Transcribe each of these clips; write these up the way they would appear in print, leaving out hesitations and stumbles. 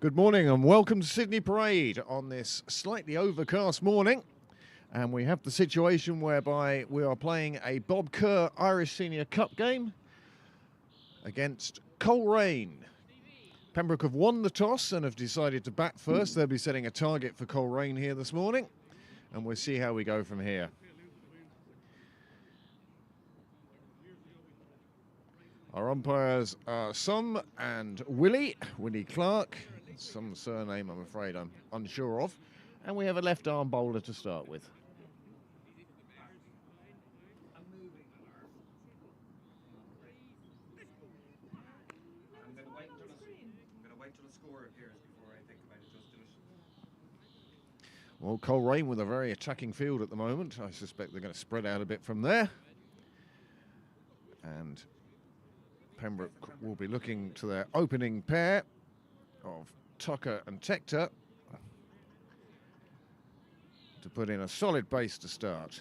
Good morning and welcome to Sydney Parade on this slightly overcast morning. And we have the situation whereby we are playing a Bob Kerr Irish Senior Cup game against Coleraine. Pembroke have won the toss and have decided to bat first. They'll be setting a target for Coleraine here this morning, and we'll see how we go from here. Our umpires are Sum and Willie Clark. Some surname I'm afraid I'm unsure of. And we have a left arm bowler to start with. I'm going to wait till the score appears before I think about adjusting it. Well, Coleraine with a very attacking field at the moment. I suspect they're going to spread out a bit from there. And Pembroke will be looking to their opening pair of Tucker and Tector to put in a solid base to start.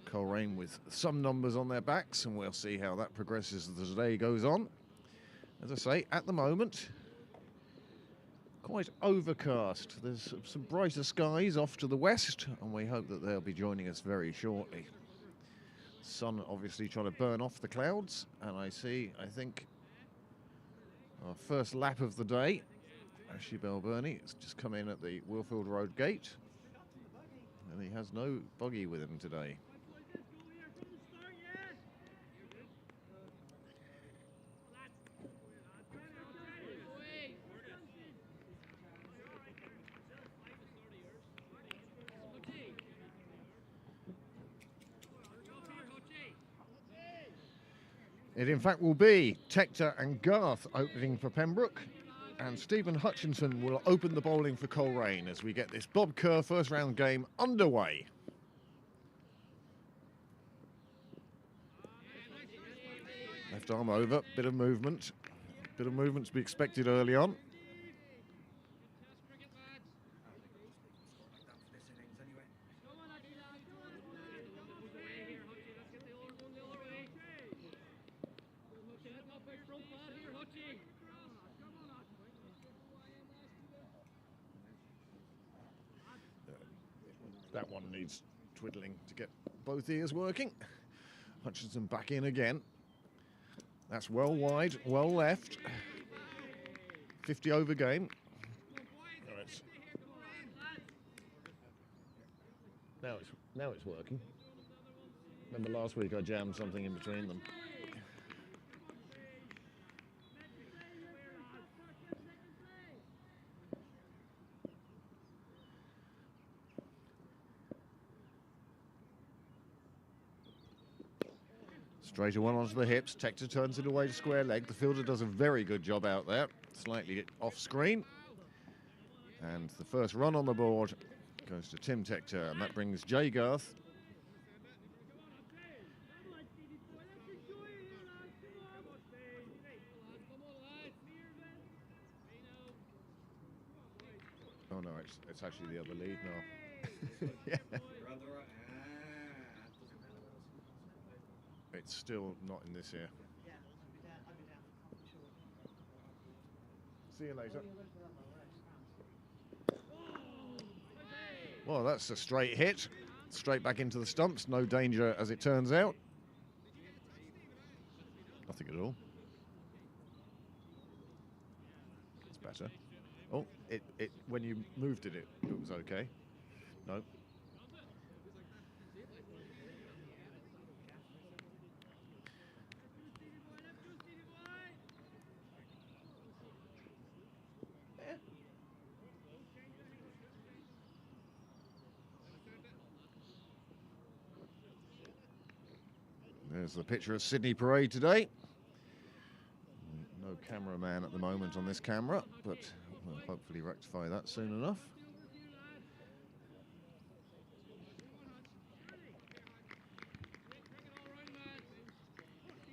Coleraine with some numbers on their backs, and we'll see how that progresses as the day goes on. As I say, at the moment, quite overcast. There's some brighter skies off to the west, and we hope that they'll be joining us very shortly. Sun obviously trying to burn off the clouds, and I think, our first lap of the day, Ashley Bell-Burney has just come in at the Willfield Road gate, and he has no buggy with him today. It in fact will be Tector and Garth opening for Pembroke, and Stephen Hutchinson will open the bowling for Coleraine as we get this Bob Kerr first round game underway. Left arm over, bit of movement to be expected early on. That one needs twiddling to get both ears working. Hutchinson back in again. That's well wide, well left. 50 over game. Now it's working. Remember last week I jammed something in between them. Straight one onto the hips. Tector turns it away to square leg. The fielder does a very good job out there. Slightly off screen. And the first run on the board goes to Tim Tector, and that brings Jay Garth. Oh no, it's actually the other lead now. Yeah. It's still not in this here. See you later. Well, that's a straight hit. Straight back into the stumps. No danger as it turns out. Nothing at all. It's better. Oh, it when you moved it was okay. No. There's the picture of Sydney Parade today. No cameraman at the moment on this camera, but we'll hopefully rectify that soon enough.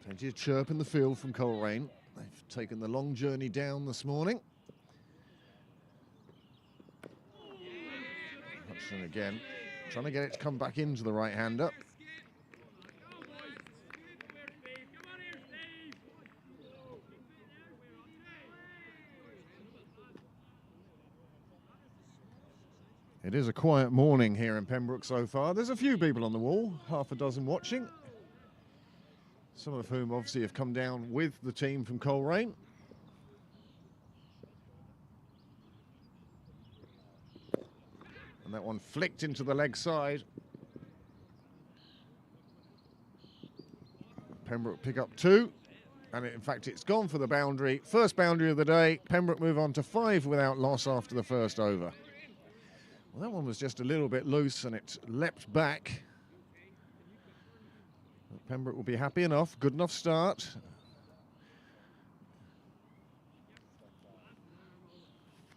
Plenty of chirp in the field from Coleraine. They've taken the long journey down this morning. Hutchinson again, trying to get it to come back into the right-hander. It is a quiet morning here in Pembroke so far. There's a few people on the wall, half a dozen watching. Some of whom obviously have come down with the team from Coleraine. And that one flicked into the leg side. Pembroke pick up 2. And in fact, it's gone for the boundary. First boundary of the day. Pembroke move on to 5 without loss after the first over. Well, that one was just a little bit loose and it leapt back. But Pembroke will be happy enough. Good enough start.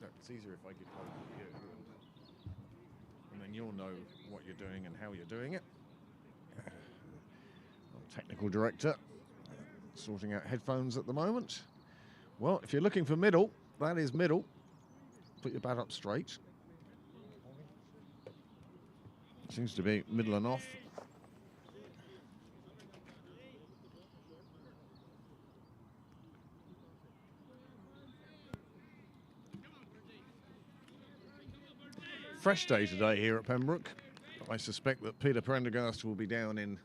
No, it's easier if I give hold of you. And then you'll know what you're doing and how you're doing it. Technical director sorting out headphones at the moment. Well, if you're looking for middle, that is middle. Put your bat up straight. Seems to be middle and off. Fresh day today here at Pembroke. I suspect that Peter Prendergast will be down in,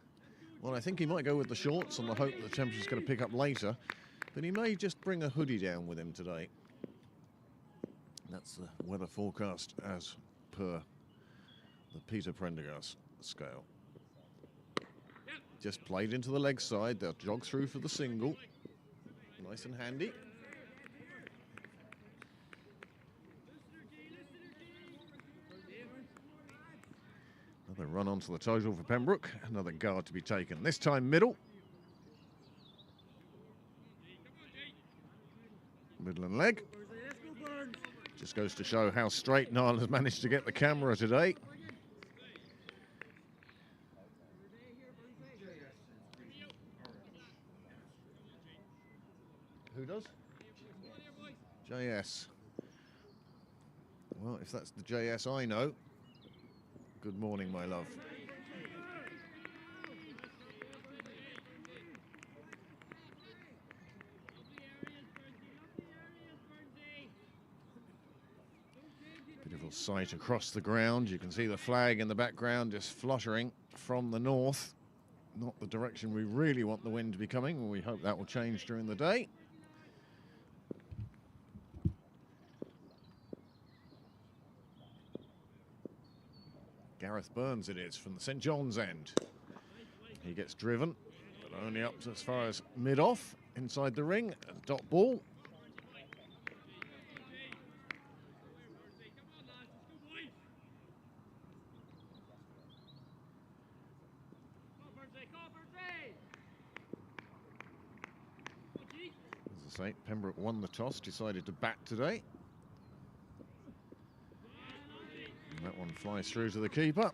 well, I think he might go with the shorts on the hope that the temperature's going to pick up later, but he may just bring a hoodie down with him today. That's the weather forecast as per the Peter Prendergast scale. Just played into the leg side. They'll jog through for the single. Nice and handy. Another run onto the total for Pembroke. Another guard to be taken. This time middle. Middle and leg. Just goes to show how straight Niall has managed to get the camera today. Who does? JS. Well, if that's the JS I know. Good morning, my love. Beautiful sight across the ground. You can see the flag in the background just fluttering from the north. Not the direction we really want the wind to be coming. We hope that will change during the day. Gareth Burns it is from the St John's end. He gets driven, but only up to as far as mid-off, inside the ring, and dot ball. As I say, Pembroke won the toss, decided to bat today. And that one flies through to the keeper.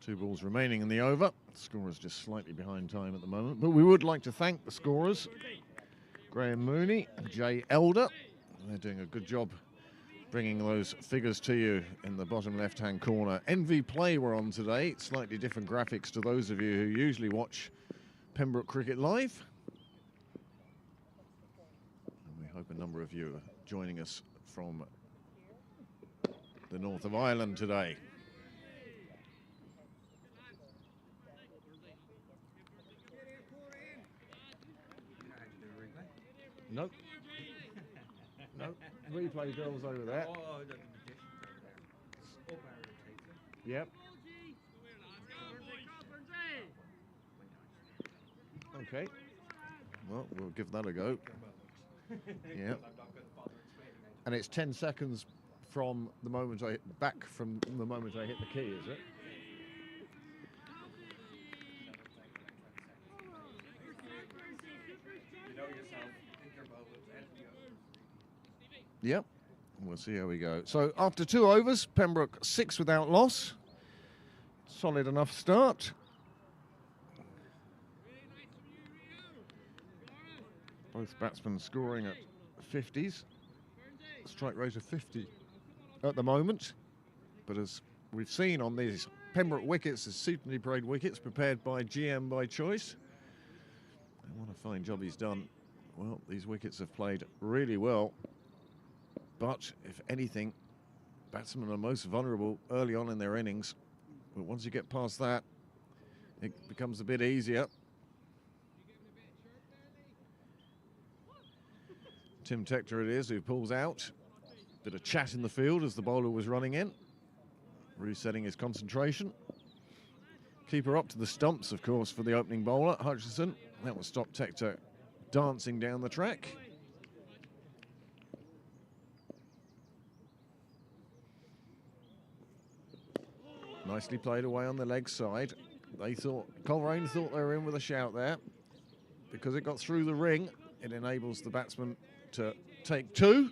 2 balls remaining in the over. The scorer's just slightly behind time at the moment, but we would like to thank the scorers, Graham Mooney and Jay Elder. They're doing a good job bringing those figures to you in the bottom left-hand corner. NV Play were on today. Slightly different graphics to those of you who usually watch Pembroke Cricket Live. And we hope a number of you are joining us from the north of Ireland today. Nope. Nope. Replay girls over there. Yep. Okay. Well, we'll give that a go. Yeah. And it's 10 seconds from the moment back from the moment I hit the key, is it? Yep. We'll see how we go. So after 2 overs, Pembroke 6 without loss. Solid enough start. Both batsmen scoring at 50s. Strike rate of 50 at the moment. But as we've seen on these Pembroke wickets, the suitably parade wickets prepared by GM by choice. And what a fine job he's done. Well, these wickets have played really well. But if anything, batsmen are most vulnerable early on in their innings. But once you get past that, it becomes a bit easier. Tim Tector it is who pulls out. Bit of chat in the field as the bowler was running in. Resetting his concentration. Keeper up to the stumps, of course, for the opening bowler, Hutchinson. That will stop Tector dancing down the track. Nicely played away on the leg side. Coleraine thought they were in with a shout there. Because it got through the ring, it enables the batsman to take two.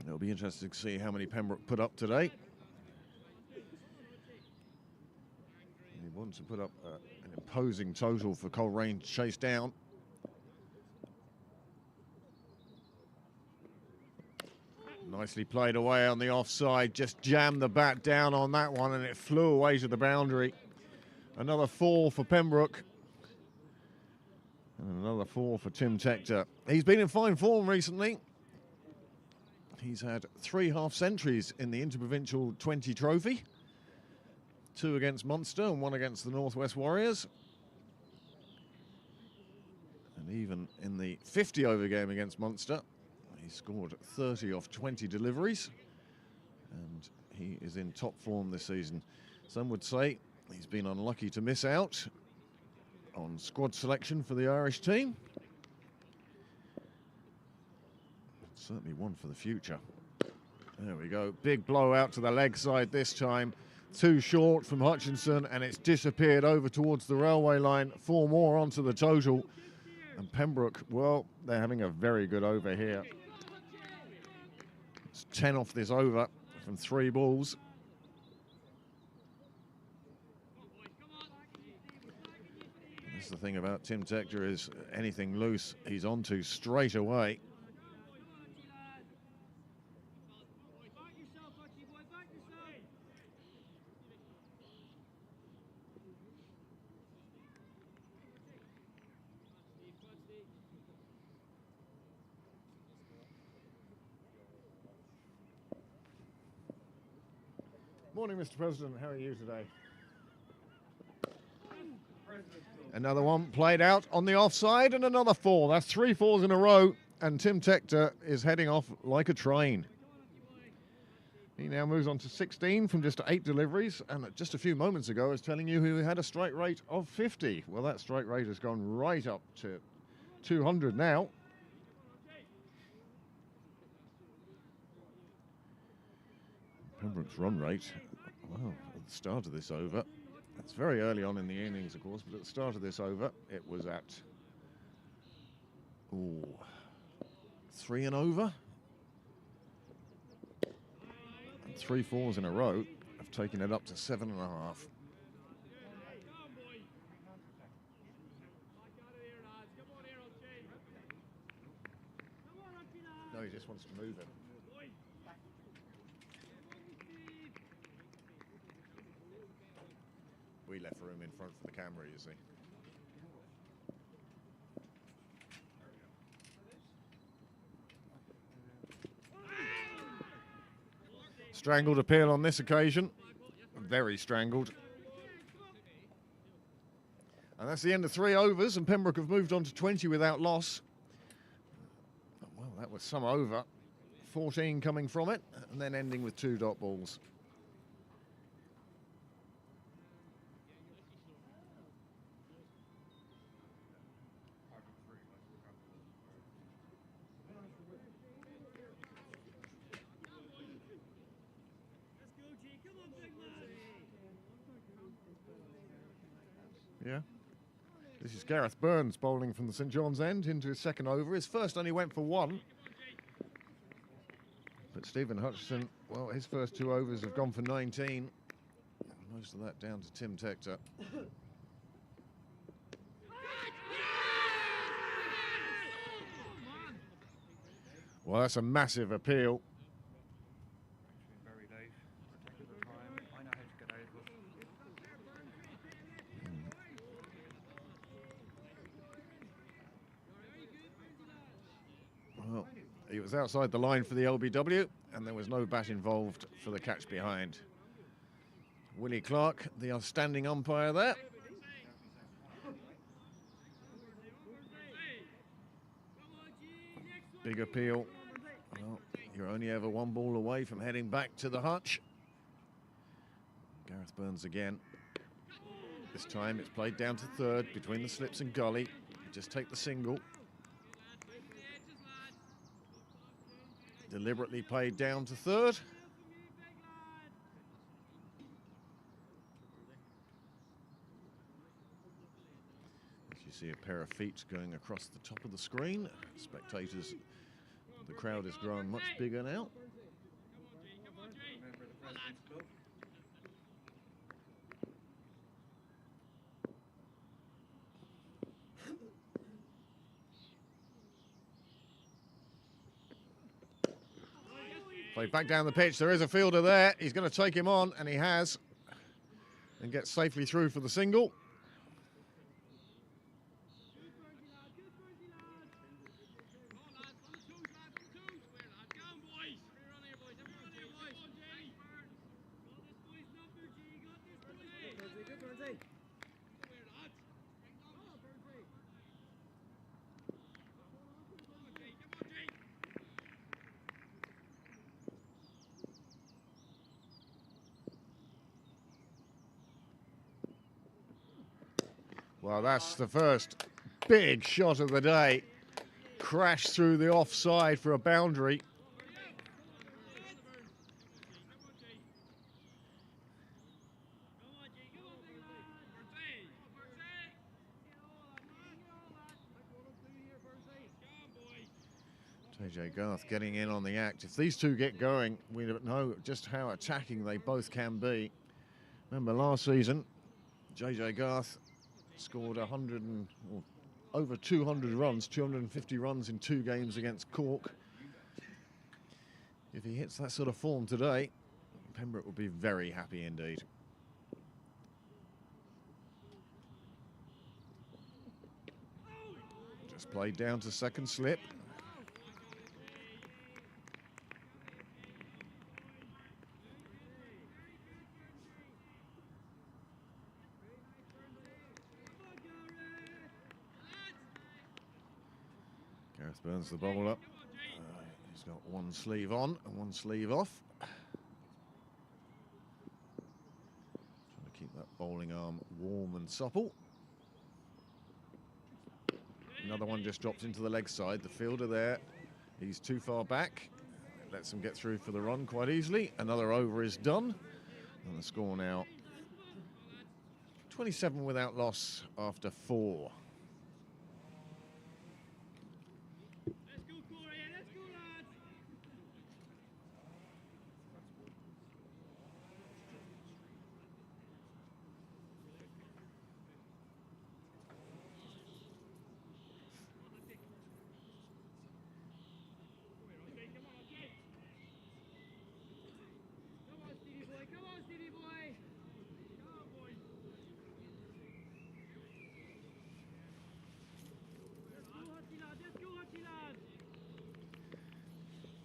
It'll be interesting to see how many Pembroke put up today. He wants to put up an imposing total for Coleraine to chase down. Nicely played away on the offside, just jammed the bat down on that one and it flew away to the boundary. Another 4 for Pembroke. And another 4 for Tim Tector. He's been in fine form recently. He's had 3 half-centuries in the Interprovincial 20 trophy. 2 against Munster and 1 against the Northwest Warriors. And even in the 50-over game against Munster, he scored 30 off 20 deliveries. And he is in top form this season. Some would say he's been unlucky to miss out on squad selection for the Irish team. Certainly one for the future. There we go. Big blow out to the leg side this time. 2 short from Hutchinson, and it's disappeared over towards the railway line. 4 more onto the total. And Pembroke, well, they're having a very good over here. It's 10 off this over from 3 balls. And that's the thing about Tim Tector, is anything loose, he's onto straight away. Morning, Mr. President. How are you today? Another one played out on the offside and another 4. That's 3 4s in a row, and Tim Tector is heading off like a train. He now moves on to 16 from just 8 deliveries, and just a few moments ago I was telling you he had a strike rate of 50. Well, that strike rate has gone right up to 200 now. Pembroke's run rate, well, at the start of this over, it's very early on in the innings, of course, but at the start of this over, it was at 3 and over. And 3 4s in a row have taken it up to 7.5. No, he just wants to move it. We left room in front for the camera, you see. Strangled appeal on this occasion. Very strangled. And that's the end of 3 overs, and Pembroke have moved on to 20 without loss. Well, that was some over. 14 coming from it, and then ending with 2 dot balls. Yeah. This is Gareth Burns bowling from the St John's End into his 2nd over. His first only went for 1. But Stephen Hutchinson, well, his first 2 overs have gone for 19. Most of that down to Tim Tector. Well, that's a massive appeal. Very late. We're taking the time. I know how to get out of it. Well, he was outside the line for the LBW, and there was no bat involved for the catch behind. Willie Clark, the outstanding umpire there. Big appeal. Well, you're only ever one ball away from heading back to the hutch. Gareth Burns again. This time it's played down to third between the slips and gully. You just take the single. Deliberately played down to third. As you see a pair of feet going across the top of the screen. Spectators, the crowd is growing much bigger now. Remember the President's Club? Played back down the pitch. There is a fielder there. He's going to take him on, and he has. And gets safely through for the single. Well, that's the first big shot of the day. Crashed through the offside for a boundary. JJ Garth getting in on the act. If these two get going, we don't know just how attacking they both can be. Remember last season, JJ Garth scored over 200 runs, 250 runs in 2 games against Cork. If he hits that sort of form today, Pembroke will be very happy indeed. Just played down to second slip. Gareth Burns the bowler. He's got one sleeve on and one sleeve off. Trying to keep that bowling arm warm and supple. Another one just dropped into the leg side. The fielder there, he's too far back. Lets him get through for the run quite easily. Another over is done. And the score now 27 without loss after 4.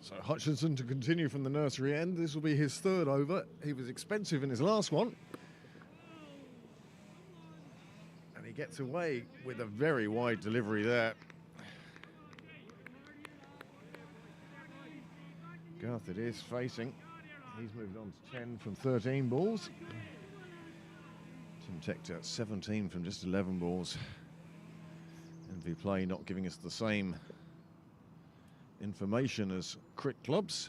So Hutchinson to continue from the nursery end. This will be his 3rd over. He was expensive in his last one. And he gets away with a very wide delivery there. Garth it is facing. He's moved on to 10 from 13 balls. Tim Tector 17 from just 11 balls. Envy Play not giving us the same information as cricket clubs.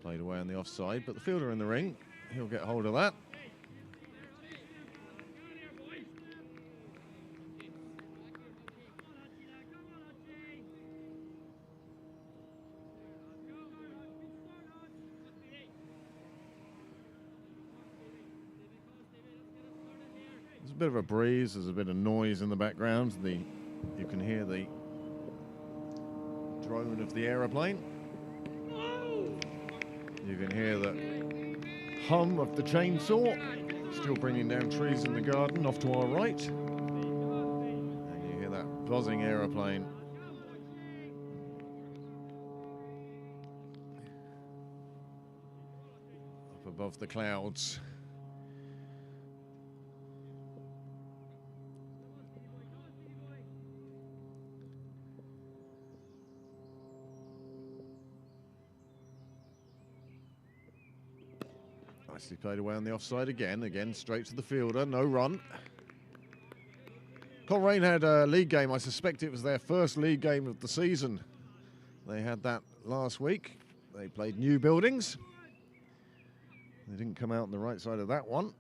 Played away on the offside, but the fielder in the ring, he'll get hold of that. a bit of a breeze, there's a bit of noise in the background. You can hear the drone of the aeroplane. You can hear the hum of the chainsaw, still bringing down trees in the garden off to our right. And you hear that buzzing aeroplane. Up above the clouds. Nicely played away on the offside again straight to the fielder, no run. Coleraine had a league game. I suspect it was their first league game of the season. They had that last week. They played New Buildings. They didn't come out on the right side of that one.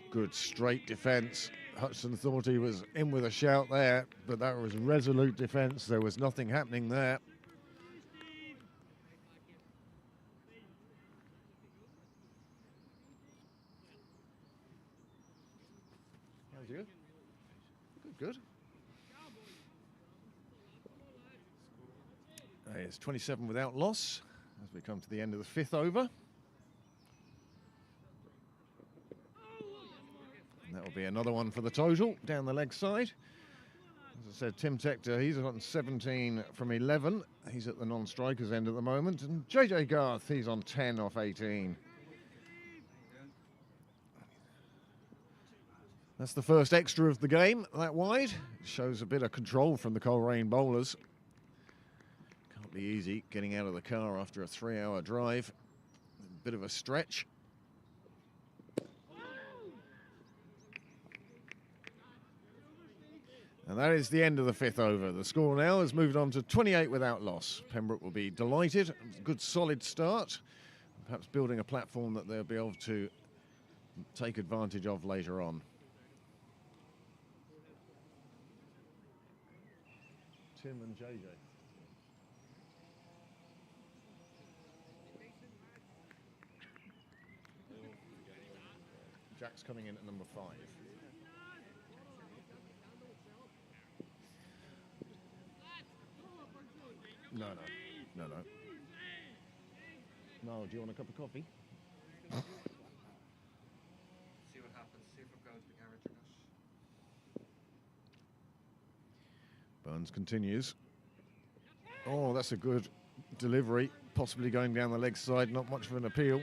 Good straight defence. Hudson thought he was in with a shout there, but that was resolute defence. There was nothing happening there. How's you? Good. It's 27 without loss as we come to the end of the fifth over. And that will be another one for the total down the leg side. As I said, Tim Tector, he's on 17 from 11. He's at the non-strikers end at the moment. And JJ Garth, he's on 10 off 18. That's the first extra of the game, that wide. Shows a bit of control from the Coleraine bowlers. Can't be easy getting out of the car after a 3-hour drive. A bit of a stretch. And that is the end of the fifth over. The score now has moved on to 28 without loss. Pembroke will be delighted. Good solid start. Perhaps building a platform that they'll be able to take advantage of later on. Tim and JJ. Jack's coming in at number 5. No. No, do you want a cup of coffee? See what happens, see if it goes to the garage or not. Burns continues. Oh, that's a good delivery. Possibly going down the leg side, not much of an appeal.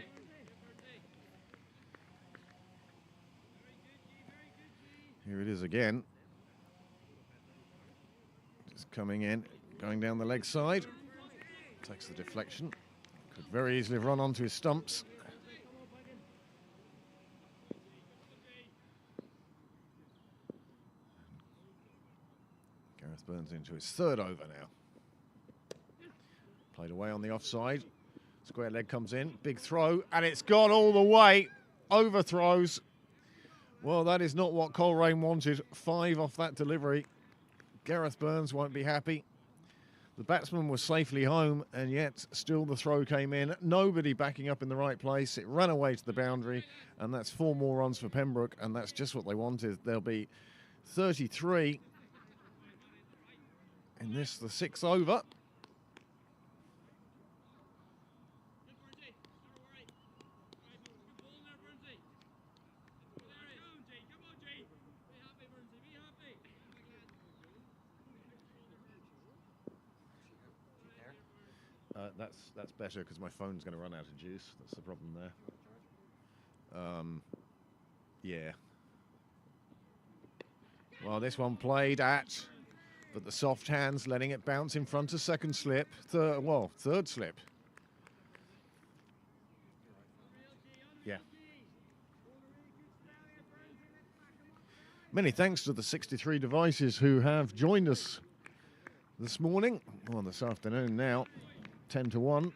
Here it is again. Just coming in, going down the leg side. Takes the deflection. Could very easily have run onto his stumps. Gareth Burns into his third over now. Played away on the offside. Square leg comes in, big throw, and it's gone all the way. Overthrows. Well, that is not what Coleraine wanted. 5 off that delivery. Gareth Burns won't be happy. The batsman was safely home, and yet still the throw came in. Nobody backing up in the right place. It ran away to the boundary, and that's 4 more runs for Pembroke, and that's just what they wanted. There'll be 33 in this, the 6th over. That's better because my phone's going to run out of juice. That's the problem there. Yeah. Well, this one played at, but the soft hands letting it bounce in front of second slip. Third slip. Yeah. Many thanks to the 63 devices who have joined us this morning, or this afternoon now. 10 to 1.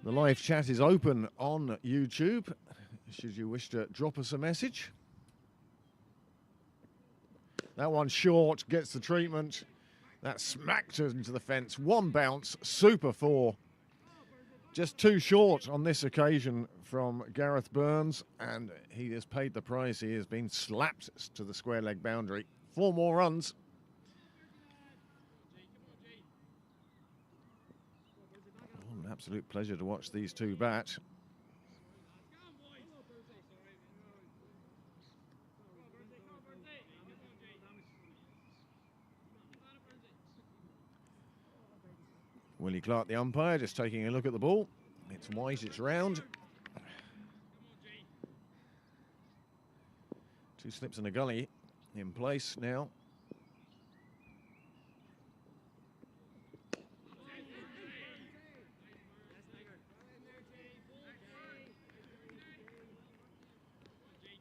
The live chat is open on YouTube, should you wish to drop us a message. That one short, gets the treatment. That smacked her into the fence. One bounce, super 4. Just too short on this occasion from Gareth Burns, and he has paid the price. He has been slapped to the square leg boundary. 4 more runs. Oh, an absolute pleasure to watch these two bat. Willie Clark, the umpire, just taking a look at the ball. It's white, it's round. 2 slips and a gully in place now.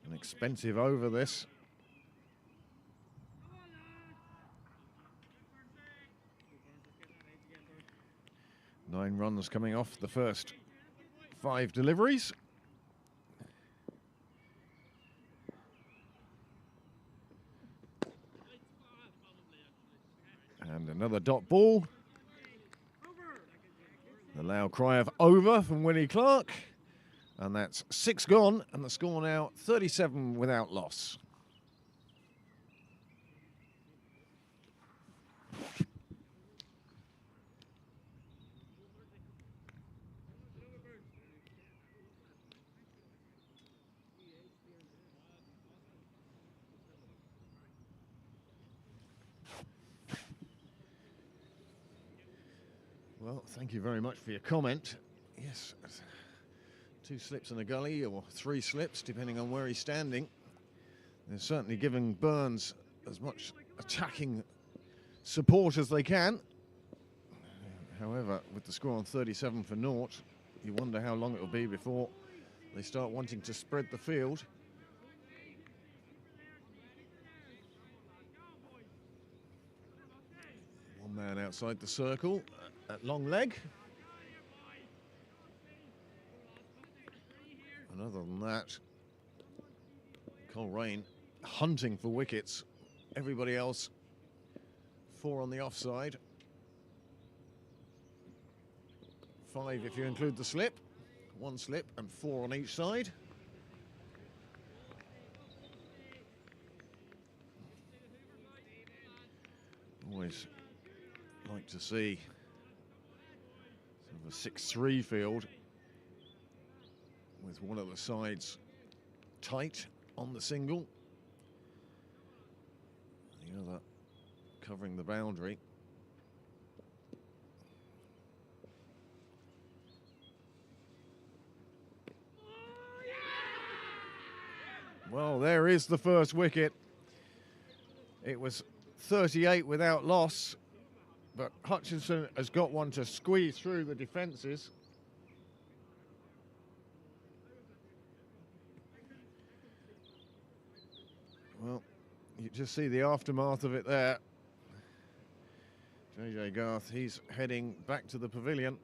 An expensive over this. Nine runs coming off the first 5 deliveries. And another dot ball. The loud cry of over from Willie Clark. And that's 6 gone, and the score now 37 without loss. Well, thank you very much for your comment. Yes, 2 slips and a gully, or 3 slips, depending on where he's standing. They're certainly giving Burns as much attacking support as they can. However, with the score on 37 for naught, you wonder how long it will be before they start wanting to spread the field. One man outside the circle at long leg. And other than that, Coleraine hunting for wickets. Everybody else 4 on the offside. 5 if you include the slip. 1 slip and 4 on each side. Always like to see sort of a 6-3 field with one of the sides tight on the single, the other covering the boundary. Well, there is the first wicket. It was 38 without loss, but Hutchinson has got one to squeeze through the defences. Well, you just see the aftermath of it there. JJ Garth, he's heading back to the pavilion.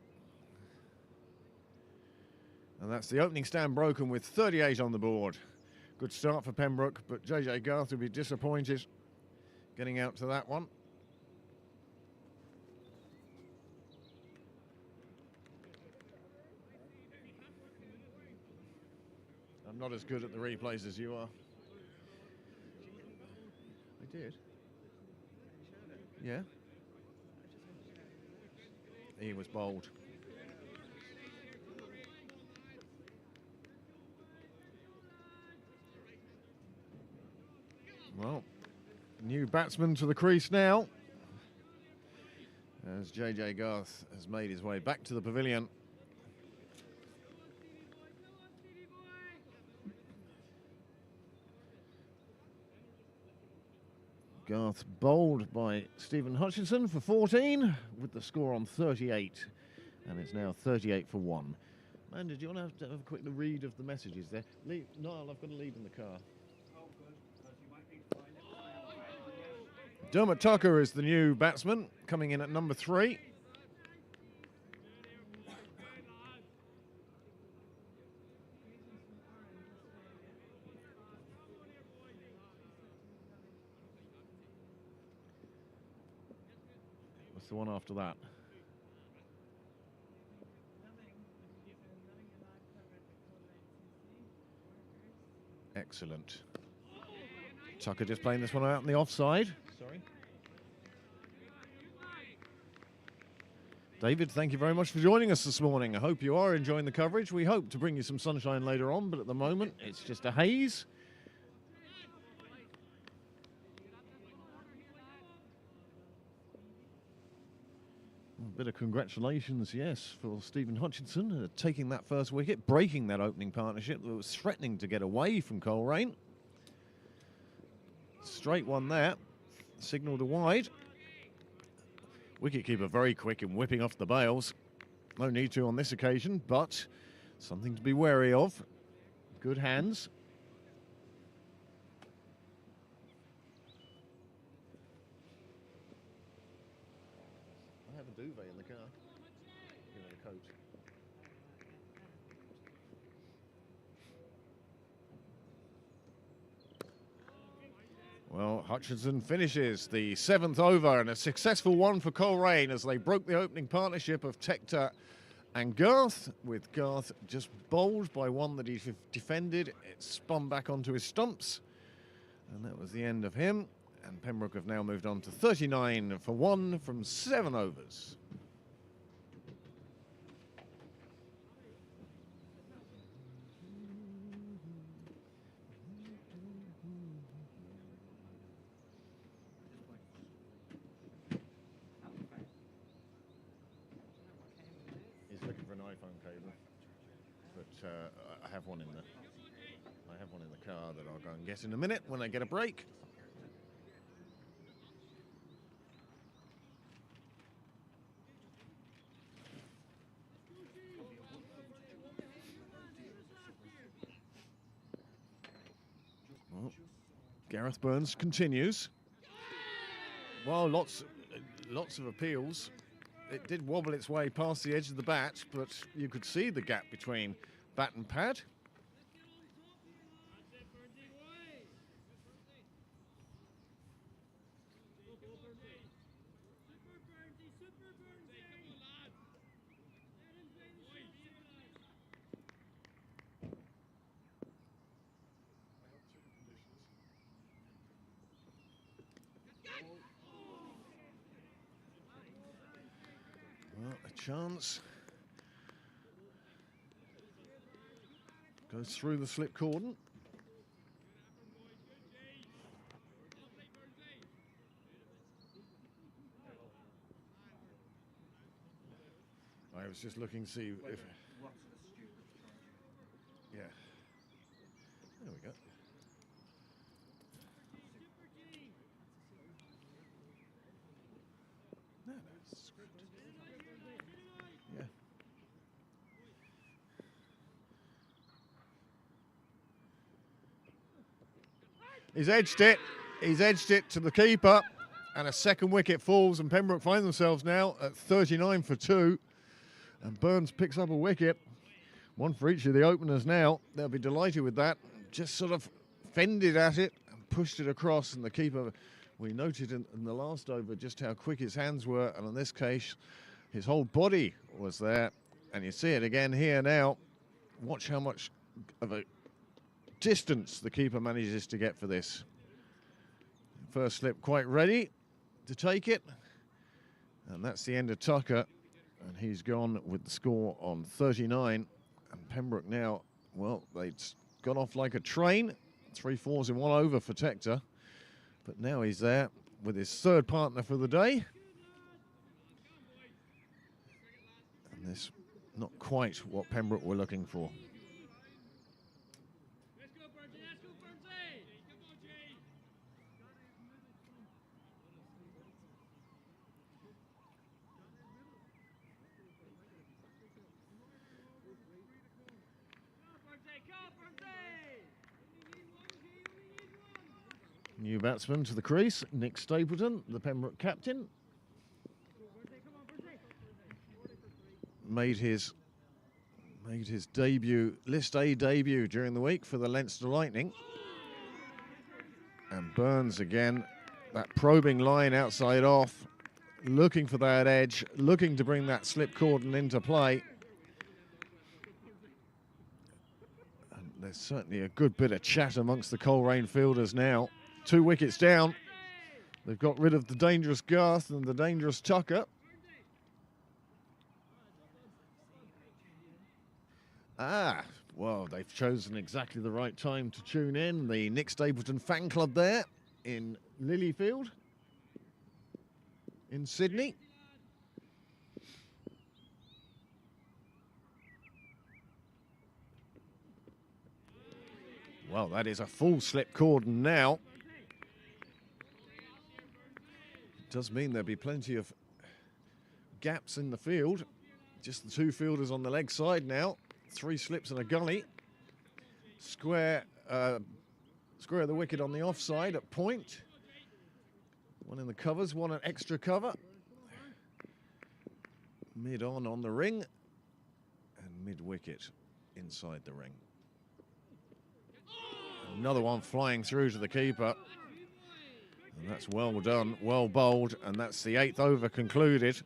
And that's the opening stand broken with 38 on the board. Good start for Pembroke, but JJ Garth will be disappointed getting out to that one. I'm not as good at the replays as you are. I did. Yeah. He was bold. Well, new batsman to the crease now, as JJ Garth has made his way back to the pavilion. Garth bowled by Stephen Hutchinson for 14 with the score on 38, and it's now 38 for 1. Amanda, do you want to have a quick read of the messages there? Niall, I've got to leave in the car. Dermot Tucker is the new batsman, coming in at number 3. What's the one after that? Excellent. Tucker just playing this one out on the offside. Sorry. David, thank you very much for joining us this morning. I hope you are enjoying the coverage. We hope to bring you some sunshine later on, but at the moment it's just a haze. A bit of congratulations, yes, for Stephen Hutchinson taking that first wicket, breaking that opening partnership that was threatening to get away from Coleraine. Straight one there, signal to wide. Wicketkeeper very quick in whipping off the bails. No need to on this occasion, but something to be wary of. Good hands. I have a duvet in the car. You know, the coat. Well, Hutchinson finishes the 7th over, and a successful one for Coleraine as they broke the opening partnership of Tector and Garth, with Garth just bowled by one that he defended. It spun back onto his stumps, and that was the end of him. And Pembroke have now moved on to 39 for 1 from 7 overs. He's looking for an iPhone cable, but I have one in the car that I'll go and get in a minute when I get a break. Well, Gareth Burns continues. Well, lots of appeals. It did wobble its way past the edge of the bat, but you could see the gap between bat and pad. Well, a chance. Goes through the slip cordon. I was just looking to see if... Yeah. There we go. No, it's scripted. Yeah. He's edged it. He's edged it to the keeper. And a second wicket falls, and Pembroke find themselves now at 39 for 2. And Burns picks up a wicket. One for each of the openers now. They'll be delighted with that. Just sort of fended at it and pushed it across, and the keeper, we noted in the last over just how quick his hands were, and in this case his whole body was there, and you see it again here now. Watch how much of a distance the keeper manages to get for this. First slip quite ready to take it, and that's the end of Tucker, and he's gone with the score on 39. And Pembroke now, well, they'd gone off like a train. 3 fours in 1 over for Tector. But now he's there with his third partner for the day. And this, not quite what Pembroke were looking for. New batsman to the crease, Nick Stapleton, the Pembroke captain. Made his debut, List A debut during the week for the Leinster Lightning. And Burns again, that probing line outside off, looking for that edge, looking to bring that slip cordon into play. And there's certainly a good bit of chat amongst the Coleraine fielders now. 2 wickets down. They've got rid of the dangerous Garth and the dangerous Tucker. Well, they've chosen exactly the right time to tune in. The Nick Stapleton fan club there in Lilyfield in Sydney. Well, that is a full slip cordon now. It does mean there'll be plenty of gaps in the field. Just the 2 fielders on the leg side now. 3 slips and a gully. Square the wicket on the offside at point. 1 in the covers, 1 an extra cover. Mid on the ring. And mid wicket inside the ring. Another one flying through to the keeper. And that's well done, well bowled, and that's the 8th over concluded.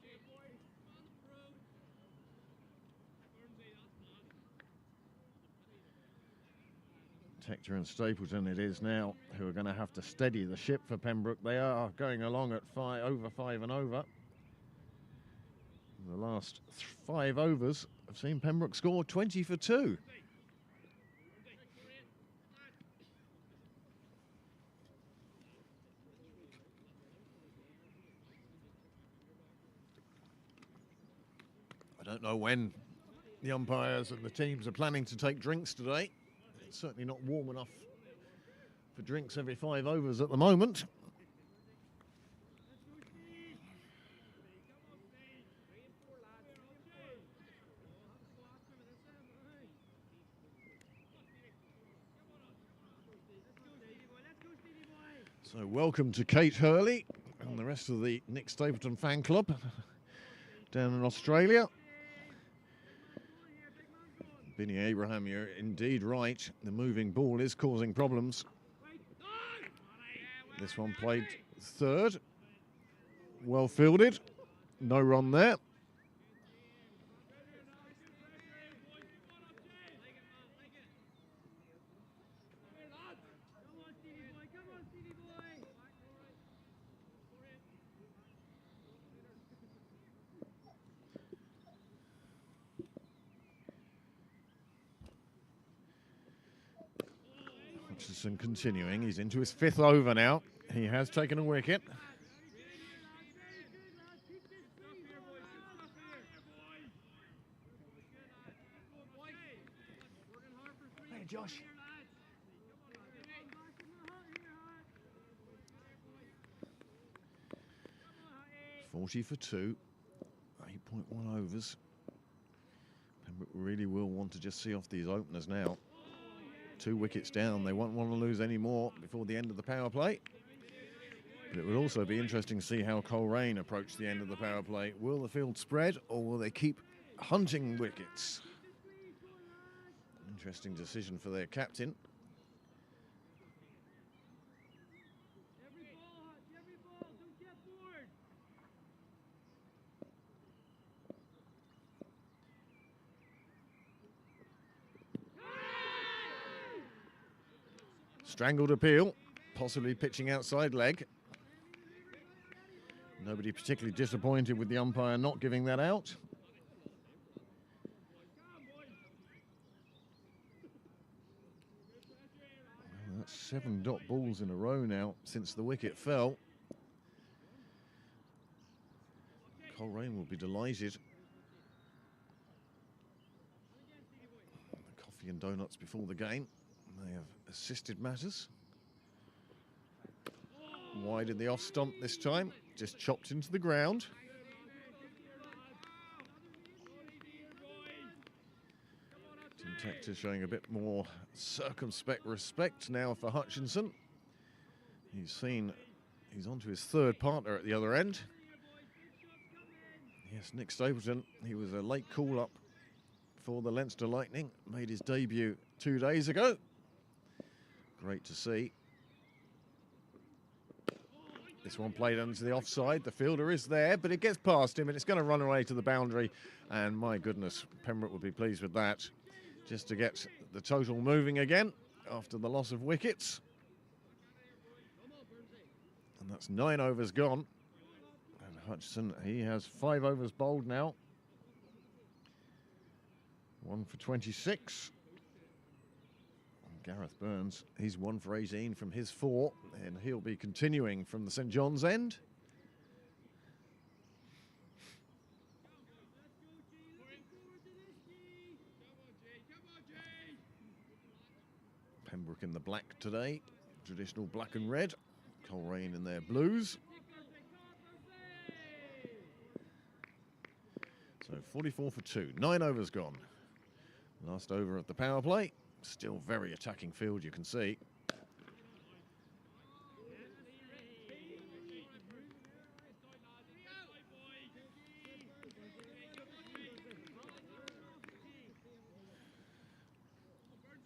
Tector and Stapleton it is now who are going to have to steady the ship for Pembroke. They are going along at over 5 and over. The last 5 overs have seen Pembroke score 20 for 2. I don't know when the umpires and the teams are planning to take drinks today. It's certainly not warm enough for drinks every 5 overs at the moment. So welcome to Kate Hurley and the rest of the Nick Stapleton fan club down in Australia. Binny Abraham, you're indeed right. The moving ball is causing problems. This one played 3rd. Well fielded. No run there. Hutchinson continuing. He's into his 5th over now. He has taken a wicket. Hey, Josh. 40 for 2. 8.1 overs. Pembroke really will want to just see off these openers now. 2 wickets down. They won't want to lose any more before the end of the power play. But it will also be interesting to see how Coleraine approach the end of the power play. Will the field spread or will they keep hunting wickets? Interesting decision for their captain. Strangled appeal, possibly pitching outside leg. Nobody particularly disappointed with the umpire not giving that out. Well, that's 7 dot balls in a row now since the wicket fell. Coleraine will be delighted. Coffee and donuts before the game. They have assisted matters. Wide in the off stump this time, just chopped into the ground. Tim Tector showing a bit more circumspect respect now for Hutchinson. He's onto his 3rd partner at the other end. Yes, Nick Stapleton, he was a late call-up for the Leinster Lightning, made his debut 2 days ago. Great to see. This one played into the offside. The fielder is there, but it gets past him and it's going to run away to the boundary. And my goodness, Pembroke would be pleased with that. Just to get the total moving again after the loss of wickets. And that's 9 overs gone. And Hutchinson, he has 5 overs bowled now. 1 for 26. Gareth Burns, he's 1 for 18 from his 4, and he'll be continuing from the St John's end. Pembroke in the black today, traditional black and red. Coleraine in their blues. So 44 for 2, 9 overs gone. Last over of the power play. Still very attacking field, you can see.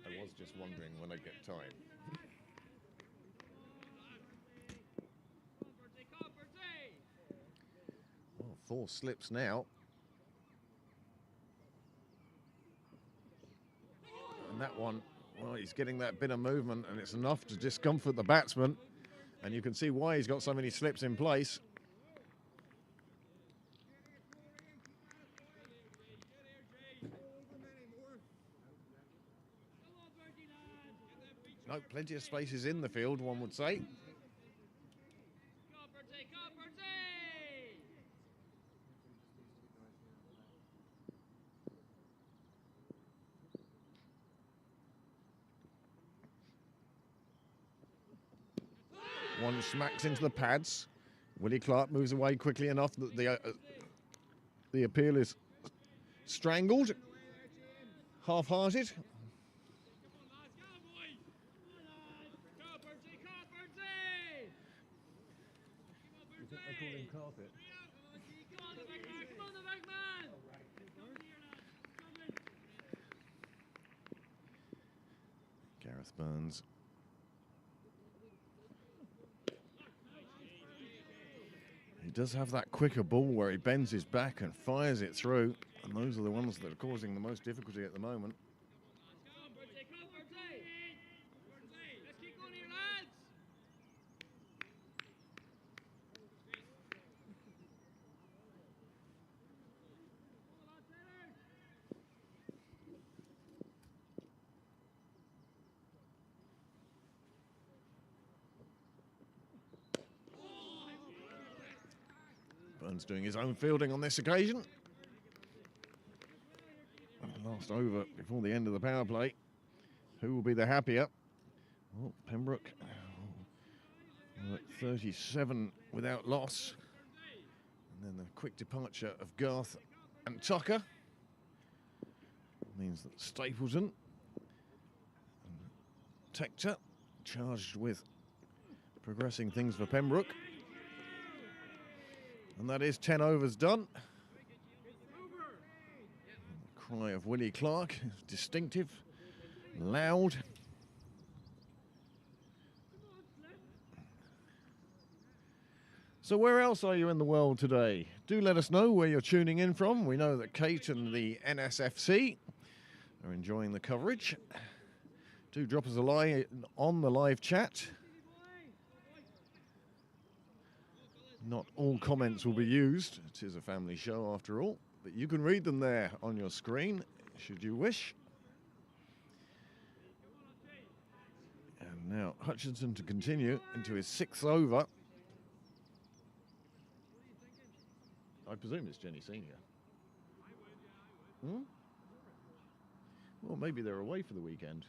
I was just wondering when I'd get time. Well, 4 slips now. And that one, well, he's getting that bit of movement and it's enough to discomfort the batsman. And you can see why he's got so many slips in place. No, plenty of spaces in the field, one would say. One smacks into the pads. Willie Clark moves away quickly enough that the appeal is strangled. Half-hearted. You think they call him carpet? Gareth Burns. He does have that quicker ball where he bends his back and fires it through, and those are the ones that are causing the most difficulty at the moment. Burns doing his own fielding on this occasion. Last over before the end of the power play. Who will be the happier? Well, Pembroke at 37 without loss. And then the quick departure of Garth and Tucker means that Stapleton and Tector charged with progressing things for Pembroke. And that is 10 overs done. The cry of Willie Clark is distinctive, loud. So where else are you in the world today? Do let us know where you're tuning in from. We know that Kate and the NSFC are enjoying the coverage. Do drop us a line on the live chat. Not all comments will be used. It is a family show after all, but you can read them there on your screen, should you wish. And now Hutchinson to continue into his 6th over. I presume it's Jenny Senior. Well, maybe they're away for the weekend.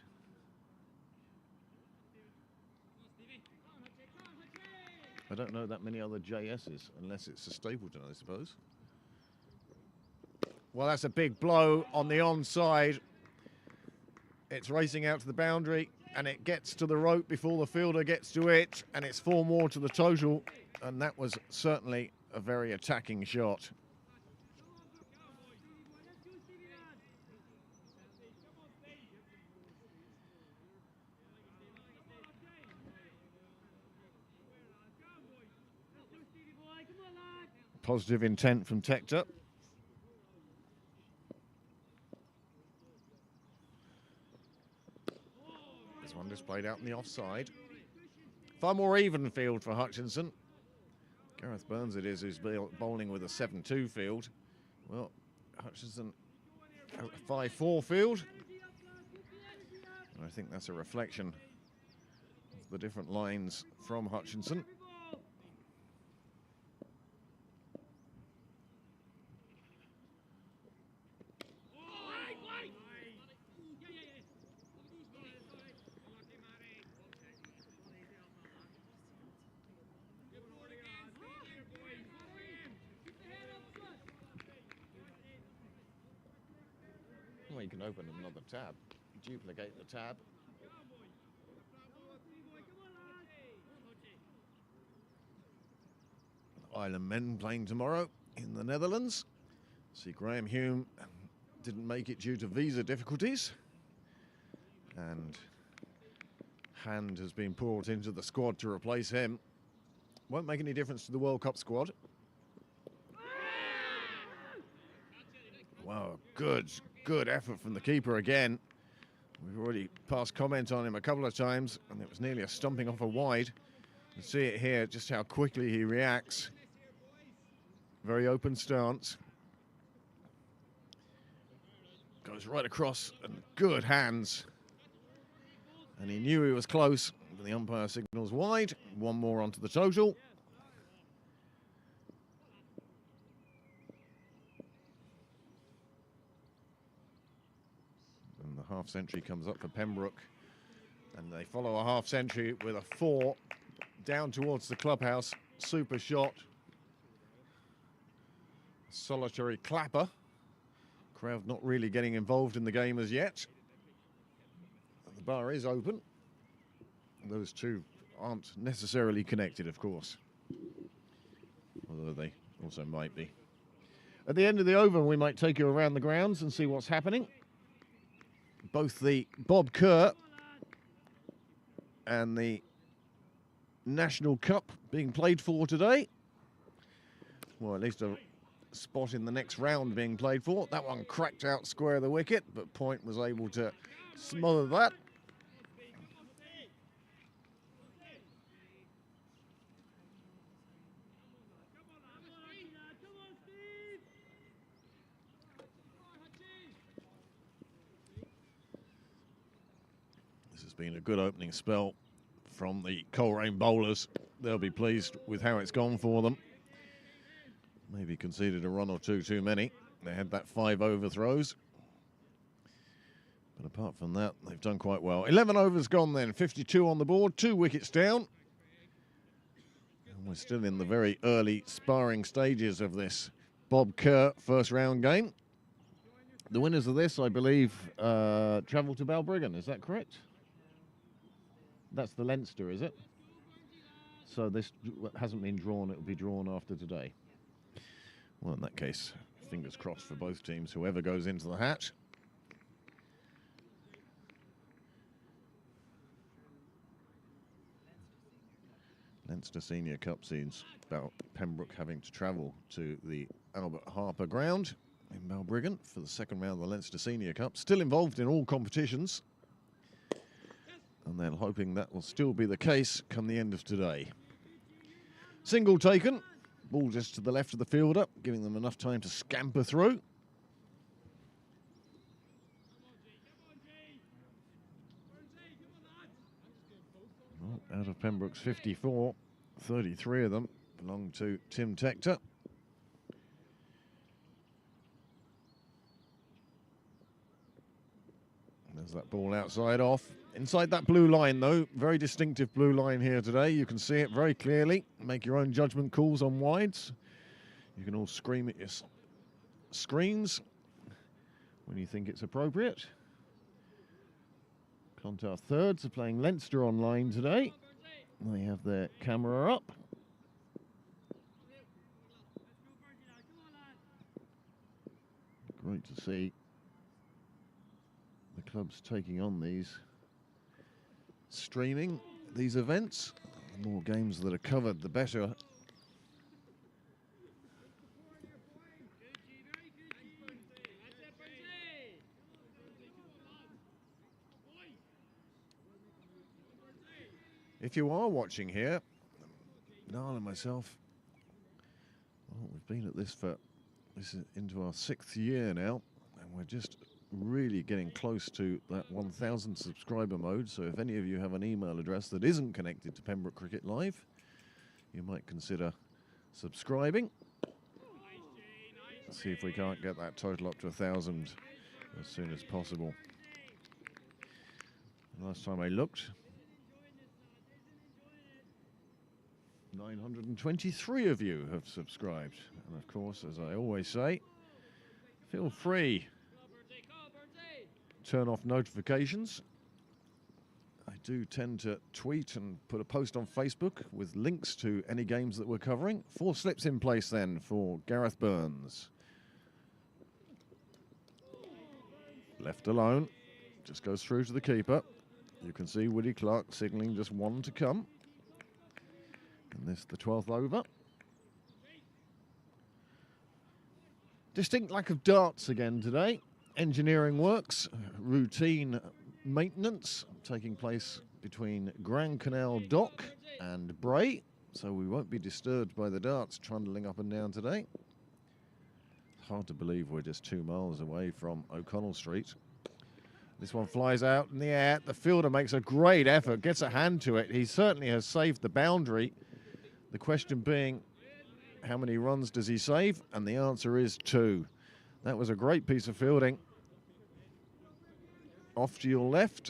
I don't know that many other JSs, unless it's a Stapleton, I suppose. Well, that's a big blow on the onside. It's racing out to the boundary, and it gets to the rope before the fielder gets to it, and it's 4 more to the total, and that was certainly a very attacking shot. positive intent from Tector. This one just played out in the offside. Far more even field for Hutchinson. Gareth Burns it is who's bowling with a 7-2 field. Well, Hutchinson a 5-4 field. And I think that's a reflection of the different lines from Hutchinson. Well, you can open another tab, duplicate the tab. Island men playing tomorrow in the Netherlands. See, Graham Hume didn't make it due to visa difficulties. And Hand has been brought into the squad to replace him. Won't make any difference to the World Cup squad. Wow, good effort from the keeper again. We've already passed comment on him a couple of times, and it was nearly a stumping off a wide. You see it here, just how quickly he reacts. Very open stance. Goes right across, and good hands. And he knew he was close, but the umpire signals wide. One more onto the total. And the half century comes up for Pembroke. And they follow a half century with a 4 down towards the clubhouse. Super shot. Solitary clapper. Crowd not really getting involved in the game as yet. The bar is open. Those two aren't necessarily connected, of course. Although they also might be. At the end of the over, we might take you around the grounds and see what's happening. Both the Bob Kerr and the National Cup being played for today. Well, at least a spot in the next round being played for. That one cracked out square of the wicket, but Point was able to smother that. This has been a good opening spell from the Coleraine bowlers. They'll be pleased with how it's gone for them. Maybe conceded a run or two too many. They had that 5 overthrows. But apart from that, they've done quite well. 11 overs gone then, 52 on the board, 2 wickets down. And we're still in the very early sparring stages of this Bob Kerr first round game. The winners of this, I believe, travel to Balbriggan, is that correct? That's the Leinster, is it? So this hasn't been drawn, it will be drawn after today. Well, in that case, fingers crossed for both teams, whoever goes into the hat. Leinster Senior Cup sees about Pembroke having to travel to the Albert Harper ground in Balbriggan for the second round of the Leinster Senior Cup. Still involved in all competitions. And they're hoping that will still be the case come the end of today. Single taken. Ball just to the left of the fielder, giving them enough time to scamper through. Well, out of Pembroke's 54, 33 of them belong to Tim Tector. There's that ball outside off. Inside that blue line, though, very distinctive blue line here today. You can see it very clearly. Make your own judgment calls on wides. You can all scream at your screens when you think it's appropriate. Clontarf Thirds are playing Leinster online today. They have their camera up. Great to see the clubs taking on these, streaming these events. The more games that are covered, the better. if you are watching here, Niall and myself, well, we've been at this is into our 6th year now, and we're just really getting close to that 1,000 subscriber mode. So if any of you have an email address that isn't connected to Pembroke Cricket Live, you might consider subscribing. See if we can't get that total up to 1,000 as soon as possible. Last time I looked, 923 of you have subscribed. And of course, as I always say, feel free to turn off notifications. I do tend to tweet and put a post on Facebook with links to any games that we're covering. 4 slips in place then for Gareth Burns. Left alone, just goes through to the keeper. You can see Woody Clark signalling just 1 to come. And this the 12th over. Distinct lack of darts again today. Engineering works, routine maintenance taking place between Grand Canal Dock and Bray. So we won't be disturbed by the darts trundling up and down today. Hard to believe we're just 2 miles away from O'Connell Street. This one flies out in the air. The fielder makes a great effort, gets a hand to it. He certainly has saved the boundary. The question being, how many runs does he save? And the answer is 2. That was a great piece of fielding. Off to your left.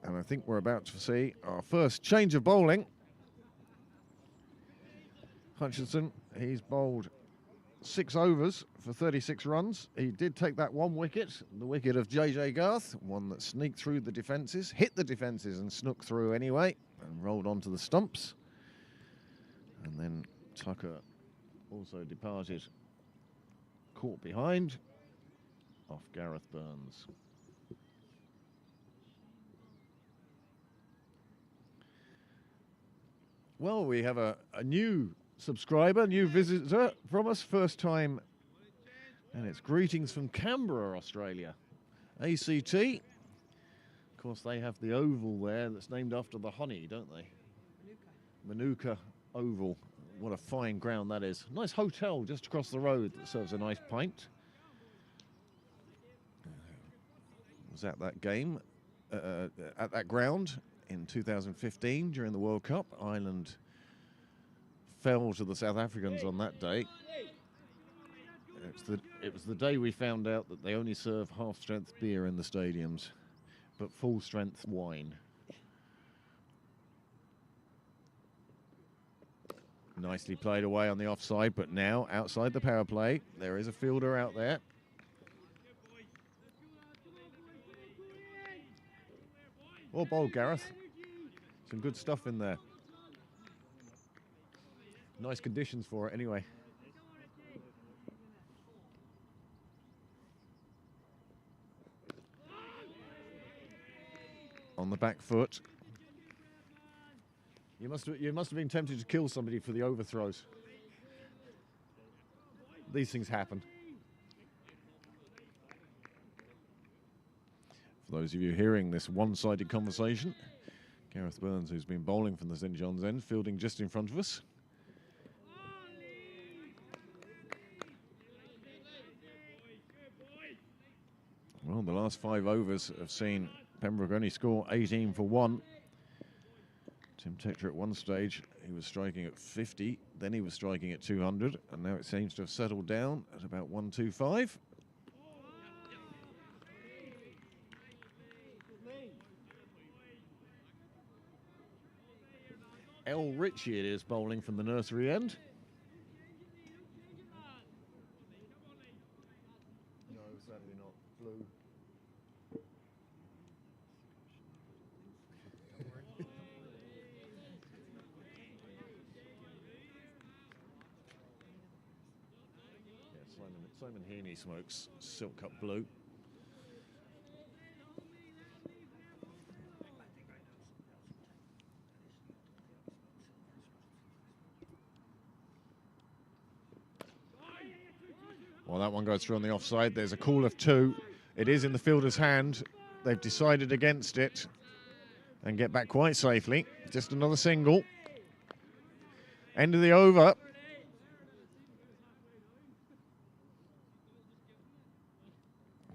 And I think we're about to see our first change of bowling. Hutchinson, he's bowled 6 overs for 36 runs. He did take that 1 wicket, the wicket of JJ Garth, one that sneaked through the defences, hit the defences and snuck through anyway, and rolled onto the stumps. And then Tucker also departed, caught behind, off Gareth Burns. Well, we have a new subscriber, new visitor from us, first time, and it's greetings from Canberra, Australia. ACT, of course they have the oval there that's named after the honey, don't they? Manuka Oval. What a fine ground that is. Nice hotel just across the road that serves a nice pint. Was at that game, at that ground in 2015 during the World Cup. Ireland fell to the South Africans on that day. It was the day we found out that they only serve half-strength beer in the stadiums, but full-strength wine. Nicely played away on the offside, but now outside the power play, there is a fielder out there. Well bowled, Gareth. Some good stuff in there. Nice conditions for it anyway. On the back foot. You must have been tempted to kill somebody for the overthrows. These things happen. For those of you hearing this one-sided conversation, Gareth Burns, who's been bowling from the St John's end, fielding just in front of us. Well, the last 5 overs have seen Pembroke only score 18 for 1. Tim Tector at one stage, he was striking at 50, then he was striking at 200, and now it seems to have settled down at about 125. El Ritchie it is bowling from the nursery end. No, sadly not. Blue. Simon Heaney smokes Silk Cup Blue. Well, that one goes through on the offside. There's a call of 2. It is in the fielder's hand. they've decided against it and get back quite safely. Just another single. End of the over.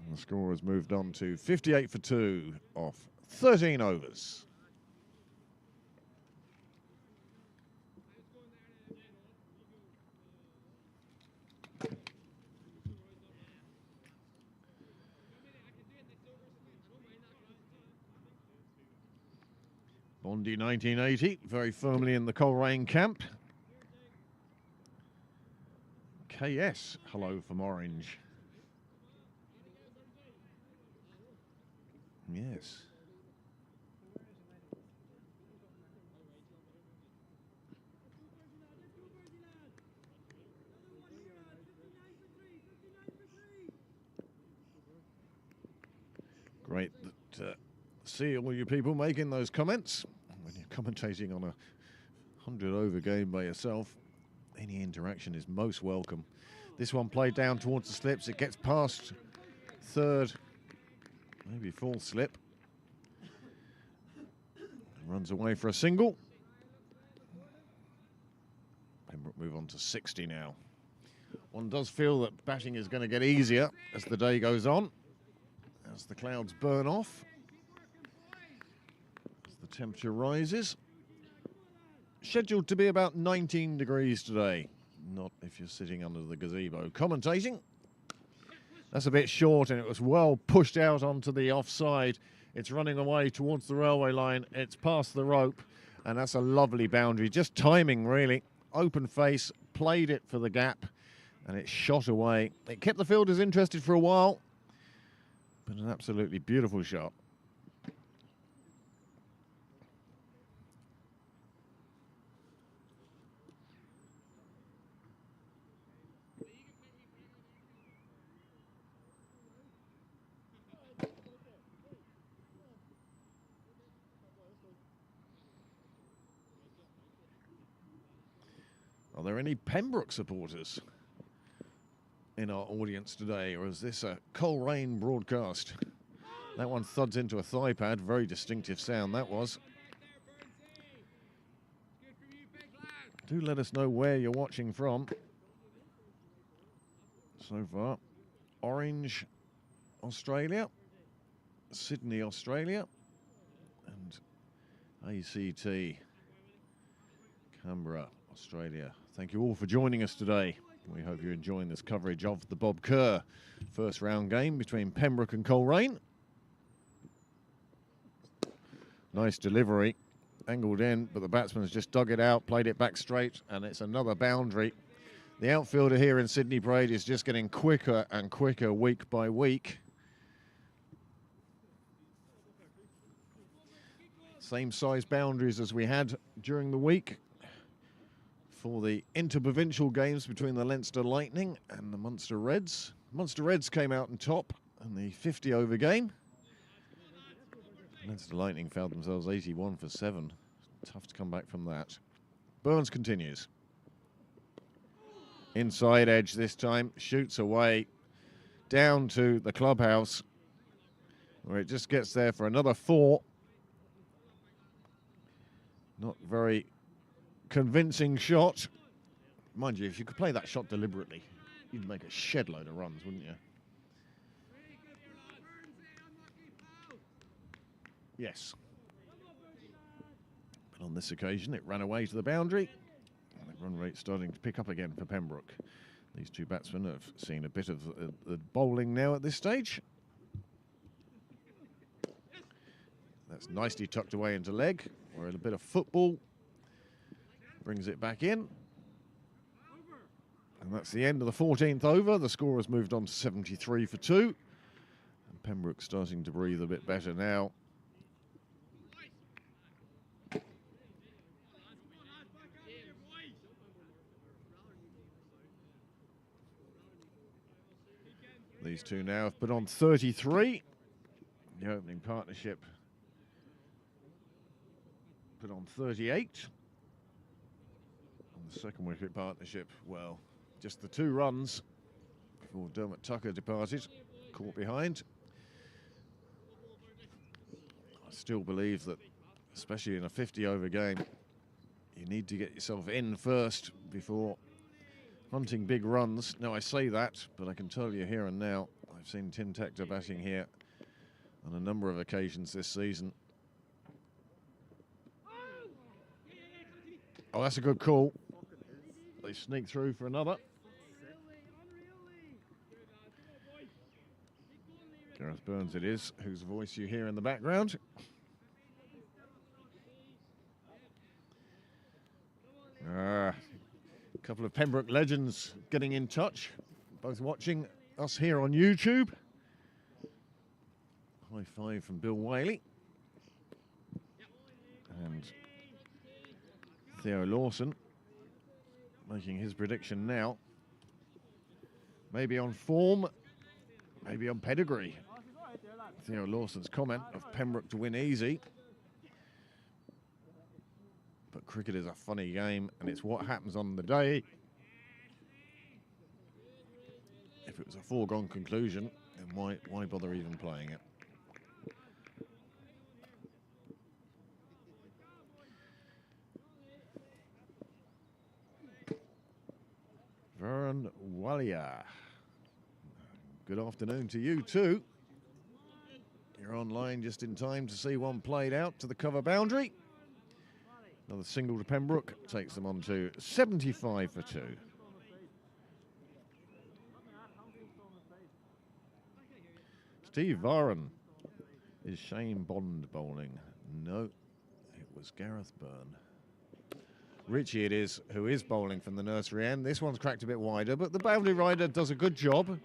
And the score has moved on to 58 for 2 off 13 overs. Bondi 1980, very firmly in the Coleraine camp. KS, hello from Orange. Yes. Great that see all you people making those comments. When you're commentating on a 100 over game by yourself, any interaction is most welcome. This one played down towards the slips. It gets past third, maybe full slip. Runs away for a single. Pembroke move on to 60 now. One does feel that batting is going to get easier as the day goes on, as the clouds burn off, as the temperature rises. Scheduled to be about 19 degrees today, not if you're sitting under the gazebo commentating. That's a bit short, and it was well pushed out onto the offside. It's running away towards the railway line. It's past the rope, and that's a lovely boundary. Just timing, really. Open face, played it for the gap, and it shot away. It kept the fielders interested for a while, but an absolutely beautiful shot. Are there any Pembroke supporters in our audience today, or is this a Coleraine broadcast? That one thuds into a thigh pad. Very distinctive sound that was. Do let us know where you're watching from. So far, Orange, Australia, Sydney, Australia, and ACT, Canberra, Australia. Thank you all for joining us today. We hope you're enjoying this coverage of the Bob Kerr first round game between Pembroke and Coleraine. Nice delivery, angled in, but the batsman has just dug it out, played it back straight, and it's another boundary. The outfielder here in Sydney Parade is just getting quicker and quicker week by week. Same size boundaries as we had during the week for the interprovincial games between the Leinster Lightning and the Munster Reds. Munster Reds came out on top in the 50 over game. Leinster Lightning found themselves 81 for 7. Tough to come back from that. Burns continues. Inside edge this time, shoots away down to the clubhouse, where it just gets there for another 4. Not very convincing shot. Mind you, if you could play that shot deliberately, you'd make a shed load of runs, wouldn't you? Yes. But on this occasion, it ran away to the boundary. And the run rate starting to pick up again for Pembroke. These two batsmen have seen a bit of the bowling now at this stage. That's nicely tucked away into leg, where a bit of football brings it back in. And that's the end of the 14th over. The score has moved on to 73 for 2. And Pembroke starting to breathe a bit better now. These two now have put on 33. The opening partnership put on 38. And the second wicket partnership, well, just the 2 runs before Dermot Tucker departed, caught behind. still believe that, especially in a 50-over game, you need to get yourself in first before hunting big runs. Now, I say that, but I can tell you here and now, I've seen Tim Tector batting here on a number of occasions this season. Oh, that's a good call. They sneak through for another. Gareth Burns it is, whose voice you hear in the background. A couple of Pembroke legends getting in touch, both watching us here on YouTube. High five from Bill Whaley. And Theo Lawson making his prediction now. Maybe on form, maybe on pedigree. Theo Lawson's comment of Pembroke to win easy. But cricket is a funny game, and it's what happens on the day. If it was a foregone conclusion, then why bother even playing it? Varun Walia. Good afternoon to you too. You're online just in time to see one played out to the cover boundary. Another single to Pembroke takes them on to 75 for 2. Steve Varun. Is Shane Bond bowling? No, it was Gareth Byrne. Richie it is, who is bowling from the nursery end. This one's cracked a bit wider, but the boundary rider does a good job.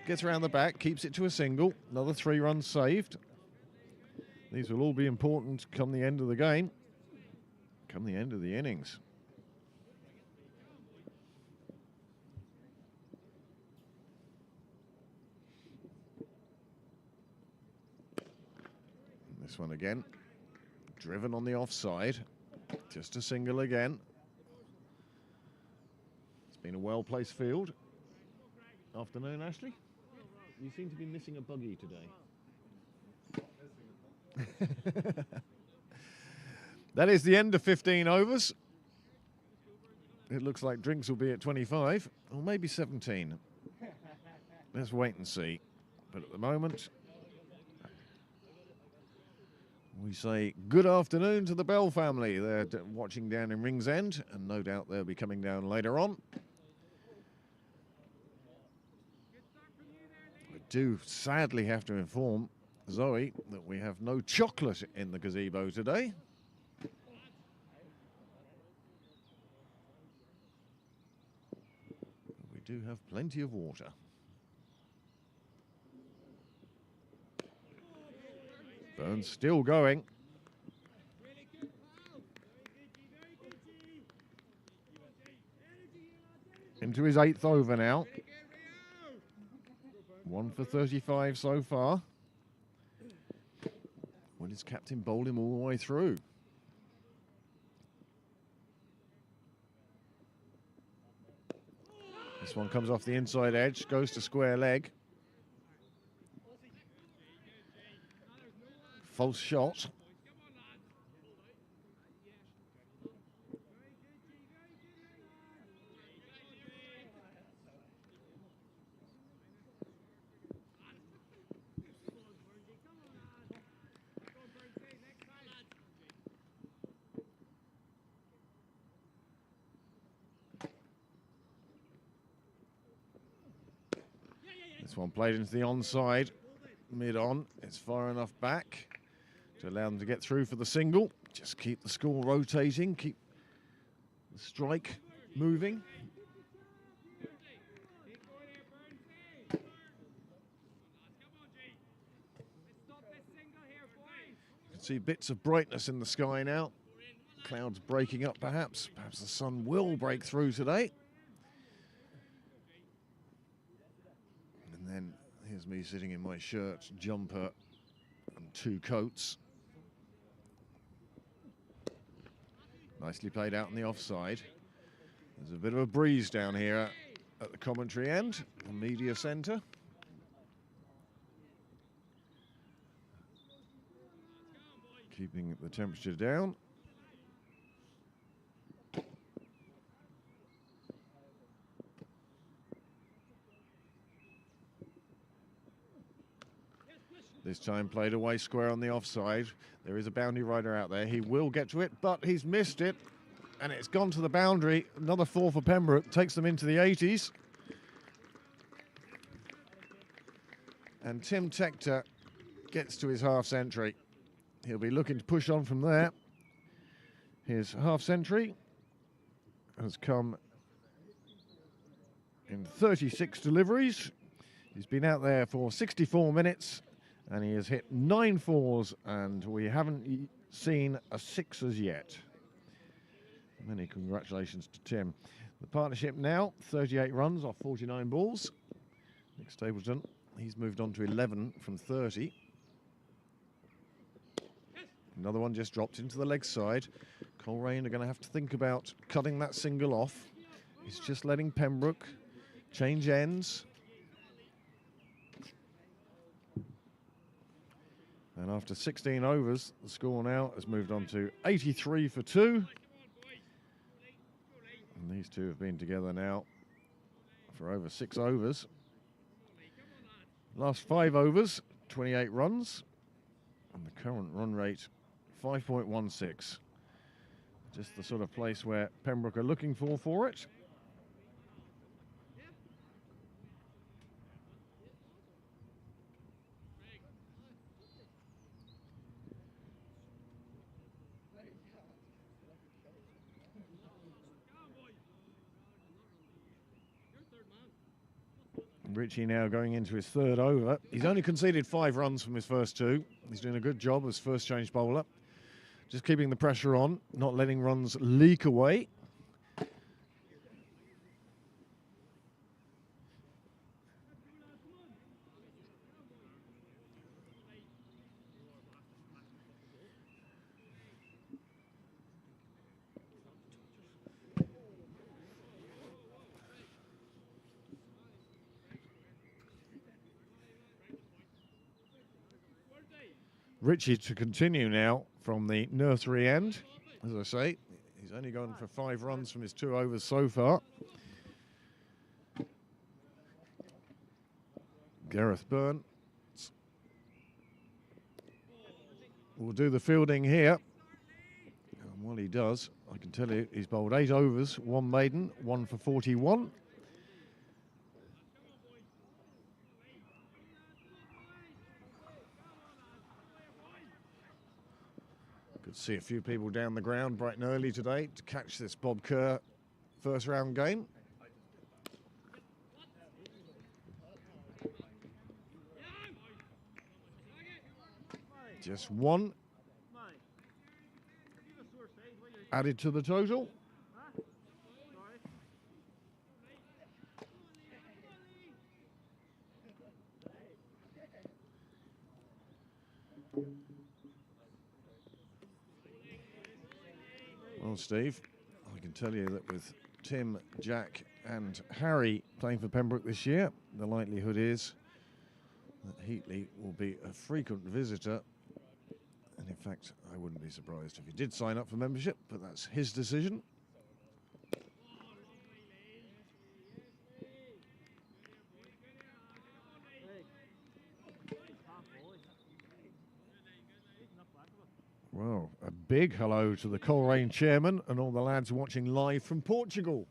Gets around the back, keeps it to a single. Another 3 runs saved. These will all be important come the end of the game, come the end of the innings. And this one again, driven on the offside. Just a single again. It's been a well-placed field. Afternoon, Ashley. You seem to be missing a buggy today. That is the end of 15 overs. It looks like drinks will be at 25, or maybe 17. Let's wait and see. But at the moment, we say good afternoon to the Bell family. They're watching down in Ringsend, and no doubt they'll be coming down later on. We do sadly have to inform Zoe that we have no chocolate in the gazebo today. We do have plenty of water. Burns still going. Into his 8th over now. 1 for 35 so far. Will his captain bowl him all the way through? This one comes off the inside edge, goes to square leg. False shot. This one played into the onside, mid-on. It's far enough back to allow them to get through for the single. Just keep the score rotating, keep the strike moving. You can see bits of brightness in the sky now. Clouds breaking up perhaps. Perhaps the sun will break through today. And then here's me sitting in my shirt, jumper and 2 coats. Nicely played out in the offside. There's a bit of a breeze down here at the commentary end, the media centre. keeping the temperature down. This time played away square on the offside. There is a boundary rider out there. He will get to it, but he's missed it. And it's gone to the boundary. Another 4 for Pembroke. Takes them into the 80s. And Tim Tector gets to his half century. He'll be looking to push on from there. His half century has come in 36 deliveries. He's been out there for 64 minutes. And he has hit 9 fours, and we haven't seen a 6 as yet. Many congratulations to Tim. The partnership now, 38 runs off 49 balls. Nick Stapleton, he's moved on to 11 from 30. Another one just dropped into the leg side. Coleraine are going to have to think about cutting that single off. He's just letting Pembroke change ends. And after 16 overs, the score now has moved on to 83 for 2. And these two have been together now for over 6 overs. Last 5 overs, 28 runs. And the current run rate, 5.16. Just the sort of place where Pembroke are looking for it. Richie now going into his 3rd over. He's only conceded 5 runs from his first 2. He's doing a good job as first change bowler. Just keeping the pressure on, not letting runs leak away. Richie to continue now from the nursery end. As I say, he's only gone for 5 runs from his 2 overs so far. Gareth Burns will do the fielding here. And while he does, I can tell you he's bowled 8 overs, 1 maiden, 1 for 41. Good to see a few people down the ground bright and early today to catch this Bob Kerr first round game. Just 1 added to the total. Well, Steve, I can tell you that with Tim, Jack and Harry playing for Pembroke this year, the likelihood is that Heatley will be a frequent visitor. And in fact, I wouldn't be surprised if he did sign up for membership, but that's his decision. Well, a big hello to the Coleraine chairman and all the lads watching live from Portugal.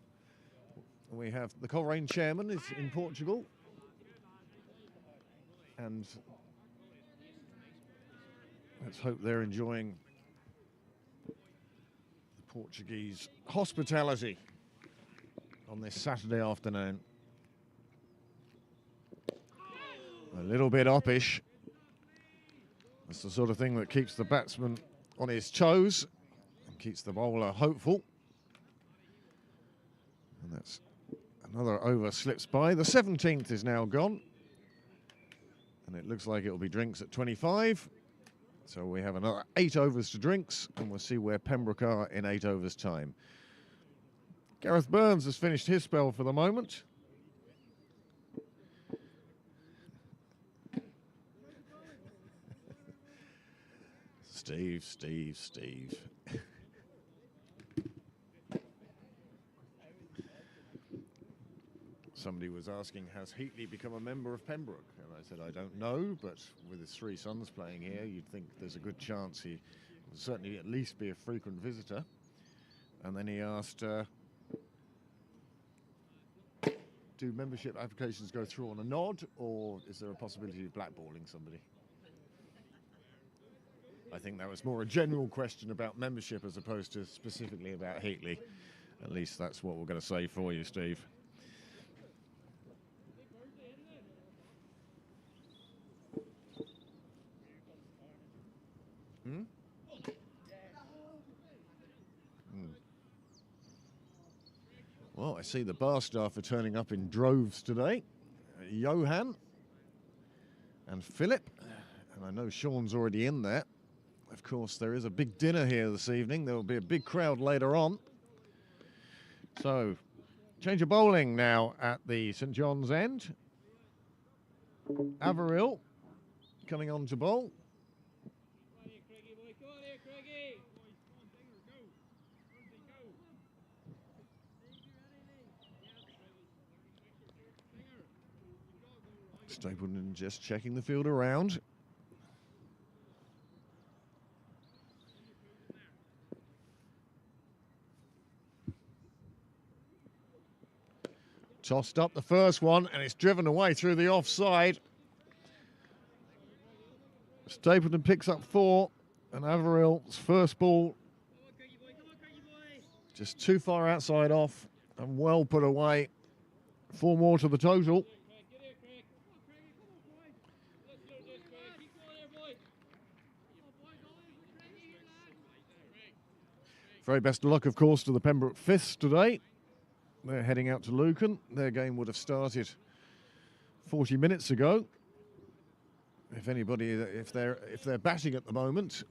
We have the Coleraine chairman is in Portugal. And let's hope they're enjoying the Portuguese hospitality on this Saturday afternoon. A little bit uppish. That's the sort of thing that keeps the batsman on his toes and keeps the bowler hopeful. And that's another over slips by. The 17th is now gone. And it looks like it'll be drinks at 25. So we have another 8 overs to drinks, and we'll see where Pembroke are in 8 overs time. Gareth Burns has finished his spell for the moment. Steve. Somebody was asking, has Heatley become a member of Pembroke? And I said, I don't know, but with his 3 sons playing here, you'd think there's a good chance he will certainly at least be a frequent visitor. And then he asked, do membership applications go through on a nod, or is there a possibility of blackballing somebody? I think that was more a general question about membership as opposed to specifically about Heatley. At least that's what we're going to say for you, Steve. Well, I see the bar staff are turning up in droves today. Johan and Philip, and I know Sean's already in there. Of course, there is a big dinner here this evening. There will be a big crowd later on. So, change of bowling now at the St John's end. Averill coming on to bowl. Stapleton just checking the field around. Tossed up the first one, and it's driven away through the offside. Stapleton picks up 4, and Averill's first ball just too far outside off and well put away. 4 more to the total. Very best of luck, of course, to the Pembroke Fifths today. They're heading out to Lucan. Their game would have started 40 minutes ago. If they're batting at the moment,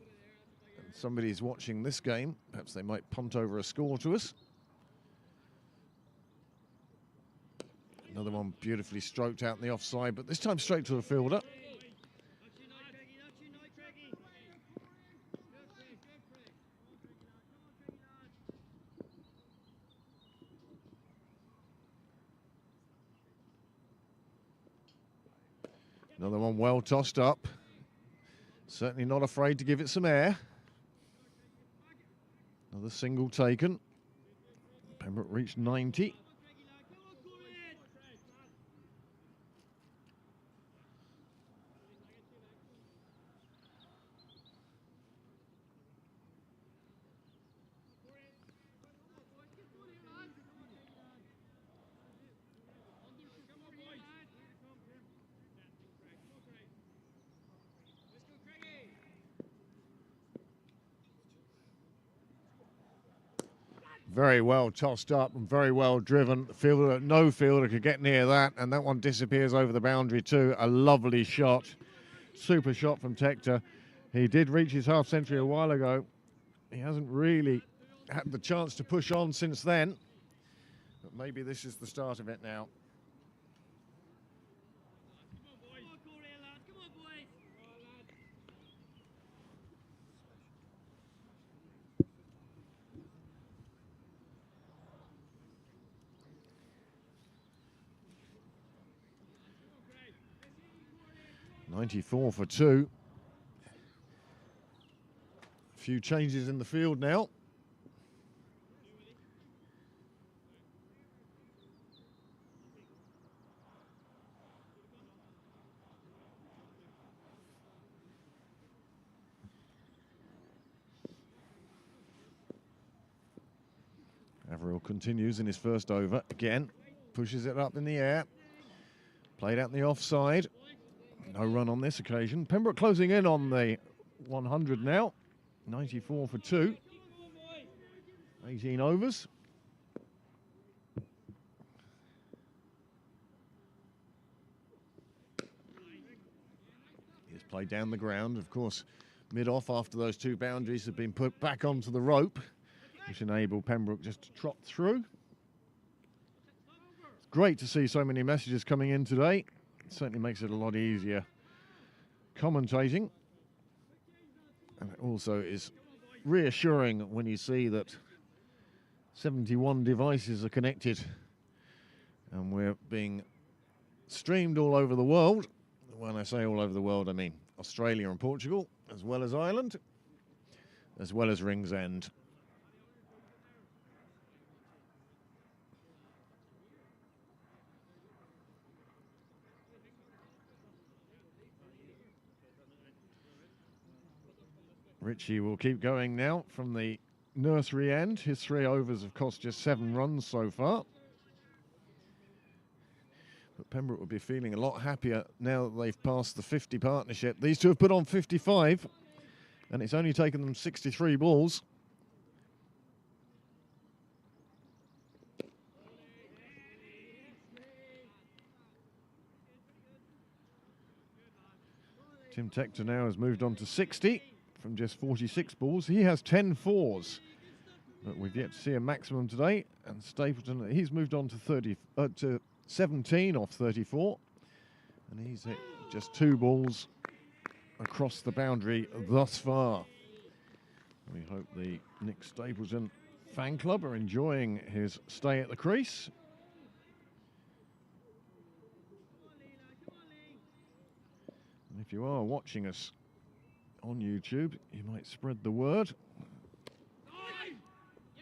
and somebody's watching this game, perhaps they might punt over a score to us. Another one beautifully stroked out in the offside, but this time straight to the fielder. Another one well tossed up. Certainly not afraid to give it some air. Another single taken. Pembroke reached 90. Very well tossed up and very well driven. No fielder could get near that, and that one disappears over the boundary too. A lovely shot. Super shot from Tector. He did reach his half century a while ago. He hasn't really had the chance to push on since then, but maybe this is the start of it now. 94 for 2. A few changes in the field now. Averill continues in his first over. Again, pushes it up in the air. Played out in the offside. No run on this occasion. Pembroke closing in on the 100 now. 94 for 2. 18 overs. He's played down the ground. Of course, mid-off after those 2 boundaries have been put back onto the rope, which enabled Pembroke just to trot through. It's great to see so many messages coming in today. It certainly makes it a lot easier commentating. And it also is reassuring when you see that 71 devices are connected and we're being streamed all over the world. When I say all over the world, I mean Australia and Portugal, as well as Ireland, as well as Ringsend. Richie will keep going now from the nursery end. His 3 overs have cost just 7 runs so far. But Pembroke will be feeling a lot happier now that they've passed the 50 partnership. These two have put on 55, and it's only taken them 63 balls. Tim Tector now has moved on to 60 from just 46 balls. He has 10 fours, but we've yet to see a maximum today. And Stapleton, he's moved on to 17 off 34, and he's hit just 2 balls across the boundary thus far. We hope the Nick Stapleton fan club are enjoying his stay at the crease. And if you are watching us on YouTube, you might spread the word.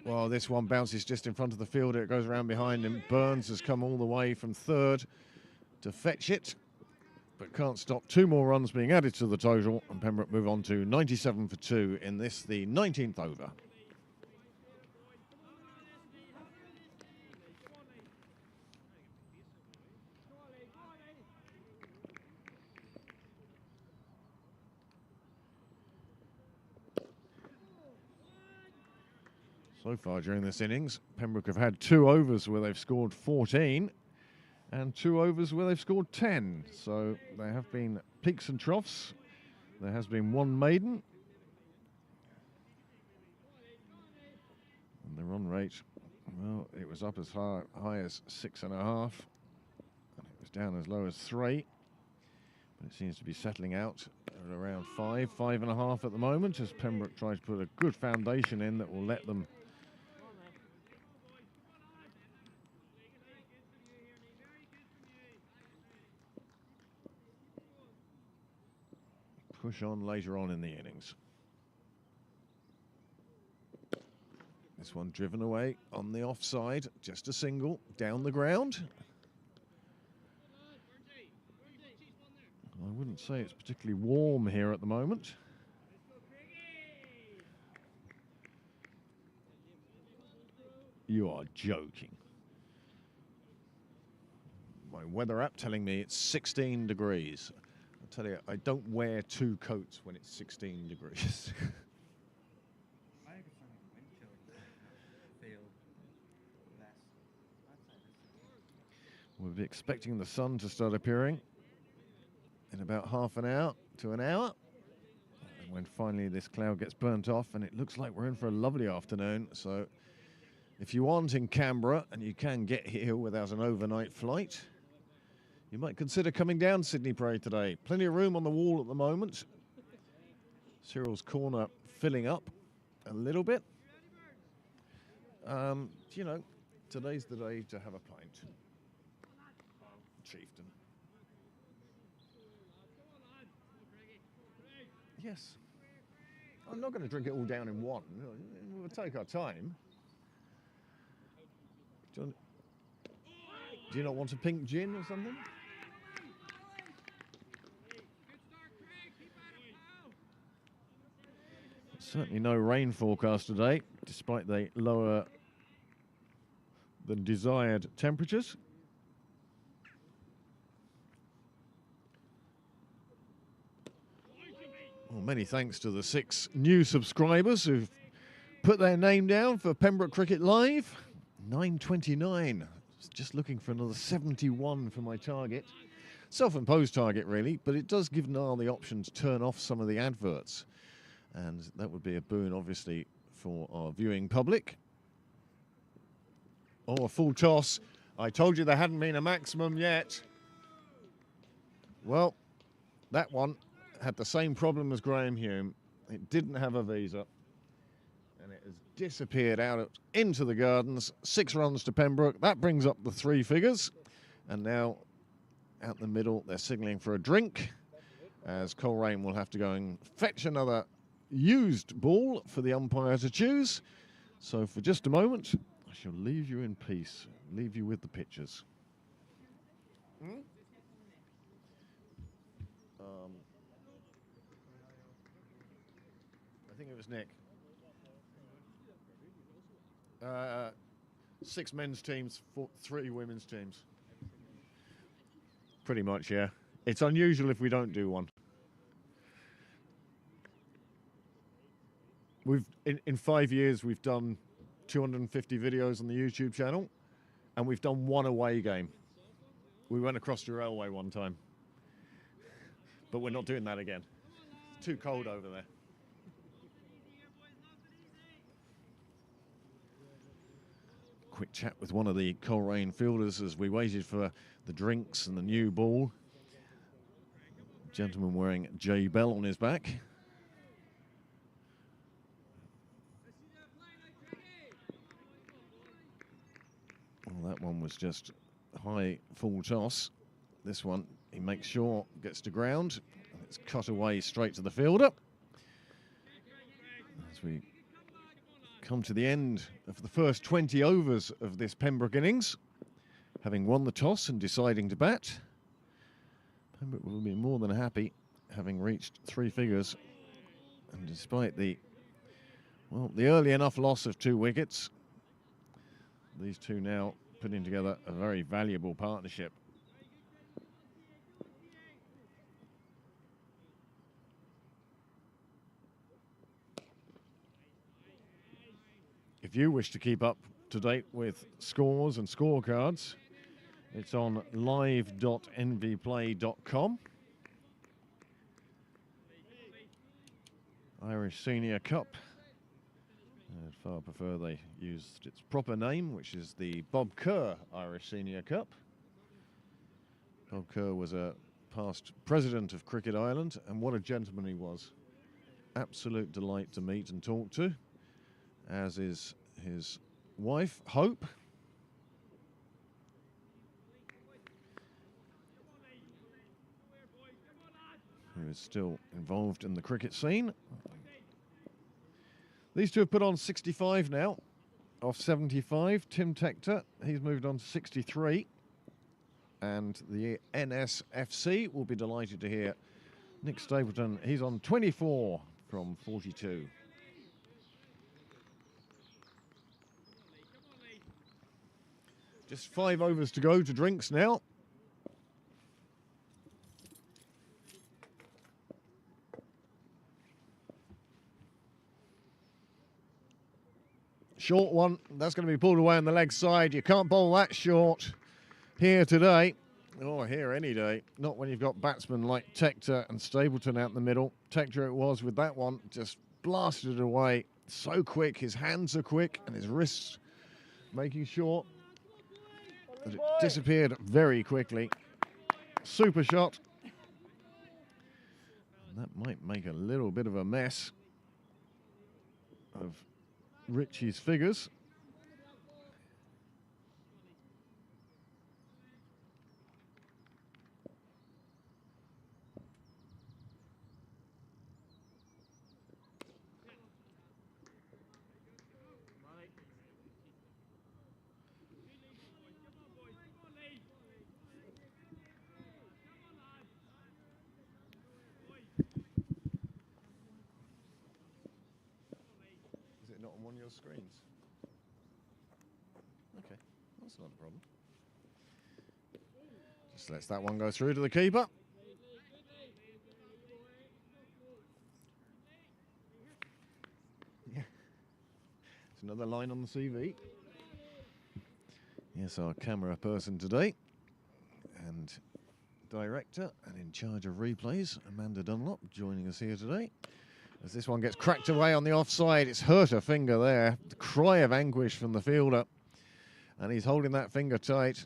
Well, this one bounces just in front of the fielder. It goes around behind him. Burns has come all the way from 3rd to fetch it, but can't stop 2 more runs being added to the total, and Pembroke move on to 97 for 2 in this, the 19th over. So far during this innings, Pembroke have had 2 overs where they've scored 14 and 2 overs where they've scored 10. So there have been peaks and troughs. There has been 1 maiden. And the run rate, well, it was up as high as 6.5. And it was down as low as 3. But it seems to be settling out at around 5, 5.5 at the moment, as Pembroke tries to put a good foundation in that will let them push on later on in the innings. This one driven away on the offside, just a single down the ground. I wouldn't say it's particularly warm here at the moment. You are joking. My weather app telling me it's 16 degrees. I tell you, I don't wear 2 coats when it's 16 degrees. We'll be expecting the sun to start appearing in about half an hour to an hour. And when finally this cloud gets burnt off, and it looks like we're in for a lovely afternoon. So if you aren't in Canberra and you can get here without an overnight flight, you might consider coming down Sydney Parade today. Plenty of room on the wall at the moment. Cyril's corner filling up a little bit. You know, today's the day to have a pint. Chieftain. Yes. I'm not going to drink it all down in one. We'll take our time. Do you not want a pink gin or something? Certainly no rain forecast today, despite the lower than desired temperatures. Well, many thanks to the 6 new subscribers who've put their name down for Pembroke Cricket Live. 929. Just looking for another 71 for my target. Self-imposed target, really, but it does give Niall the option to turn off some of the adverts. And that would be a boon, obviously, for our viewing public. Oh, a full toss. I told you there hadn't been a maximum yet. Well, that one had the same problem as Graham Hume. It didn't have a visa. And it has disappeared out into the gardens. 6 runs to Pembroke. That brings up the 3 figures. And now out the middle, they're signalling for a drink, as Coleraine will have to go and fetch another used ball for the umpire to choose. So for just a moment, I shall leave you in peace, leave you with the pictures. I think it was Nick. 6 men's teams, 3 women's teams. Pretty much, yeah. It's unusual if we don't do one. In 5 years, we've done 250 videos on the YouTube channel, and we've done 1 away game. We went across the railway one time, but we're not doing that again. It's too cold over there. Quick chat with one of the Coleraine fielders as we waited for the drinks and the new ball. Gentleman wearing J Bell on his back. Well, that one was just high full toss. This one, he makes sure gets to ground. It's cut away straight to the fielder. As we come to the end of the first 20 overs of this Pembroke innings, having won the toss and deciding to bat, Pembroke will be more than happy, having reached 3 figures. And despite the early enough loss of 2 wickets, these two now putting together a very valuable partnership. If you wish to keep up to date with scores and scorecards, it's on live.nvplay.com. Irish Senior Cup. I'd far prefer they used its proper name, which is the Bob Kerr Irish Senior Cup. Bob Kerr was a past president of Cricket Ireland, and what a gentleman he was. Absolute delight to meet and talk to, as is his wife, Hope. Who is still involved in the cricket scene. These two have put on 65 now, off 75. Tim Tector, he's moved on to 63. And the NSFC will be delighted to hear Nick Stapleton, he's on 24 from 42. Just 5 overs to go to drinks now. Short one, that's going to be pulled away on the leg side. You can't bowl that short here today, or here any day. Not when you've got batsmen like Tector and Stapleton out in the middle. Tector it was with that one, just blasted it away. So quick, his hands are quick, and his wrists making sure that it disappeared very quickly. Super shot. And that might make a little bit of a mess of Richie's figures. On your screens. Okay, that's not a problem. Just lets that one go through to the keeper. Yeah. It's another line on the CV. Yes, our camera person today and director and in charge of replays, Amanda Dunlop, joining us here today. As this one gets cracked away on the offside, it's hurt a finger there. The cry of anguish from the fielder. And he's holding that finger tight.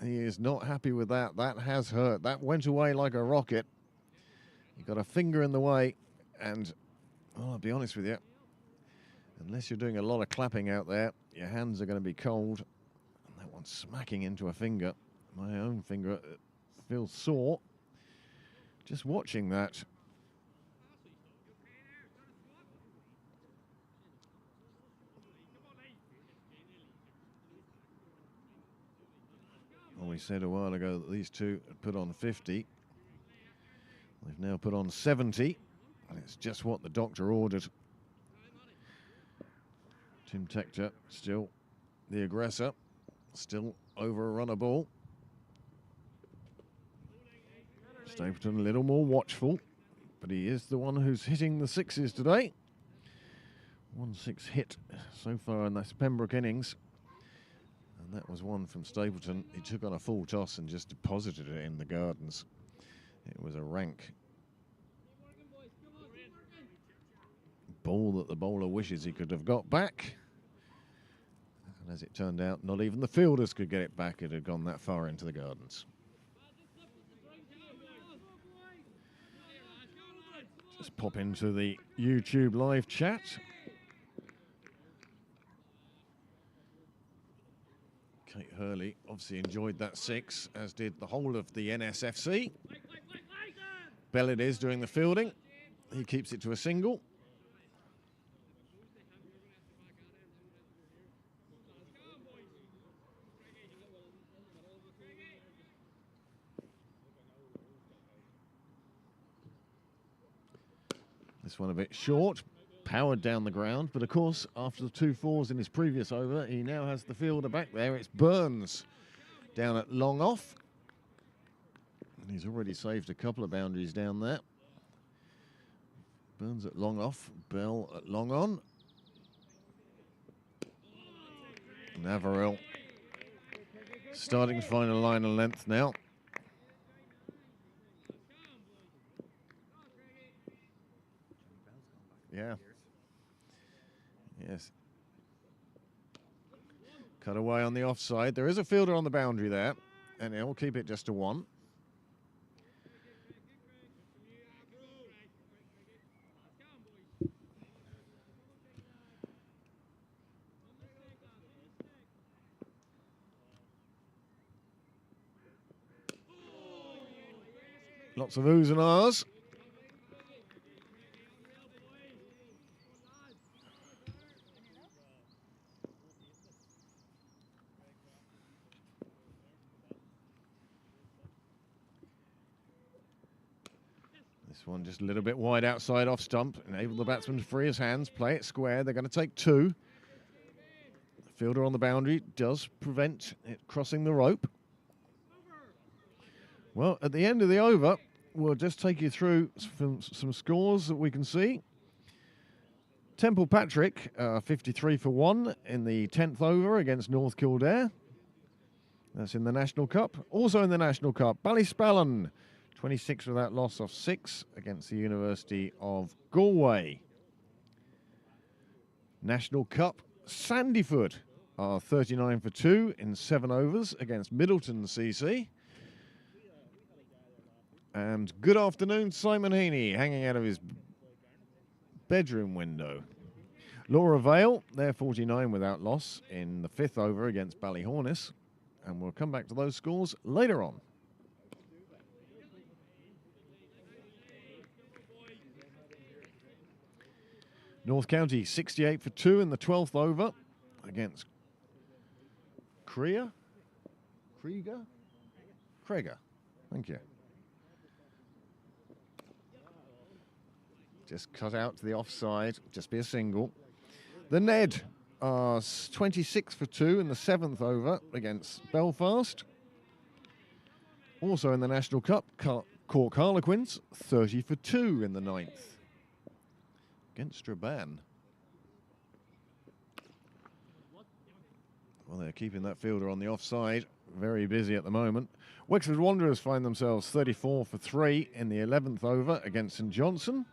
He is not happy with that. That has hurt. That went away like a rocket. You got a finger in the way, and well, I'll be honest with you, unless you're doing a lot of clapping out there, your hands are going to be cold. And that one's smacking into a finger. My own finger feels sore just watching that. Well, we said a while ago that these two had put on 50. They've now put on 70, and it's just what the doctor ordered. Tim Tector still the aggressor, still over a runner ball. Stapleton a little more watchful, but he is the one who's hitting the sixes today. 1-6 hit so far in this Pembroke innings. And that was one from Stapleton. He took on a full toss and just deposited it in the gardens. It was a rank ball that the bowler wishes he could have got back. And as it turned out, not even the fielders could get it back. It had gone that far into the gardens. Just pop into the YouTube live chat. Kate Hurley obviously enjoyed that six, as did the whole of the NSFC. Bellett is doing the fielding. He keeps it to a single. This one a bit short, powered down the ground, but of course, after the 2 4s in his previous over, he now has the fielder back there. It's Burns down at long off. And he's already saved a couple of boundaries down there. Burns at long off, Bell at long on. Navarrell starting to find a line of length now. Yeah. Yes. Cut away on the offside. There is a fielder on the boundary there, and he'll keep it just to 1. Lots of oohs and ahs. This one just a little bit wide outside off stump. Enable the batsman to free his hands, play it square. They're going to take 2. The fielder on the boundary does prevent it crossing the rope. Well, at the end of the over, we'll just take you through some scores that we can see. Temple Patrick, 53 for 1 in the 10th over against North Kildare. That's in the National Cup. Also in the National Cup, Ballyspellin, 26 without loss off 6 against the University of Galway. National Cup, Sandyford are 39 for 2 in 7 overs against Middleton CC. And good afternoon, Simon Heaney, hanging out of his bedroom window. Laura Vale, they're 49 without loss in the 5th over against Ballyhornis. And we'll come back to those scores later on. North County, 68 for 2 in the 12th over against Krieger. Thank you. Just cut out to the offside, just be a single. The Ned are 26 for 2 in the 7th over against Belfast. Also in the National Cup, Cork Harlequins, 30 for 2 in the 9th against Strabane. Well, they're keeping that fielder on the offside, very busy at the moment. Wexford Wanderers find themselves 34 for 3 in the 11th over against St Johnson.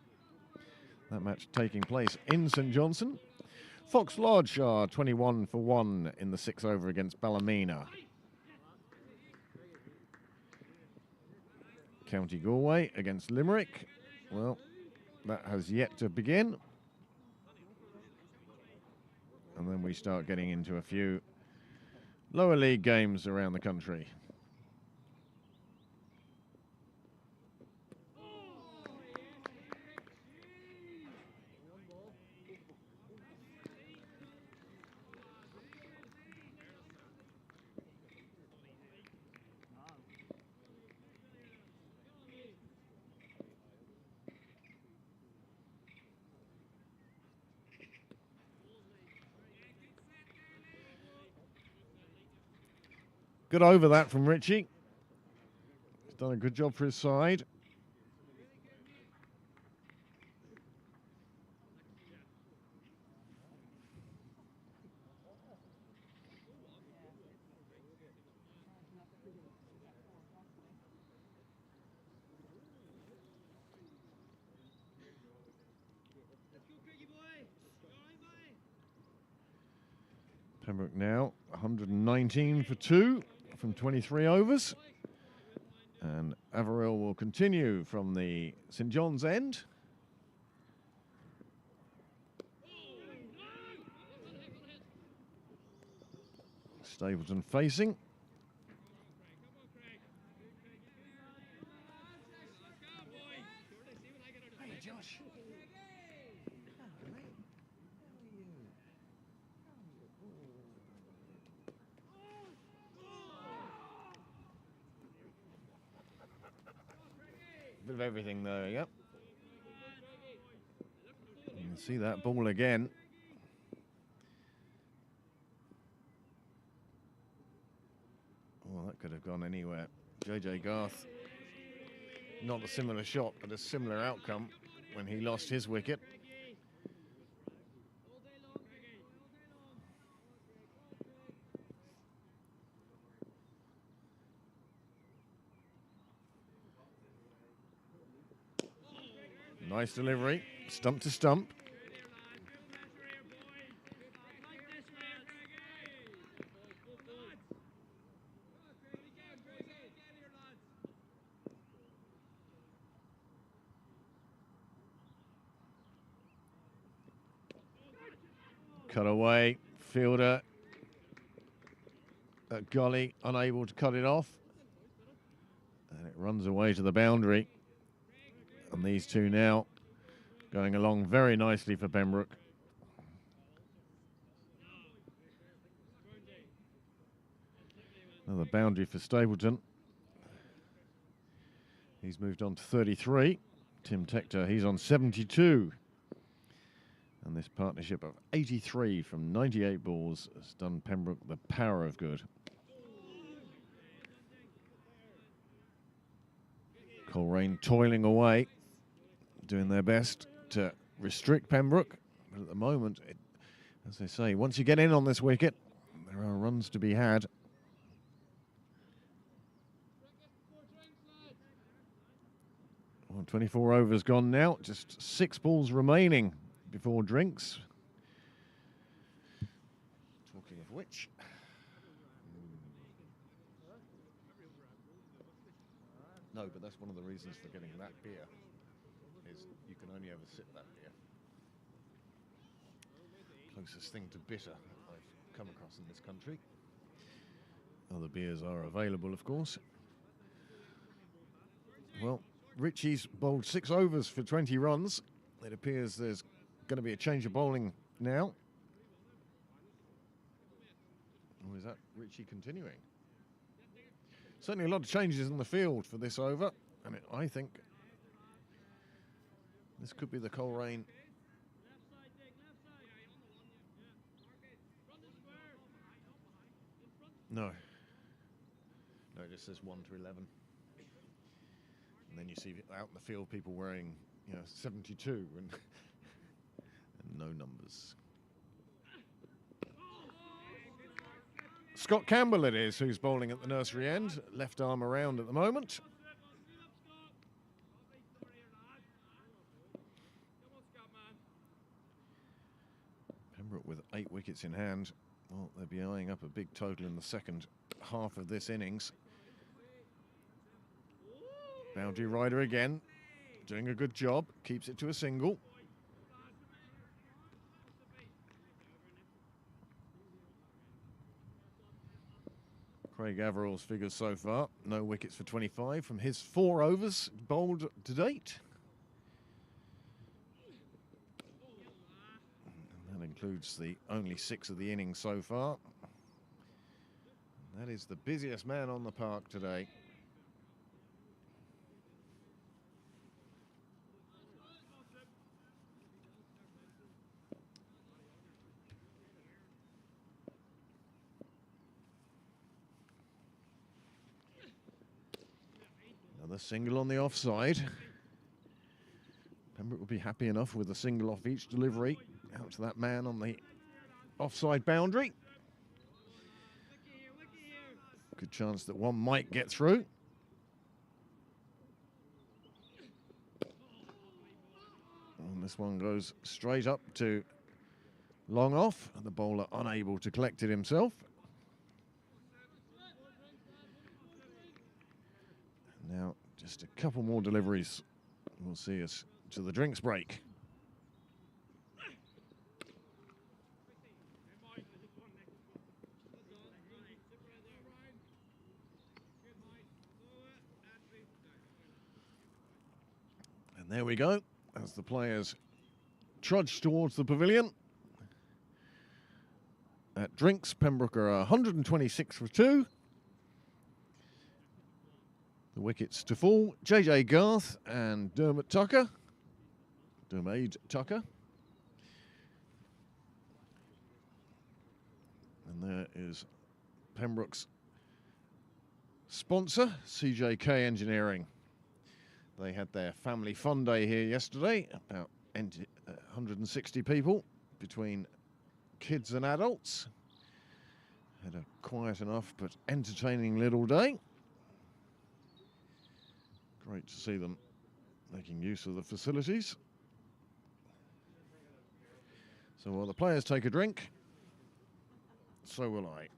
That match taking place in St Johnson. Fox Lodge are 21 for 1 in the 6th over against Ballymena. County Galway against Limerick. Well, that has yet to begin. And then we start getting into a few lower league games around the country. Good over that from Richie. He's done a good job for his side. Pembroke now 119 for 2 from 23 overs. And Averill will continue from the St John's end. Stapleton facing. Hey, Josh. Bit of everything there, yep. You can see that ball again. Well, that could have gone anywhere. JJ Garth, not a similar shot, but a similar outcome when he lost his wicket. Nice delivery, stump to stump. Cut away, fielder at golly, unable to cut it off. And it runs away to the boundary. And these two now going along very nicely for Pembroke. Another boundary for Stapleton. He's moved on to 33. Tim Tector, he's on 72. And this partnership of 83 from 98 balls has done Pembroke the power of good. Coleraine toiling away, doing their best to restrict Pembroke. But at the moment, as they say, once you get in on this wicket, there are runs to be had. Well, 24 overs gone now, just 6 balls remaining before drinks. Talking of which, no, but that's one of the reasons for getting that beer, is you can only ever sip that beer. Closest thing to bitter I've come across in this country. Other beers are available, of course. Well, Richie's bowled 6 overs for 20 runs. It appears there's going to be a change of bowling now. Or is that Richie continuing? Certainly a lot of changes in the field for this over, and I think this could be the Coleraine. No, it just says 1 to 11. And then you see out in the field people wearing, 72 and no numbers. Scott Campbell it is who's bowling at the nursery end, left arm around at the moment. Pembroke with 8 wickets in hand. Well, they'll be eyeing up a big total in the second half of this innings. Boundary rider again. doing a good job, keeps it to a single. Craig Averill's figures so far, no wickets for 25 from his 4 overs bowled to date. And that includes the only 6 of the innings so far. That is the busiest man on the park today. Another single on the offside. Pembroke will be happy enough with a single off each delivery out to that man on the offside boundary. Good chance that one might get through. And this one goes straight up to long off, and the bowler unable to collect it himself. Now, just a couple more deliveries. We'll see us to the drinks break. And there we go, as the players trudge towards the pavilion. At drinks, Pembroke are 126 for 2. The wickets to fall, JJ Garth and Dermot Tucker. And there is Pembroke's sponsor, CJK Engineering. They had their family fun day here yesterday, about 160 people between kids and adults. Had a quiet enough but entertaining little day. Great to see them making use of the facilities. So while the players take a drink, so will I.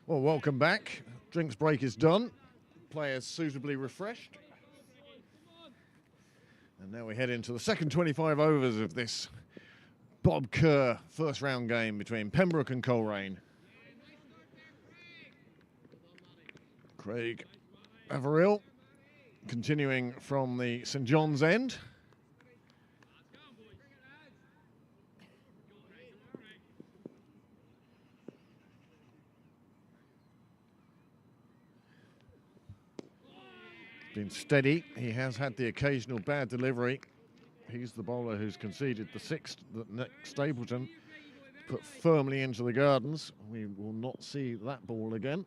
Well, welcome back. Drinks break is done. Players suitably refreshed. And now we head into the second 25 overs of this Bob Kerr first round game between Pembroke and Coleraine. Craig Averill continuing from the St John's end. Been steady. He has had the occasional bad delivery. He's the bowler who's conceded the sixth that Nick Stapleton put firmly into the gardens. We will not see that ball again.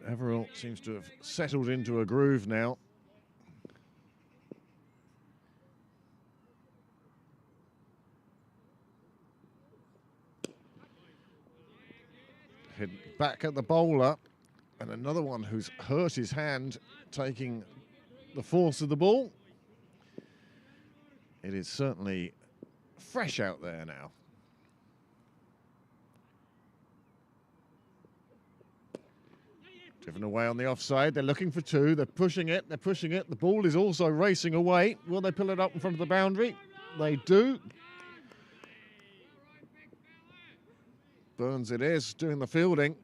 Averill seems to have settled into a groove now. Head back at the bowler, and another one who's hurt his hand taking the force of the ball. It is certainly fresh out there now. Driven away on the offside, they're looking for two, they're pushing it, the ball is also racing away. Will they pull it up in front of the boundary? They do. Burns it is, doing the fielding.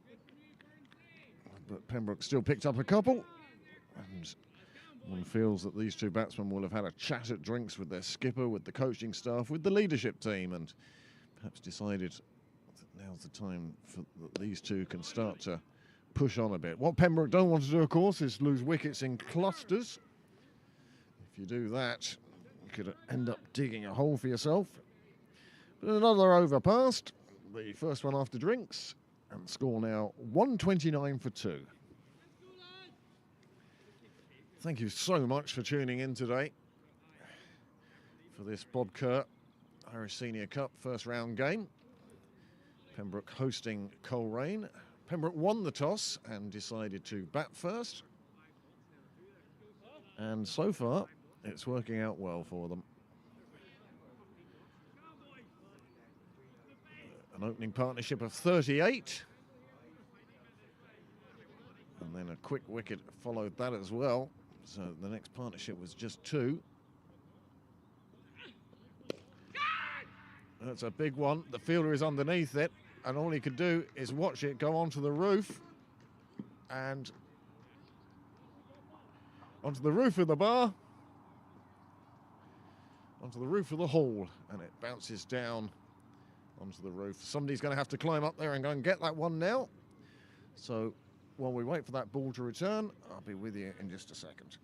But Pembroke still picked up a couple. And one feels that these two batsmen will have had a chat at drinks with their skipper, with the coaching staff, with the leadership team, and perhaps decided that now's the time for that these two can start to push on a bit. What Pembroke don't want to do, of course, is lose wickets in clusters. If you do that, you could end up digging a hole for yourself. But another over passed. The first one after drinks, and the score now 129 for 2. Thank you so much for tuning in today for this Bob Kerr Irish Senior Cup first round game. Pembroke hosting Coleraine. Pembroke won the toss and decided to bat first. And so far, it's working out well for them. An opening partnership of 38. And then a quick wicket followed that as well. So the next partnership was just 2. That's a big one. The fielder is underneath it, and all he could do is watch it go onto the roof and onto the roof of the bar, onto the roof of the hall, and it bounces down onto the roof. Somebody's going to have to climb up there and go and get that one now. So while we wait for that ball to return, I'll be with you in just a second.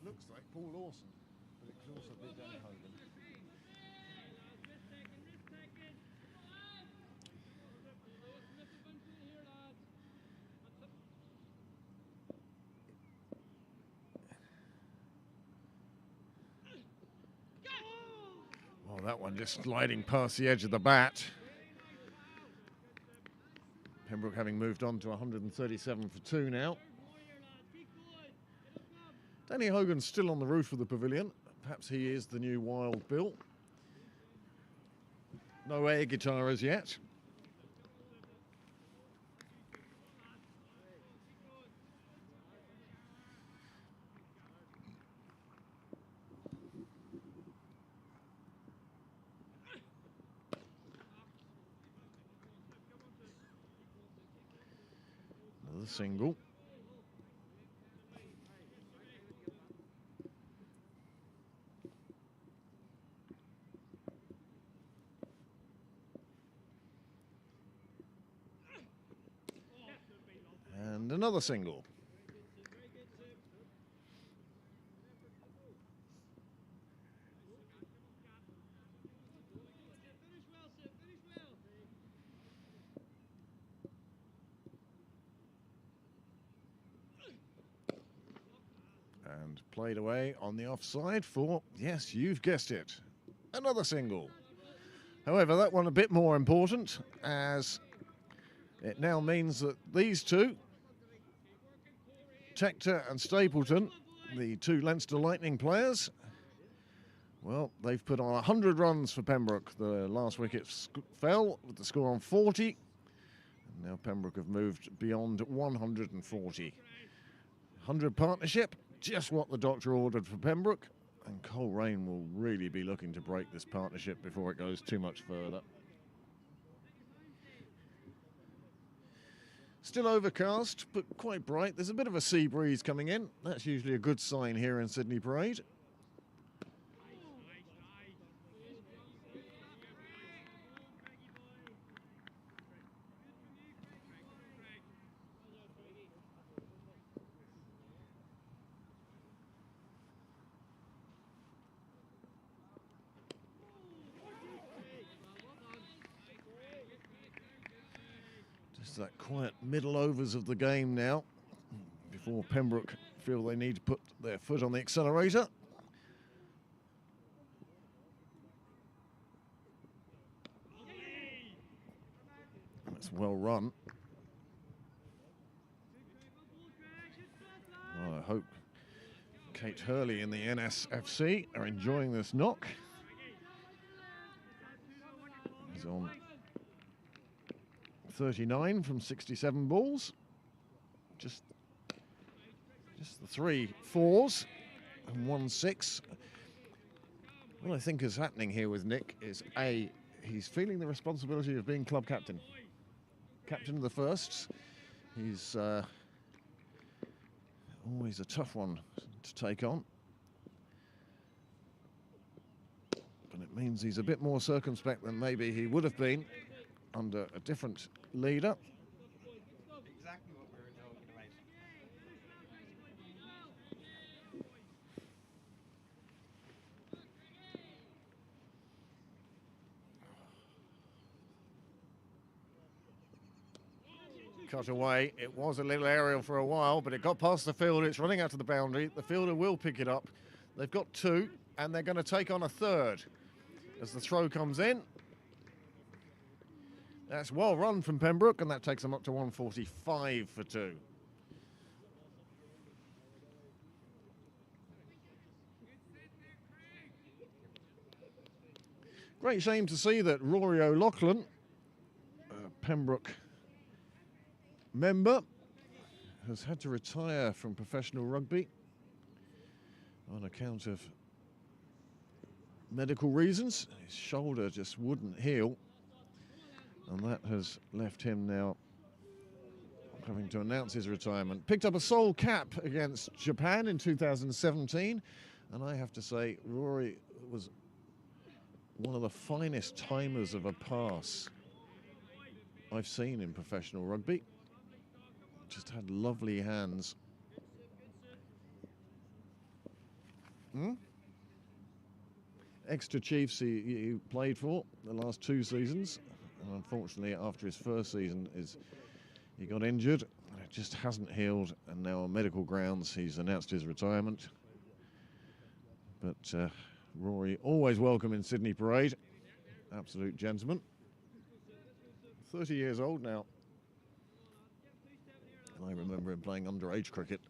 Looks like Paul Lawson, but it could also be Danny Hogan. Oh, that one just sliding past the edge of the bat. Pembroke having moved on to 137 for 2 now. Danny Hogan's still on the roof of the pavilion. Perhaps he is the new Wild Bill. No air guitar as yet. the single. And another single. And played away on the offside for, yes, you've guessed it, another single. However, that one a bit more important, as it now means that these two, Tector and Stapleton, the two Leinster Lightning players, well, they've put on 100 runs for Pembroke. The last wicket fell with the score on 40. And now Pembroke have moved beyond 140. 100 partnership, just what the doctor ordered for Pembroke. And Coleraine will really be looking to break this partnership before it goes too much further. Still overcast, but quite bright. There's a bit of a sea breeze coming in. That's usually a good sign here in Sydney Parade. Just that quiet middle overs of the game now, before Pembroke feel they need to put their foot on the accelerator. And it's well run. Well, I hope Kate Hurley in the NSFC are enjoying this knock. He's on 39 from 67 balls. Just the 3 4s and 1 6. What I think is happening here with Nick is he's feeling the responsibility of being club captain. Captain of the firsts. He's always a tough one to take on. But it means he's a bit more circumspect than maybe he would have been under a different leader. Exactly what we were talking about. Cut away. It was a little aerial for a while, but it got past the fielder. It's running out to the boundary. The fielder will pick it up. They've got 2, and they're going to take on a 3rd as the throw comes in. That's well run from Pembroke, and that takes them up to 145 for 2. Great shame to see that Rory O'Loughlin, Pembroke member, has had to retire from professional rugby on account of medical reasons. His shoulder just wouldn't heal, and that has left him now having to announce his retirement. Picked up a sole cap against Japan in 2017, and I have to say Rory was one of the finest timers of a pass I've seen in professional rugby. Just had lovely hands. Exeter Chiefs he played for the last 2 seasons, and unfortunately after his first season he got injured and it just hasn't healed, and now on medical grounds he's announced his retirement. But Rory, always welcome in Sydney Parade, absolute gentleman. 30 years old now. I remember him playing underage cricket.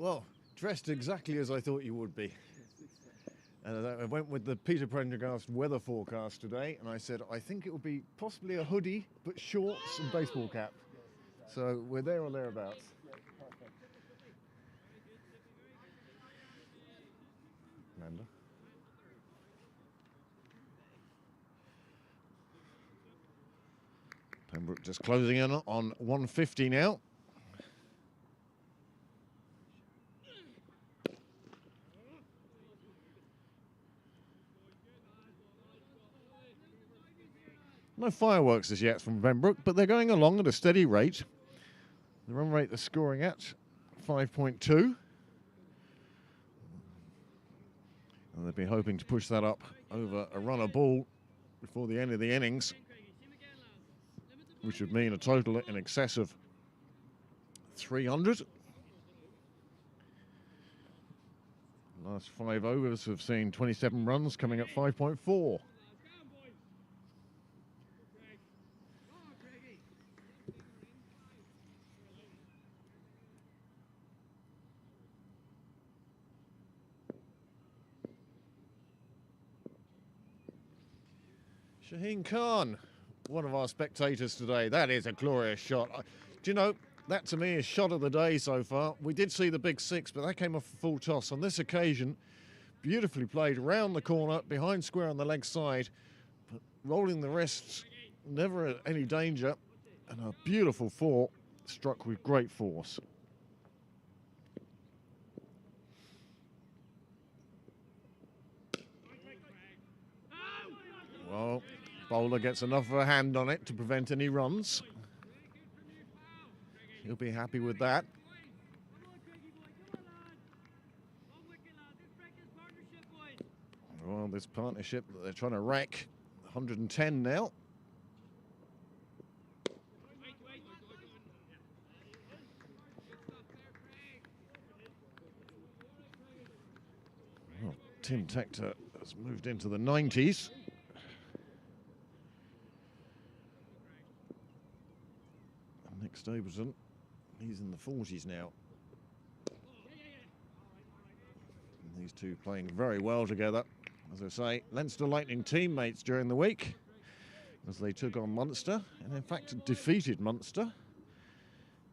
Well, dressed exactly as I thought you would be. I went with the Peter Prendergast weather forecast today, and I said, I think it would be possibly a hoodie, but shorts and baseball cap. So we're there or thereabouts. Amanda. Pembroke just closing in on 150 now. No fireworks as yet from Pembroke, but they're going along at a steady rate. The run rate they're scoring at 5.2. And they'll be hoping to push that up over a runner ball before the end of the innings, which would mean a total in excess of 300. Last 5 overs have seen 27 runs, coming at 5.4. Shaheen Khan, one of our spectators today. That is a glorious shot. Do you know, that to me is shot of the day so far. We did see the big six, but that came off a full toss. On this occasion, beautifully played round the corner, behind square on the leg side, but rolling the wrists, never any danger, and a beautiful four, struck with great force. Well, bowler gets enough of a hand on it to prevent any runs. He'll be happy with that. Well, this partnership that they're trying to wreck, 110 now. Well, Tim Tector has moved into the 90s. Nick Stapleton, he's in the 40s now. And these two playing very well together. As I say, Leinster Lightning teammates during the week as they took on Munster, and in fact defeated Munster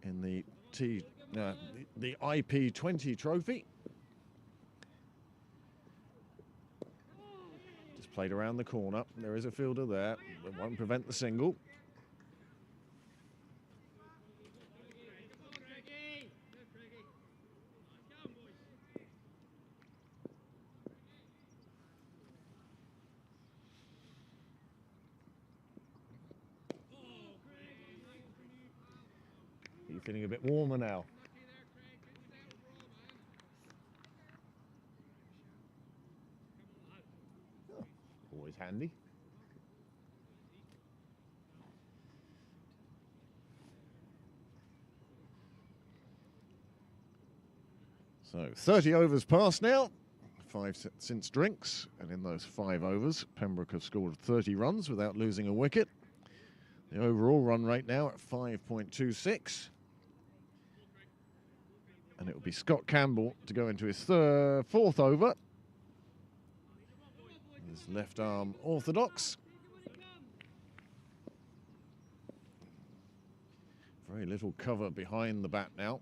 in the IP20 trophy. Just played around the corner. There is a fielder there, but won't prevent the single. You're feeling a bit warmer now. Oh, always handy. So 30 overs past now, 5 since drinks, and in those 5 overs, Pembroke have scored 30 runs without losing a wicket. The overall run rate now at 5.26. And it will be Scott Campbell to go into his 4th over. His left arm orthodox. Very little cover behind the bat now.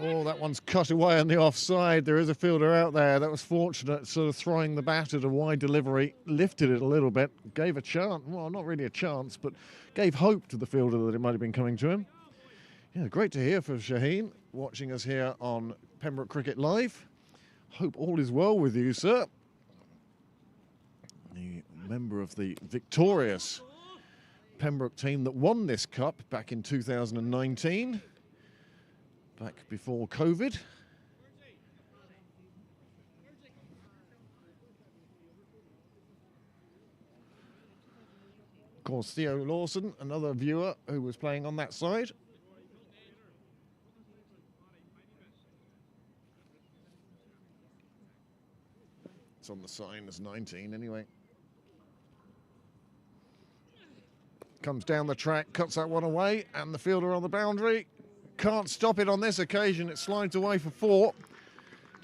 Oh, that one's cut away on the offside. There is a fielder out there. That was fortunate, sort of throwing the bat at a wide delivery, lifted it a little bit, gave a chance, well, not really a chance, but gave hope to the fielder that it might have been coming to him. Yeah, great to hear from Shaheen, watching us here on Pembroke Cricket Live. Hope all is well with you, sir. The member of the victorious Pembroke team that won this cup back in 2019, back before COVID. Of course, Theo Lawson, another viewer who was playing on that side. It's on the sign as 19 anyway. Comes down the track, cuts that one away, and the fielder on the boundary can't stop it on this occasion. It slides away for 4.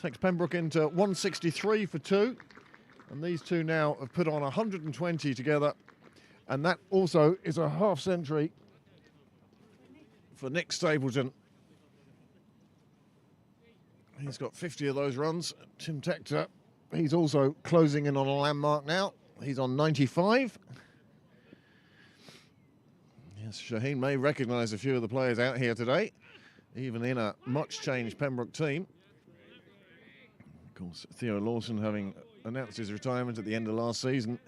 Takes Pembroke into 163 for 2. And these two now have put on 120 together. And that also is a half century for Nick Stapleton. He's got 50 of those runs. Tim Tector, he's also closing in on a landmark now. He's on 95. Yes, Shaheen may recognise a few of the players out here today, even in a much-changed Pembroke team. Of course, Theo Lawson having announced his retirement at the end of last season.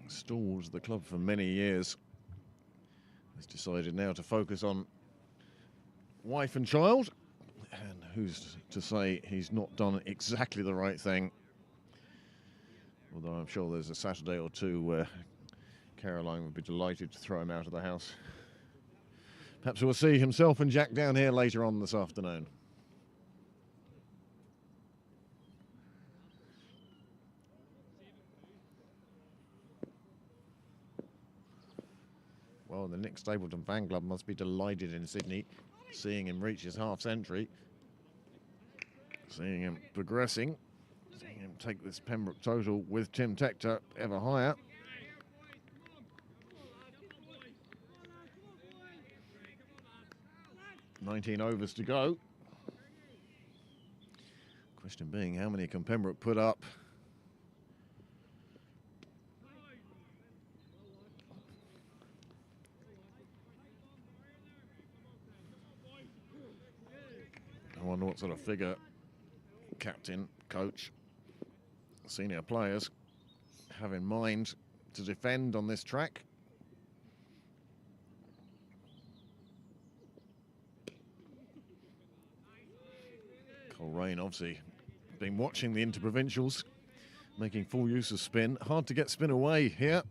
Stalwarts of the club for many years. He's decided now to focus on wife and child. And who's to say he's not done exactly the right thing? Although I'm sure there's a Saturday or two where Caroline would be delighted to throw him out of the house. Perhaps we'll see himself and Jack down here later on this afternoon. Well, the Nick Stapleton fan club must be delighted in Sydney, seeing him reach his half century, seeing him progressing, seeing him take this Pembroke total with Tim Tector ever higher. "19 overs to go. Question being, how many can Pembroke put up? I wonder what sort of figure captain, coach, senior players have in mind to defend on this track. Coleraine obviously been watching the interprovincials, making full use of spin. Hard to get spin away here.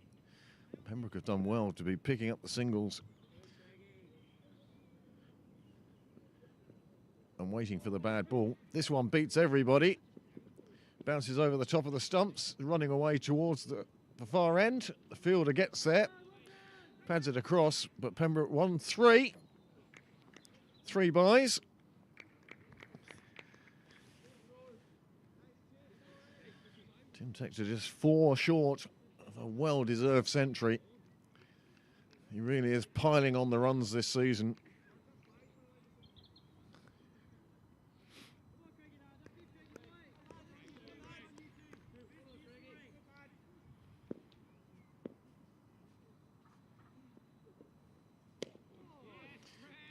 Pembroke have done well to be picking up the singles and waiting for the bad ball. This one beats everybody. Bounces over the top of the stumps, running away towards the far end. The fielder gets there, pads it across, but Pembroke won 3. 3 byes. Tim Tector just 4 short of a well-deserved century. He really is piling on the runs this season.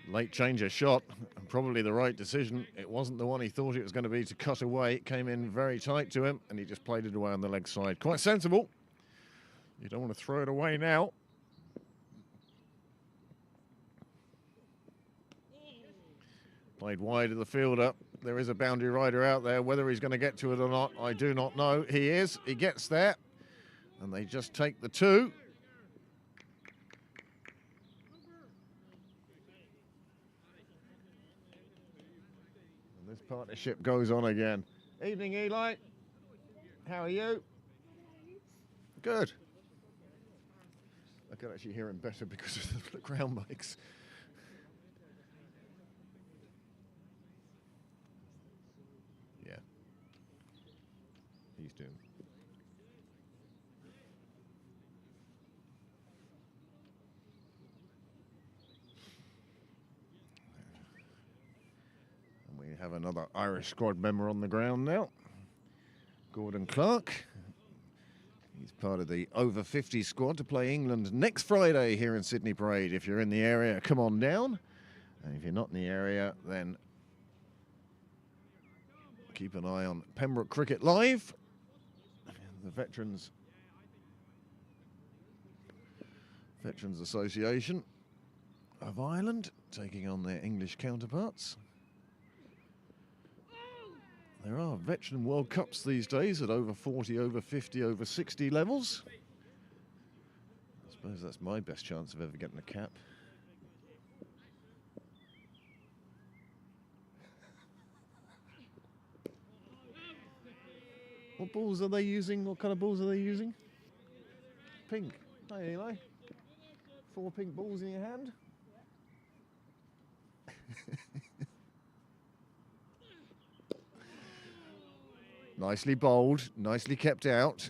Late change of shot, and probably the right decision. It wasn't the one he thought it was going to be to cut away. It came in very tight to him, and he just played it away on the leg side. Quite sensible. You don't want to throw it away now. Played wide of the fielder. There is a boundary rider out there. Whether he's going to get to it or not, I do not know. He is. He gets there, and they just take the 2. This partnership goes on again. Evening, Eli. How are you? Good. I can actually hear him better because of the ground mics. Yeah. He's doing. We have another Irish squad member on the ground now. Gordon Clark. He's part of the over 50 squad to play England next Friday here in Sydney Parade. If you're in the area, come on down. And if you're not in the area, then keep an eye on Pembroke Cricket Live. The veterans Veterans Association of Ireland taking on their English counterparts. There are veteran World Cups these days at over 40, over 50, over 60 levels. I suppose that's my best chance of ever getting a cap. What balls are they using? What kind of balls are they using? Pink. Hey, Eli. 4 pink balls in your hand. Nicely bowled, nicely kept out.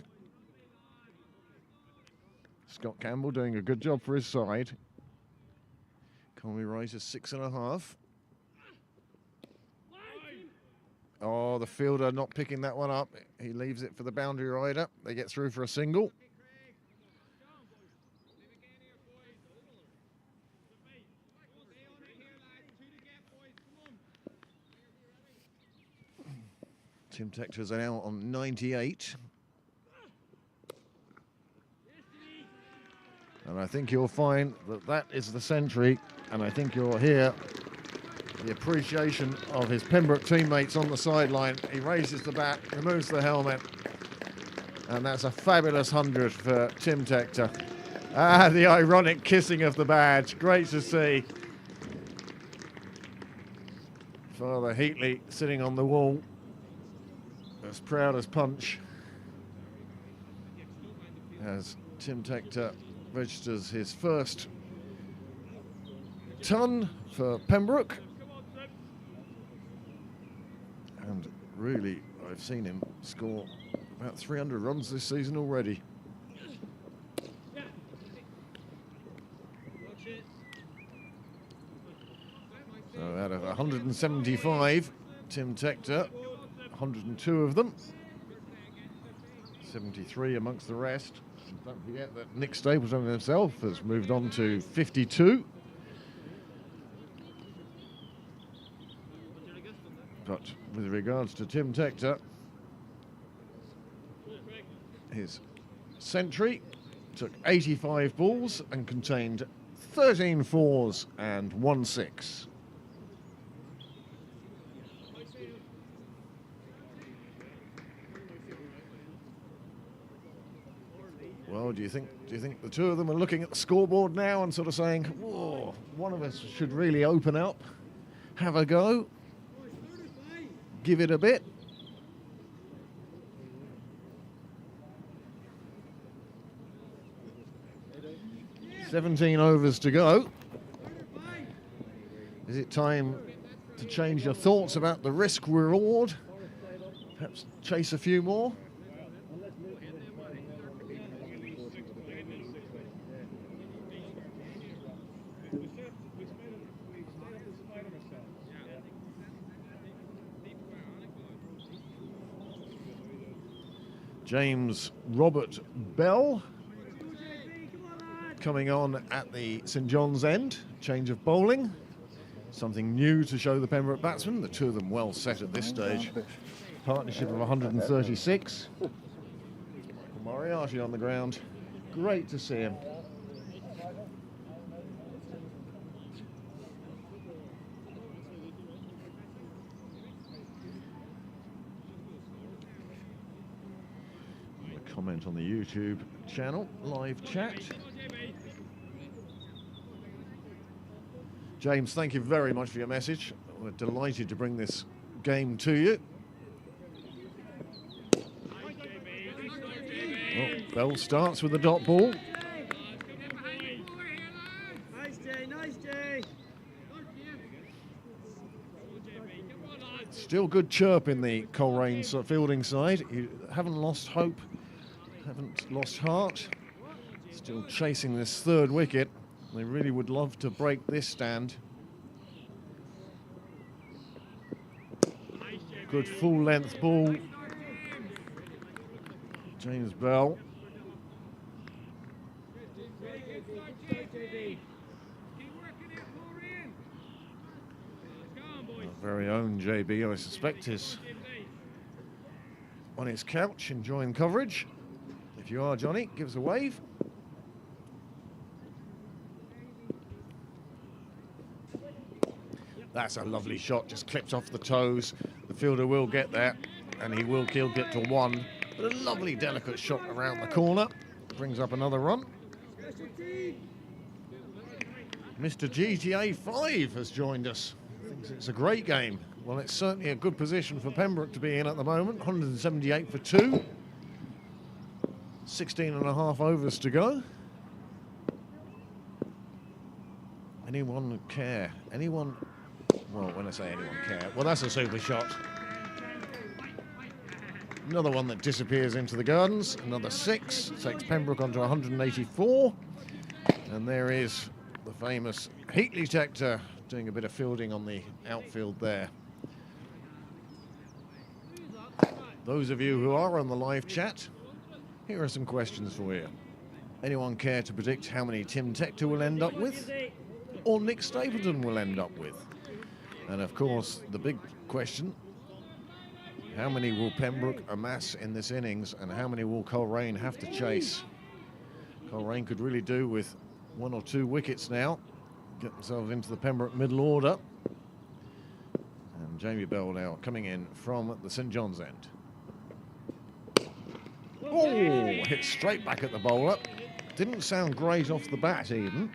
Scott Campbell doing a good job for his side. Conway Rice is 6.5. Oh, the fielder not picking that one up. He leaves it for the boundary rider. They get through for a single. Tim Tector's out on 98. And I think you'll find that that is the century, and I think you'll hear the appreciation of his Pembroke teammates on the sideline. He raises the bat, removes the helmet, and that's a fabulous 100 for Tim Tector. Ah, the ironic kissing of the badge, great to see. Father Heatley sitting on the wall, as proud as punch, as Tim Tector registers his first ton for Pembroke. And really, I've seen him score about 300 runs this season already. So out of 175, Tim Tector, 102 of them, 73 amongst the rest. And don't forget that Nick Stapleton himself has moved on to 52. But with regards to Tim Tector, his century took 85 balls and contained 13 fours and 1 6. Well, do you think the two of them are looking at the scoreboard now and sort of saying, whoa, one of us should really open up, have a go, give it a bit? "17 overs to go. Is it time to change your thoughts about the risk reward? Perhaps chase a few more?" James Robert Bell coming on at the St John's end. Change of bowling. Something new to show the Pembroke batsmen. The two of them well set at this stage. Partnership of 136. Michael Moriarty on the ground. Great to see him. Comment on the YouTube channel, live chat. James, thank you very much for your message. We're delighted to bring this game to you. Well, Bell starts with the dot ball. Still good chirp in the Coleraine fielding side. You haven't lost hope. Haven't lost heart. Still chasing this third wicket. They really would love to break this stand. Good full length ball. James Bell. Our very own JB, I suspect, is on his couch enjoying coverage. If you are, Johnny, give us a wave. That's a lovely shot, just clips off the toes. The fielder will get there, and he will get to one. But a lovely, delicate shot around the corner. Brings up another run. Mr. GTA 5 has joined us. Thinks it's a great game. Well, it's certainly a good position for Pembroke to be in at the moment. 178 for 2. 16 and a half overs to go. Anyone care? Anyone? Well, when I say anyone care, well, that's a super shot. Another one that disappears into the gardens. Another 6 takes Pembroke onto 184. And there is the famous heat detector doing a bit of fielding on the outfield there. Those of you who are on the live chat, here are some questions for you. Anyone care to predict how many Tim Tector will end up with? Or Nick Stapleton will end up with? And of course, the big question, how many will Pembroke amass in this innings and how many will Coleraine have to chase? Coleraine could really do with 1 or 2 wickets now, get themselves into the Pembroke middle order. And Jamie Bell now coming in from the St John's end. Oh, hit straight back at the bowler. Didn't sound great off the bat even.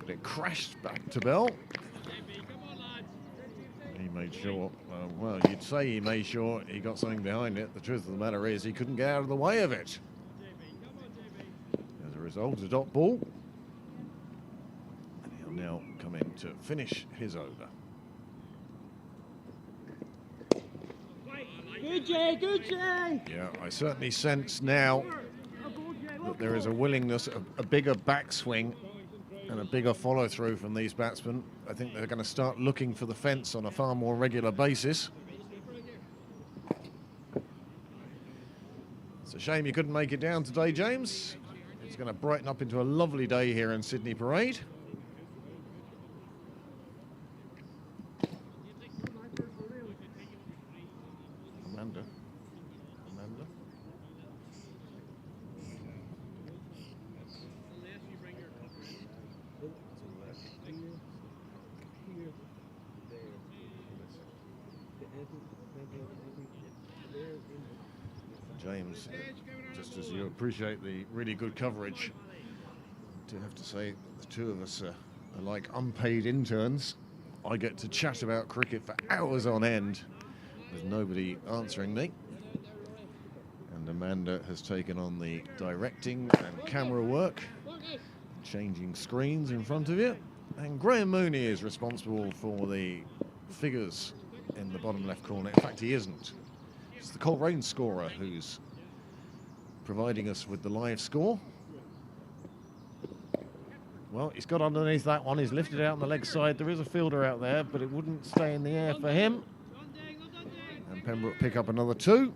But it crashed back to Bell. He made sure, well, you'd say he made sure he got something behind it. The truth of the matter is he couldn't get out of the way of it. As a result, a dot ball. And he'll now come in to finish his over. Good Jay, good Jay! Yeah, I certainly sense now that there is a willingness, a bigger backswing and a bigger follow-through from these batsmen. I think they're going to start looking for the fence on a far more regular basis. It's a shame you couldn't make it down today, James. It's going to brighten up into a lovely day here in Sydney Parade. Amanda. James, just as you appreciate the really good coverage, I do have to say the two of us are like unpaid interns. I get to chat about cricket for hours on end with nobody answering me. And Amanda has taken on the directing and camera work, changing screens in front of you. And Graham Mooney is responsible for the figures in the bottom left corner. In fact, he isn't. It's the Coleraine scorer who's providing us with the live score. Well, he's got underneath that one. He's lifted out on the leg side. There is a fielder out there, but it wouldn't stay in the air for him. And Pembroke pick up another 2.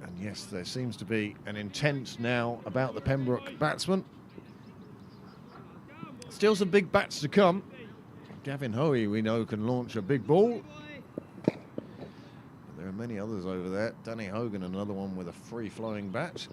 And yes, there seems to be an intent now about the Pembroke batsman. Still some big bats to come. Gavin Hoey, we know, can launch a big ball. There are many others over there. Danny Hogan, another one with a free-flowing bat.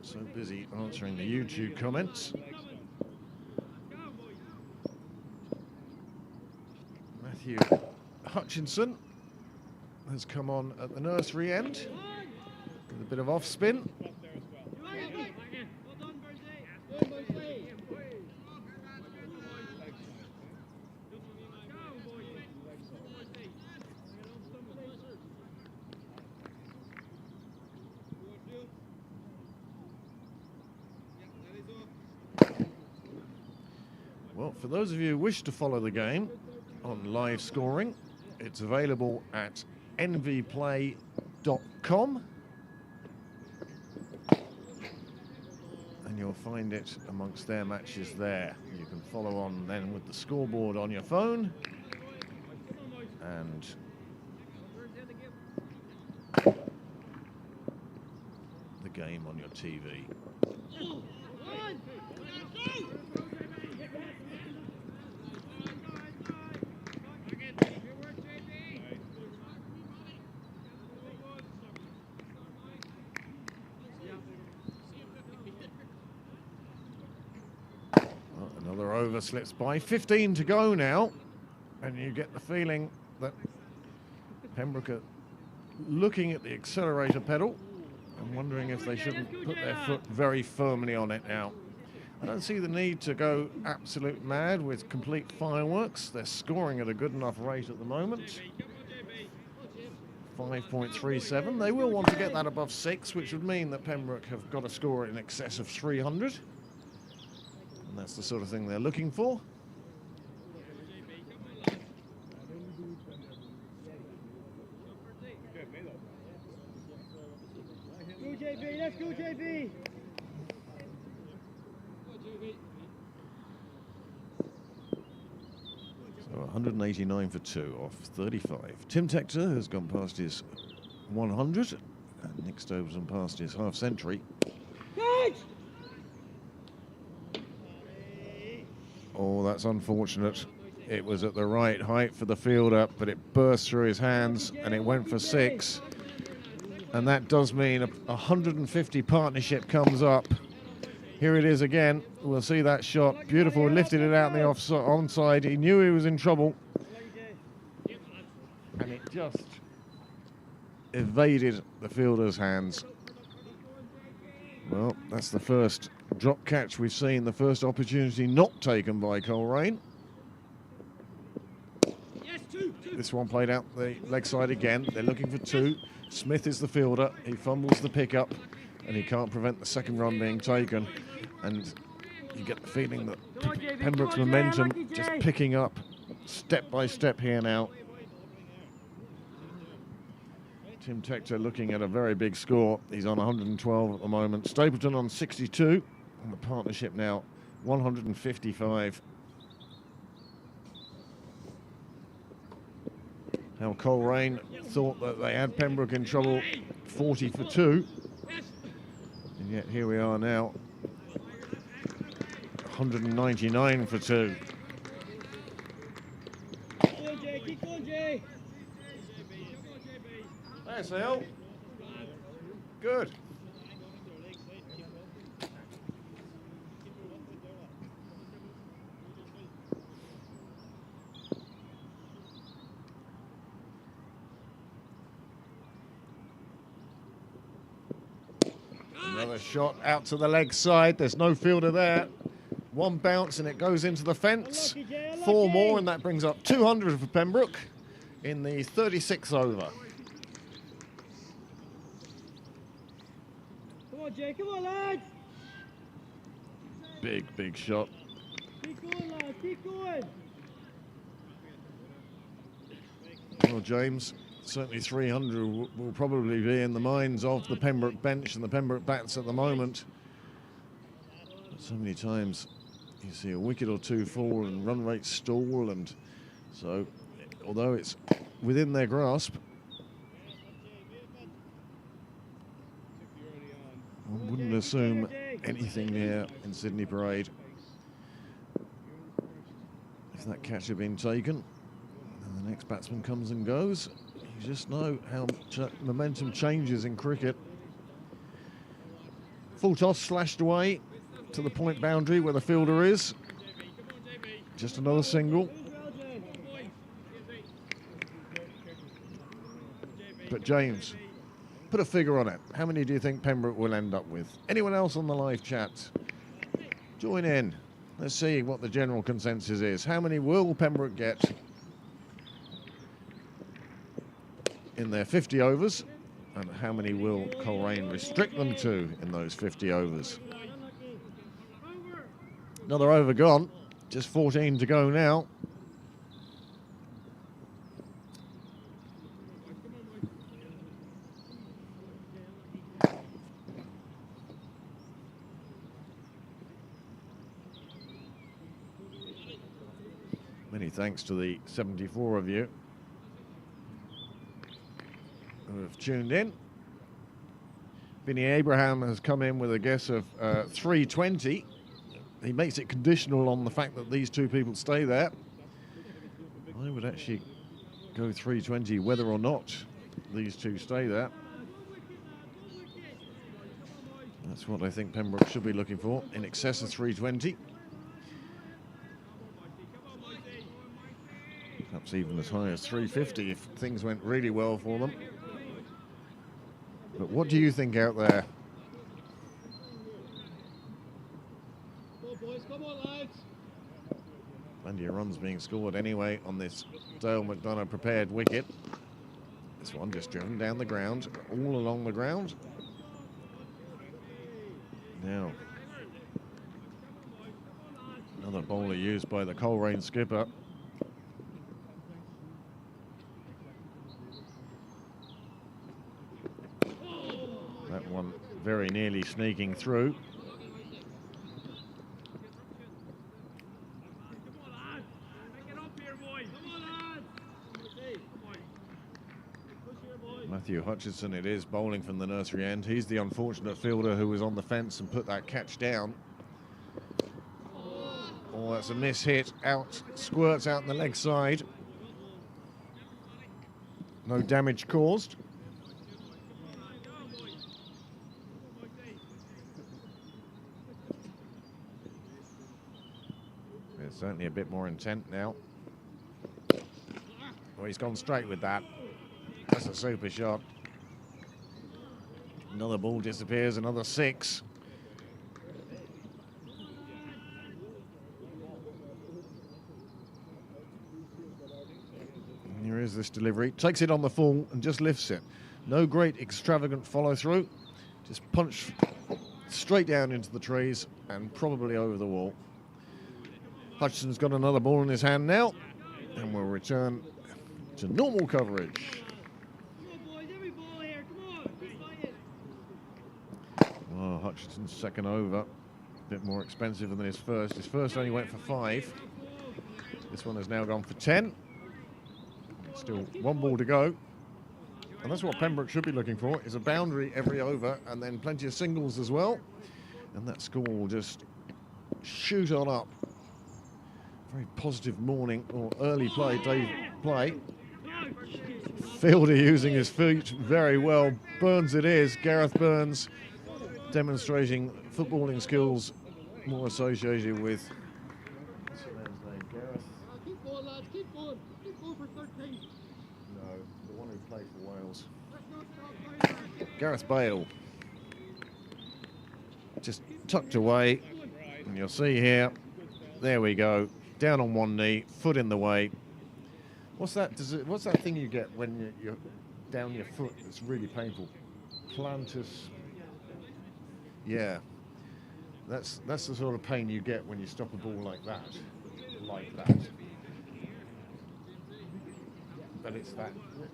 So busy answering the YouTube comments. Matthew Hutchinson has come on at the nursery end with a bit of off spin. Well, for those of you who wish to follow the game on live scoring, it's available at nvplay.com, and you'll find it amongst their matches there. You can follow on then with the scoreboard on your phone, and the game game on your TV. Well, another over slips by. 15 to go now, and you get the feeling that Pembroke are looking at the accelerator pedal and wondering if they shouldn't put their foot very firmly on it now. I don't see the need to go absolute mad with complete fireworks. They're scoring at a good enough rate at the moment. 5.37. They will want to get that above 6, which would mean that Pembroke have got a score in excess of 300. And that's the sort of thing they're looking for. Go JB, let's go JB. So 189 for 2 off 35. Tim Tector has gone past his 100, and Nick Stove's gone past his half century. Oh, that's unfortunate. It was at the right height for the fielder, but it burst through his hands and it went for 6. And that does mean a 150 partnership comes up. Here it is again. We'll see that shot. Beautiful. Lifted it out in the onside. He knew he was in trouble. And it just evaded the fielder's hands. Well, that's the first drop catch we've seen. The first opportunity not taken by Coleraine. This one played out the leg side again. They're looking for 2. Smith is the fielder. He fumbles the pickup, and he can't prevent the second run being taken. And you get the feeling that Pembroke's momentum just picking up step by step here now. Tim Tector looking at a very big score. He's on 112 at the moment. Stapleton on 62, and the partnership now 155. How Coleraine thought that they had Pembroke in trouble, 40 for 2. And yet here we are now, 199 for 2. Keep going, Jay. Thanks, Hill. Good. Another shot out to the leg side. There's no fielder there. One bounce and it goes into the fence. 4 more and that brings up 200 for Pembroke in the 36th over. Come on, Jay. Come on, lads. Big shot. Keep going, lads. Keep going. Well, James, certainly 300 will probably be in the minds of the Pembroke bench and the Pembroke bats at the moment. But so many times you see a wicket or 2 fall and run rates stall, and so although it's within their grasp, one wouldn't assume anything here in Sydney Parade. If that catch had been taken, and the next batsman comes and goes, you just know how momentum changes in cricket. Full toss slashed away to the point boundary where the fielder is. Just another single. But James, put a figure on it. How many do you think Pembroke will end up with? Anyone else on the live chat? Join in. Let's see what the general consensus is. How many will Pembroke get in their 50 overs? And how many will Coleraine restrict them to in those 50 overs? Another over gone. Just 14 to go now. Many thanks to the 74 of you who have tuned in. Vinny Abraham has come in with a guess of 320. He makes it conditional on the fact that these two people stay there. I would actually go 320 whether or not these two stay there. That's what I think Pembroke should be looking for, in excess of 320. Perhaps even as high as 350 if things went really well for them. But what do you think out there? Come on, lads. Plenty of runs being scored anyway on this Dale McDonough prepared wicket. This one just driven down the ground, all along the ground. Now, another bowler used by the Coleraine skipper. That one very nearly sneaking through. Matthew Hutchinson it is, bowling from the nursery end. He's the unfortunate fielder who was on the fence and put that catch down. Oh, that's a miss hit, out, squirts out in the leg side. No damage caused. There's certainly a bit more intent now. Oh, he's gone straight with that. That's a super shot. Another ball disappears, another 6. And here is this delivery. Takes it on the full and just lifts it. No great extravagant follow through. Just punch straight down into the trees and probably over the wall. Hutchinson's got another ball in his hand now, and we'll return to normal coverage. Oh, Hutchinson's second over, a bit more expensive than his first. His first only went for 5. This one has now gone for 10. Still one ball to go. And that's what Pembroke should be looking for, is a boundary every over and then plenty of singles as well. And that score will just shoot on up. Very positive morning or early play, day play. Fielder using his feet very well. Burns it is, Gareth Burns, demonstrating footballing skills more associated with what's the man's name? Gareth? Keep going, lads, keep going. Keep going for 13. No, the one who played for Wales. Gareth Bale. Just tucked away. And you'll see here, there we go. Down on one knee, foot in the way. What's that? What's that thing you get when you're down your foot? It's really painful. Plantus. Yeah, that's the sort of pain you get when you stop a ball like that, But it's that.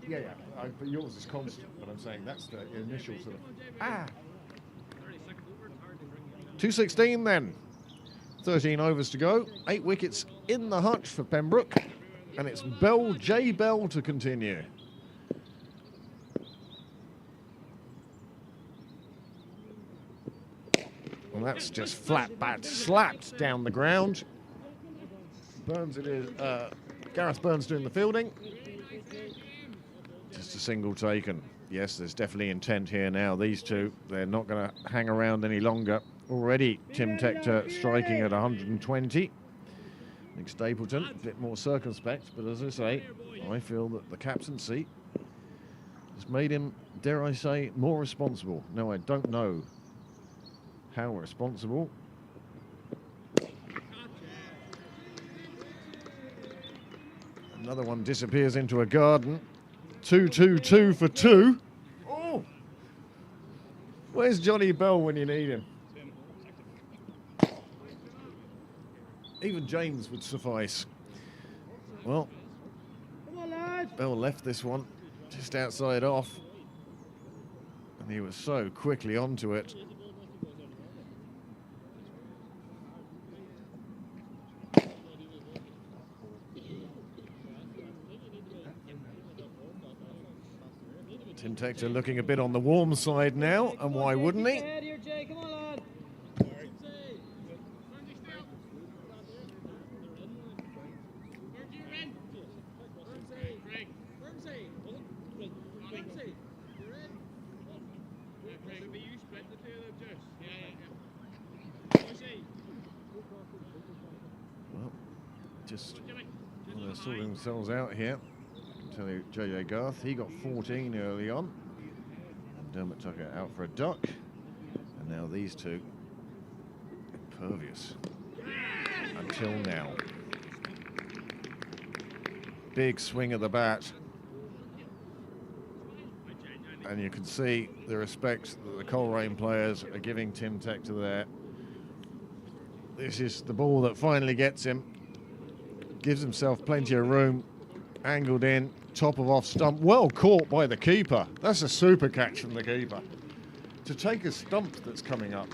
Yeah. But yours is constant. But I'm saying that's the initial sort of 216 then. 13 overs to go. 8 wickets in the hutch for Pembroke, and it's J. Bell to continue. And that's just flat bat slapped down the ground. Burns it is. Gareth Burns doing the fielding. Just a single taken. Yes, there's definitely intent here now. These two, they're not going to hang around any longer. Already Tim Tector striking at 120. Nick Stapleton, a bit more circumspect, but as I say, I feel that the captaincy has made him, dare I say, more responsible. No, I don't know how responsible. Another one disappears into a garden. 2-2-2 for 2. Oh! Where's Johnny Bell when you need him? Even James would suffice. Well, Come on, lads. Bell left this one just outside off. And he was so quickly onto it. Tim Tector looking a bit on the warm side now, and why wouldn't he? Ahead here, Jay. Come on, lad. Well, just well, they're sorting themselves out here. I can tell you, JJ Garth, he got 14 early on. Dermot Tucker out for a duck. And now these two, impervious until now. Big swing of the bat. And you can see the respect that the Coleraine players are giving Tim Tector there. This is the ball that finally gets him. Gives himself plenty of room. Angled in, top of off stump. Well caught by the keeper. That's a super catch from the keeper. To take a stump that's coming up.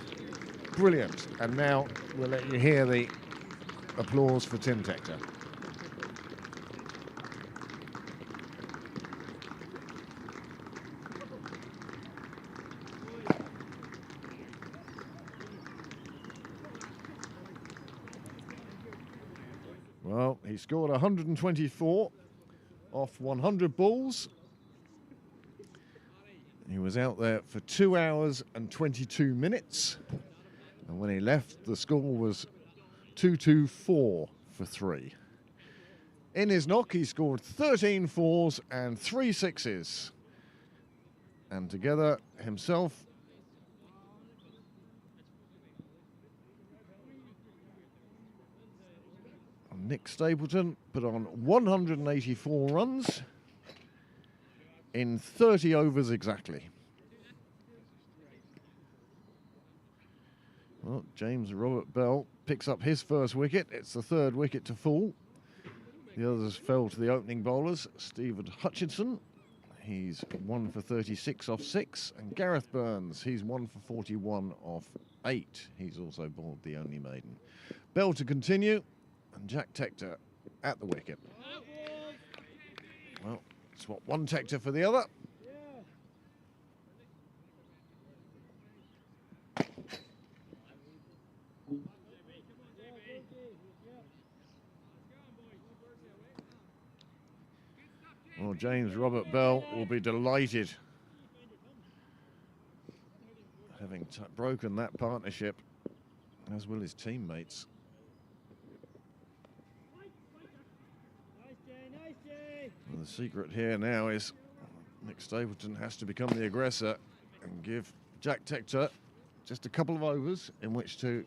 Brilliant. And now we'll let you hear the applause for Tim Tector. Well, he scored 124 off 100 balls. He was out there for 2 hours and 22 minutes. And when he left, the score was 224 for 3. In his knock, he scored 13 fours and 3 sixes. And together, himself Nick Stapleton put on 184 runs in 30 overs exactly. Well, James Robert Bell picks up his first wicket. It's the third wicket to fall. The others fell to the opening bowlers. Stephen Hutchinson, he's 1 for 36 off 6. And Gareth Burns, he's 1 for 41 off 8. He's also bowled the only maiden. Bell to continue. And Jack Tector at the wicket. Well, swap one Tector for the other. Well, James Robert Bell will be delighted, having broken that partnership, as will his teammates. Well, the secret here now is Nick Stapleton has to become the aggressor and give Jack Tector just a couple of overs in which to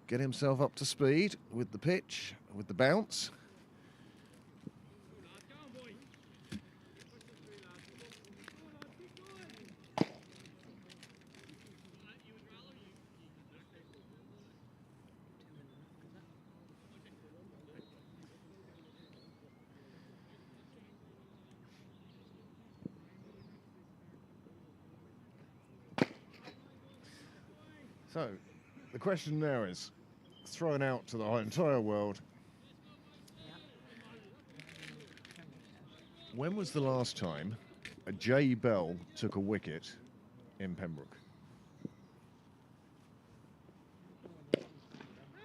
get himself up to speed with the pitch, with the bounce. So, the question now is, thrown out to the entire world, when was the last time a J. Bell took a wicket in Pembroke?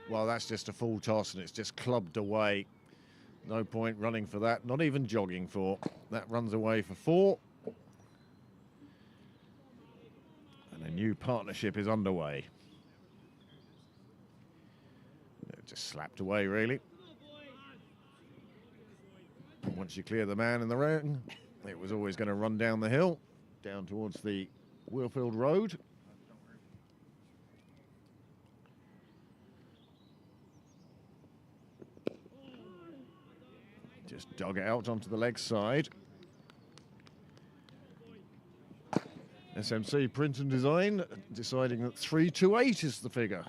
Well, that's just a full toss and it's just clubbed away. No point running for that, not even jogging for. That runs away for 4. And a new partnership is underway. Just slapped away, really. Once you clear the man in the ring, it was always going to run down the hill, down towards the Wheelfield Road. Just dug it out onto the leg side. SMC Print and Design deciding that 328 is the figure.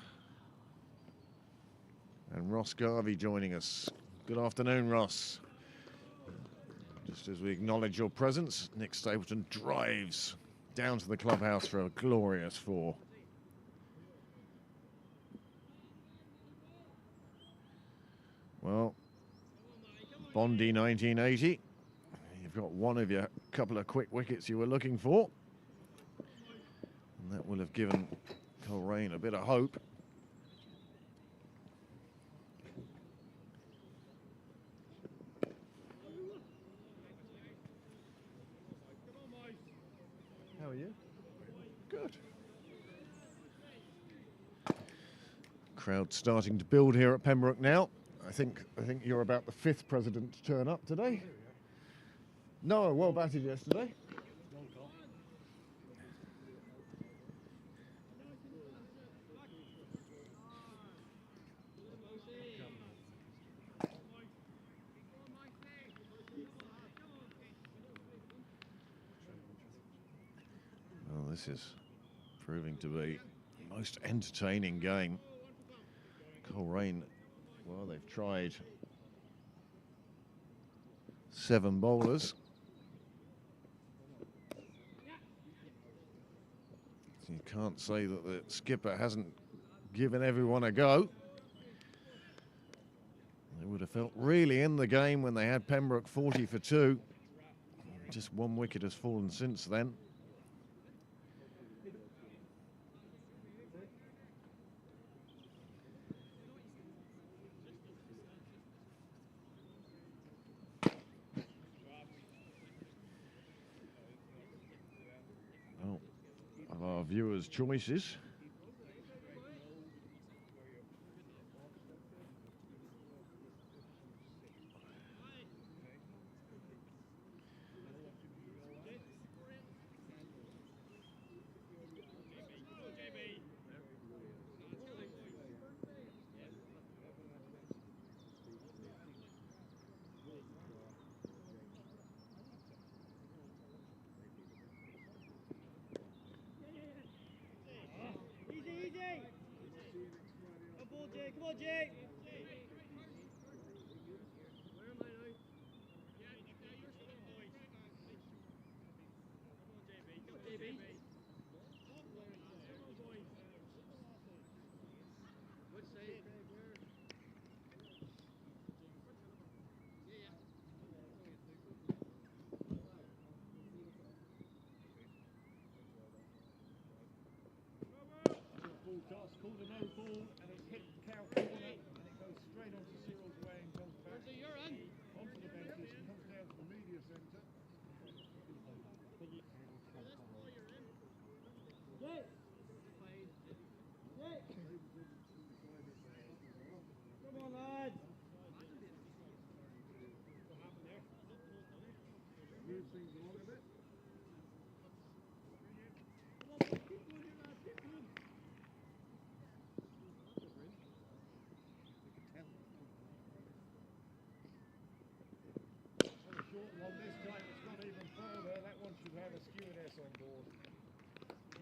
And Ross Garvey joining us. Good afternoon, Ross. Just as we acknowledge your presence, Nick Stapleton drives down to the clubhouse for a glorious 4. Well, Bondi 1980. You've got one of your couple of quick wickets you were looking for. And that will have given Coleraine a bit of hope. How are you? Good. Crowd starting to build here at Pembroke now. I think you're about the 5th president to turn up today. Noah well batted yesterday. Well, this is proving to be the most entertaining game. Coleraine, well, they've tried 7 bowlers. So you can't say that the skipper hasn't given everyone a go. They would have felt really in the game when they had Pembroke 40 for 2. Just 1 wicket has fallen since then. Well, of our viewers' choices. Come on, Jay. Toss, called a no ball, and it's hit cow corner, and it goes straight onto Cyril's way and comes back onto the benches and comes down to the media centre. Come on, lads. Move things along a bit. One this time it's not even further. That one should have a stewardess on board.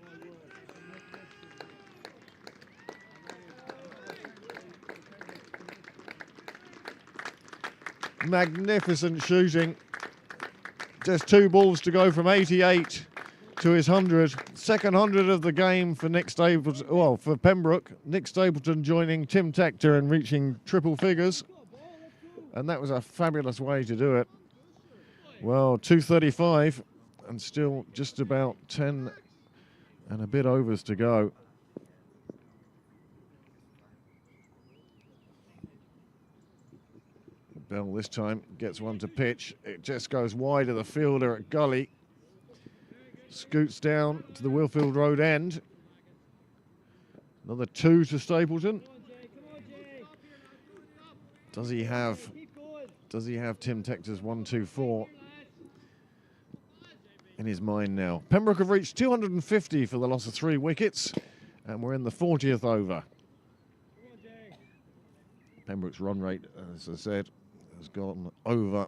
My word. Magnificent shooting. Just 2 balls to go from 88 to his 100. Second 100 of the game for Nick Stapleton. Well, for Pembroke. Nick Stapleton joining Tim Tector and reaching triple figures. And that was a fabulous way to do it. Well, 2:35 and still just about 10 and a bit overs to go. Bell this time gets one to pitch. It just goes wide of the fielder at gully. Scoots down to the Willfield Road end. Another 2 to Stapleton. Does he have Tim Tector's 1-2-4 in his mind now? Pembroke have reached 250 for the loss of 3 wickets, and we're in the 40th over. Pembroke's run rate, as I said, has gone over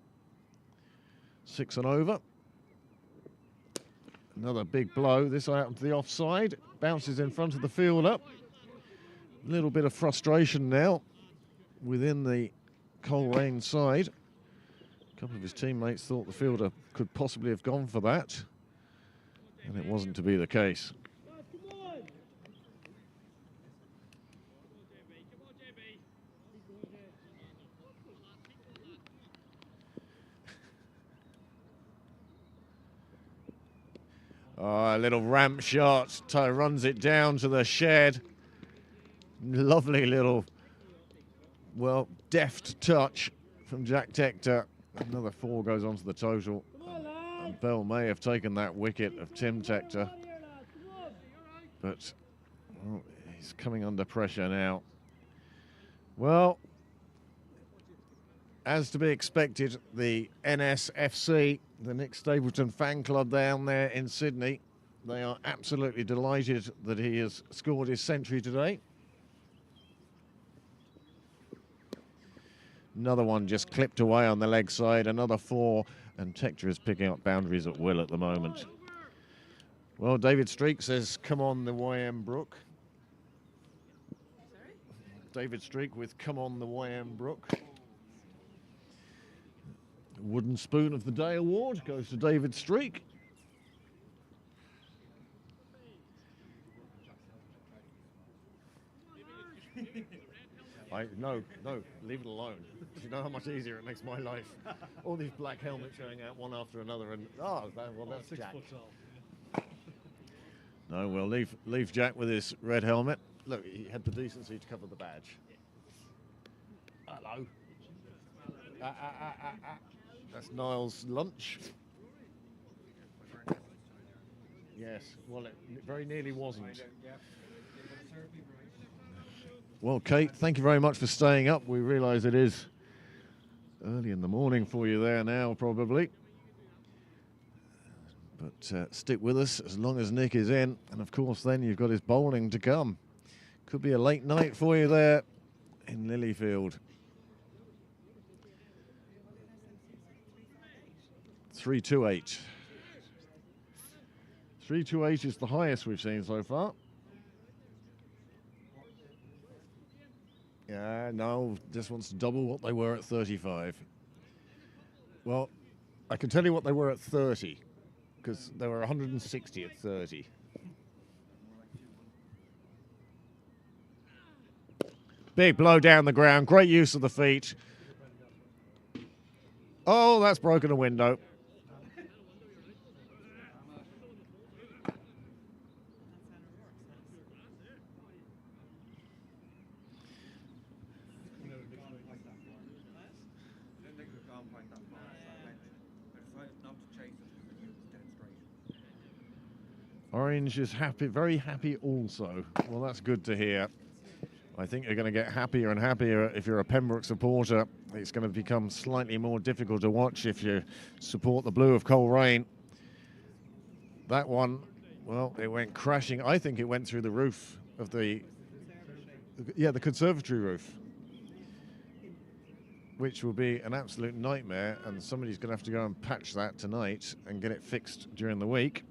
6 and over. Another big blow, this out to the offside, bounces in front of the fielder. A little bit of frustration now within the Coleraine side. A couple of his teammates thought the fielder could possibly have gone for that, and it wasn't to be the case. Oh, a little ramp shot. Runs it down to the shed. Lovely little, well, deft touch from Jack Tector. Another 4 goes onto the total. And Bell may have taken that wicket of Tim Tector. But well, he's coming under pressure now. Well, as to be expected, the NSFC, the Nick Stapleton fan club down there in Sydney, they are absolutely delighted that he has scored his century today. Another one just clipped away on the leg side, another 4, and Tector is picking up boundaries at will at the moment. Well, David Streak says, come on the YM Brook. David Streak with come on the YM Brook. Wooden Spoon of the Day award goes to David Streak. No, leave it alone. You know how much easier it makes my life. All these black helmets going out one after another, and that's Jack. No, we'll leave Jack with his red helmet. Look, he had the decency to cover the badge. Hello. That's Niall's lunch. Yes, well, it very nearly wasn't. Well, Kate, thank you very much for staying up. We realise it is early in the morning for you there now, probably. But stick with us as long as Nick is in. And, of course, then you've got his bowling to come. Could be a late night for you there in Lilyfield. 328. 328 is the highest we've seen so far. Yeah, no, just wants to double what they were at 35. Well, I can tell you what they were at 30, because they were 160 at 30. Big blow down the ground, great use of the feet. Oh, that's broken a window. Orange is happy, very happy also. Well, that's good to hear. I think you're going to get happier and happier if you're a Pembroke supporter. It's going to become slightly more difficult to watch if you support the blue of Coleraine. That one, well, it went crashing. I think it went through the roof of the conservatory roof, which will be an absolute nightmare, and somebody's going to have to go and patch that tonight and get it fixed during the week.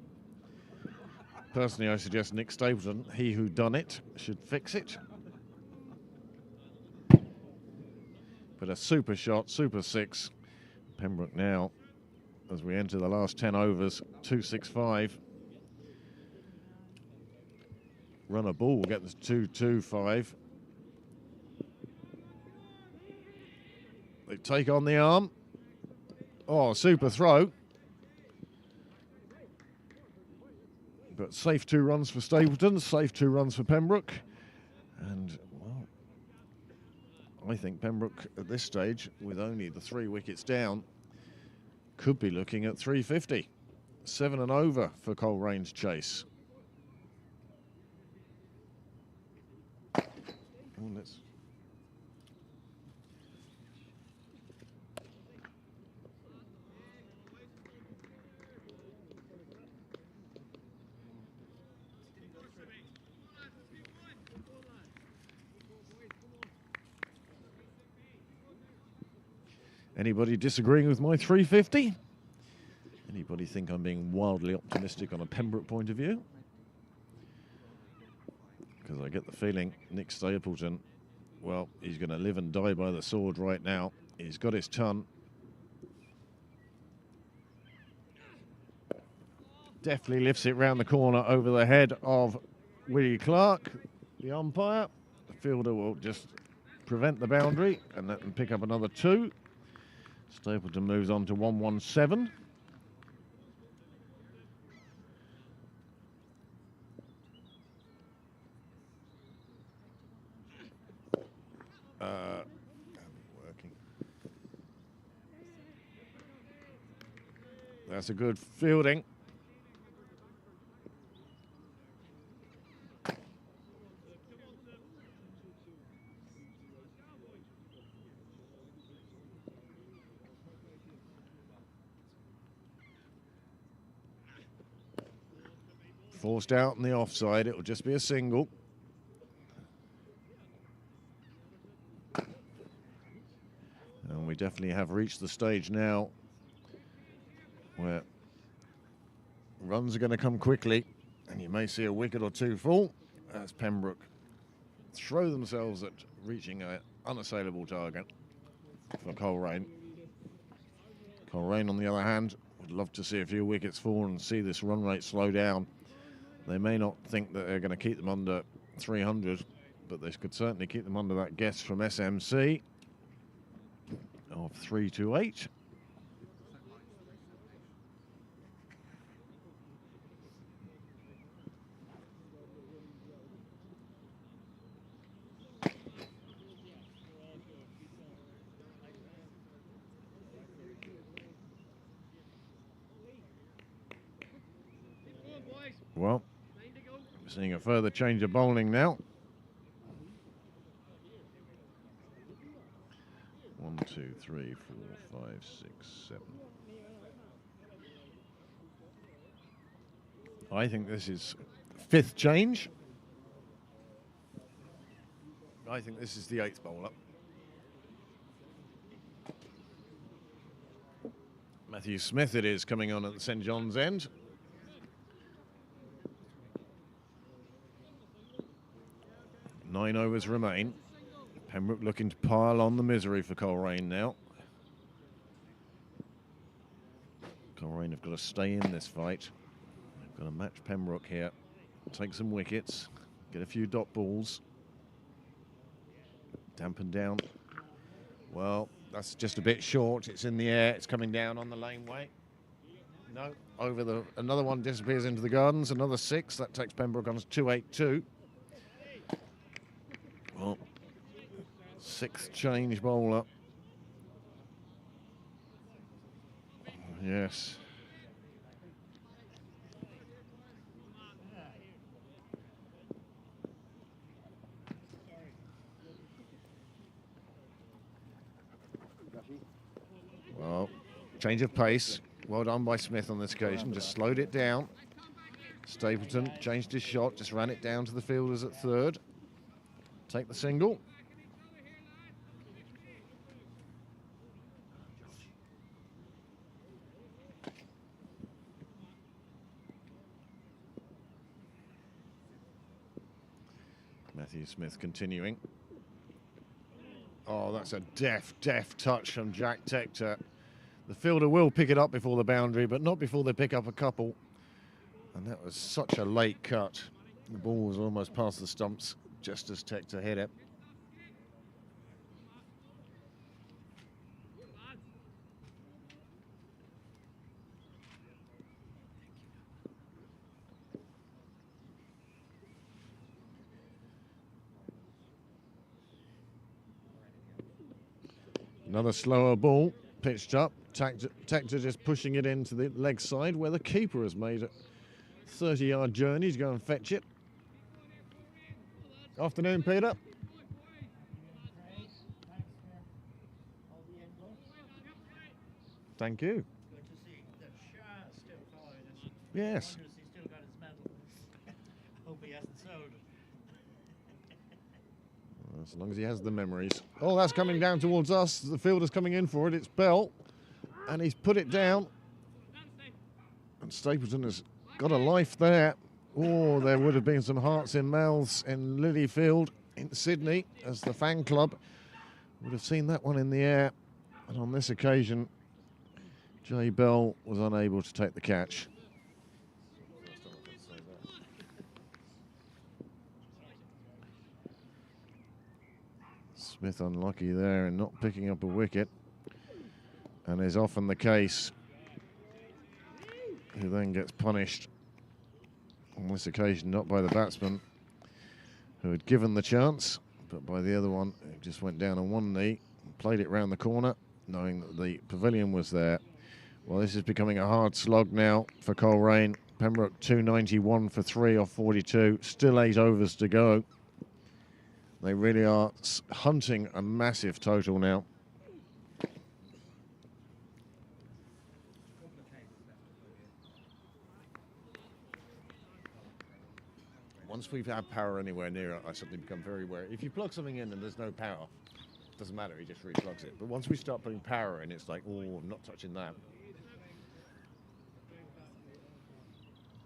Personally, I suggest Nick Stapleton, he who done it, should fix it. But a super shot, super 6. Pembroke now, as we enter the last 10 overs, 265. Run a ball, get this 225. They take on the arm. Oh, super throw. But safe 2 runs for Stapleton, safe 2 runs for Pembroke. And, well, I think Pembroke at this stage, with only the 3 wickets down, could be looking at 350. 7 and over for Colerane's chase. Oh, let's... Anybody disagreeing with my 350? Anybody think I'm being wildly optimistic on a Pembroke point of view? Because I get the feeling Nick Stapleton, well, he's going to live and die by the sword right now. He's got his ton. Definitely lifts it round the corner over the head of Willie Clark, the umpire. The fielder will just prevent the boundary and let them pick up another 2. Stapleton moves on to 117. Working. That's a good fielding. Forced out in the offside, it'll just be a single. And we definitely have reached the stage now where runs are going to come quickly, and you may see a wicket or two fall as Pembroke throw themselves at reaching an unassailable target for Coleraine. Coleraine, on the other hand, would love to see a few wickets fall and see this run rate slow down. They may not think that they're going to keep them under 300, but they could certainly keep them under that guess from SMC of 328. Well, seeing a further change of bowling now. 1, 2, 3, 4, 5, 6, 7. I think this is fifth change. I think this is the eighth bowler. Matthew Smith it is, coming on at the St John's end. Nine overs remain. Pembroke looking to pile on the misery for Coleraine now. Coleraine have got to stay in this fight. They've got to match Pembroke here. Take some wickets. Get a few dot balls. Dampen down. Well, that's just a bit short. It's in the air. It's coming down on the laneway. No, over the... Another one disappears into the gardens. Another 6. That takes Pembroke on as 282. Well, sixth change bowler. Yes. Well, change of pace. Well done by Smith on this occasion. Just slowed it down. Stapleton changed his shot, just ran it down to the fielders at third. Take the single. Matthew Smith continuing. Oh, that's a deft touch from Jack Tector. The fielder will pick it up before the boundary, but not before they pick up a couple. And that was such a late cut. The ball was almost past the stumps just as Tector hit it. Another slower ball pitched up. Tector just pushing it into the leg side where the keeper has made a 30-yard journey to go and fetch it. Afternoon, Peter. Thank you. Good to see that Shah still following us. Yes. Wonders he's still got his medal. Hope he hasn't sold it. As long as he has the memories. Oh, that's coming down towards us. The fielder's coming in for it. It's Bell. And he's put it down. And Stapleton has got a life there. Oh, there would have been some hearts in mouths in Lilyfield in Sydney, as the fan club would have seen that one in the air. And on this occasion, Jay Bell was unable to take the catch. Smith unlucky there in not picking up a wicket, and is often the case, who then gets punished. On this occasion, not by the batsman who had given the chance, but by the other one, it just went down on one knee, played it round the corner, knowing that the pavilion was there. Well, this is becoming a hard slog now for Coleraine. Pembroke 291 for 3 off 42, still 8 overs to go. They really are hunting a massive total now. Once we've had power anywhere near it, I suddenly become very wary. If you plug something in and there's no power, it doesn't matter, he just replugs it. But once we start putting power in, it's like, oh, I'm not touching that.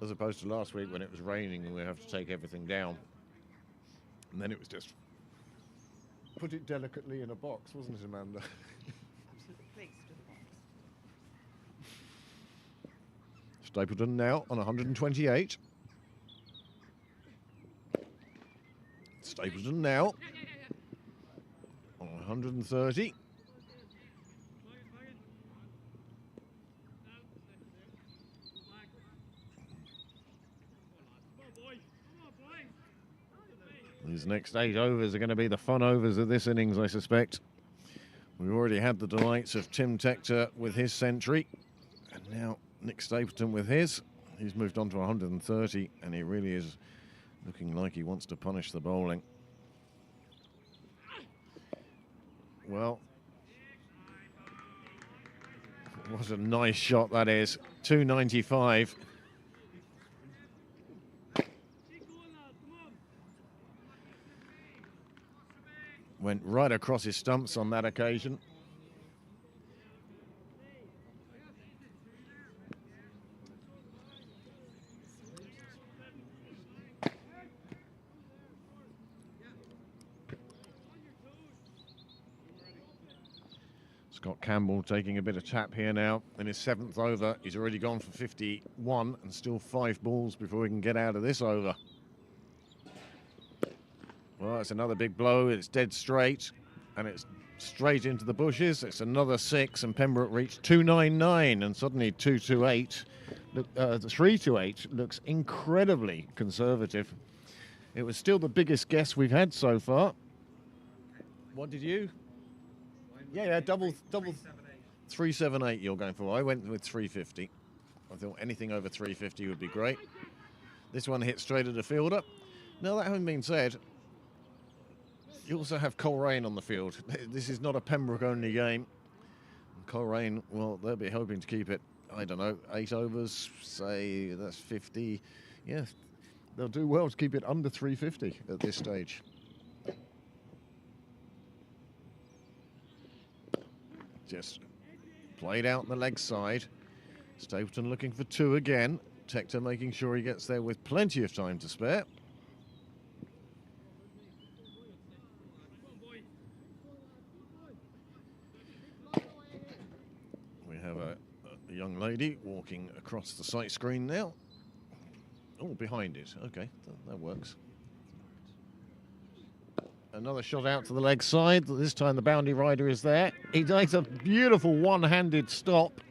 As opposed to last week when it was raining and we have to take everything down. And then it was just put it delicately in a box, wasn't it, Amanda? Stapleton now on 128. Stapleton now on 130. These next 8 overs are going to be the fun overs of this innings, I suspect. We've already had the delights of Tim Tector with his century, and now Nick Stapleton with his. He's moved on to 130, and he really is looking like he wants to punish the bowling. Well, what a nice shot that is. 295. Went right across his stumps on that occasion. Scott Campbell taking a bit of tap here now. In his 7th over, he's already gone for 51 and still 5 balls before he can get out of this over. Well, it's another big blow. It's dead straight, and it's straight into the bushes. It's another 6, and Pembroke reached 299, and suddenly 228, 328 looks incredibly conservative. It was still the biggest guess we've had so far. What did you? Yeah, double 378 you're going for. I went with 350. I thought anything over 350 would be great. This one hit straight at the fielder. Now, that having been said, you also have Coleraine on the field. This is not a Pembroke-only game. Coleraine, well, they'll be hoping to keep it, I don't know, 8 overs, say that's 50. Yeah, they'll do well to keep it under 350 at this stage. Just played out on the leg side. Stapleton looking for 2 again. Tector making sure he gets there with plenty of time to spare. We have a young lady walking across the sight screen now. Oh, behind it. Okay, that works. Another shot out to the leg side. This time the boundary rider is there. He takes a beautiful one-handed stop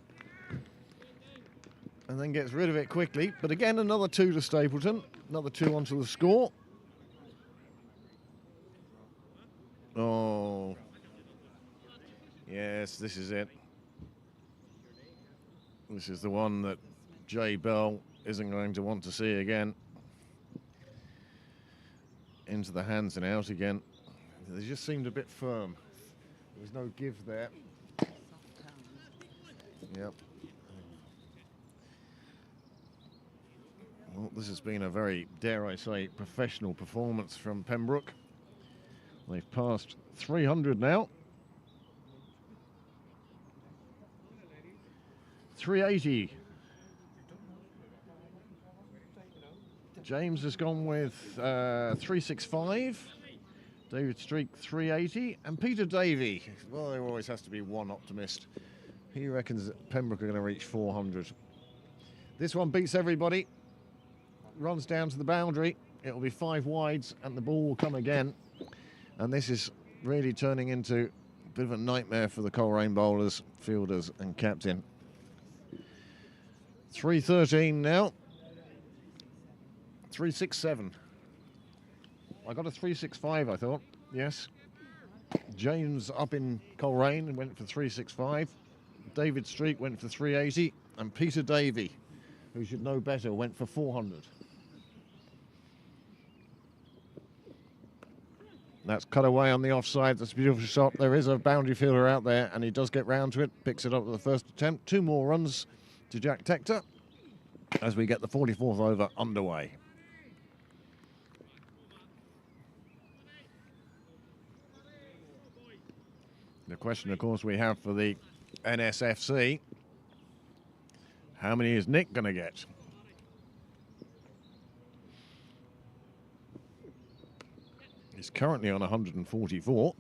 and then gets rid of it quickly. But again, another 2 to Stapleton. Another 2 onto the score. Oh. Yes, this is it. This is the one that Jay Bell isn't going to want to see again. Into the hands and out again. They just seemed a bit firm. There was no give there. Yep. Well, this has been a very, dare I say, professional performance from Pembroke. They've passed 300 now. 380. James has gone with 365. David Streak 380. And Peter Davey, well, there always has to be one optimist. He reckons that Pembroke are going to reach 400. This one beats everybody. Runs down to the boundary. It'll be 5 wides and the ball will come again. And this is really turning into a bit of a nightmare for the Coleraine bowlers, fielders and captain. 313 now. 367. I got a 365, I thought. Yes. James up in Coleraine went for 365. David Street went for 380. And Peter Davey, who should know better, went for 400. That's cut away on the offside. That's a beautiful shot. There is a boundary fielder out there, and he does get round to it. Picks it up at the first attempt. 2 more runs to Jack Tector as we get the 44th over underway. The question, of course, we have for the NSFC, how many is Nick going to get? He's currently on 144.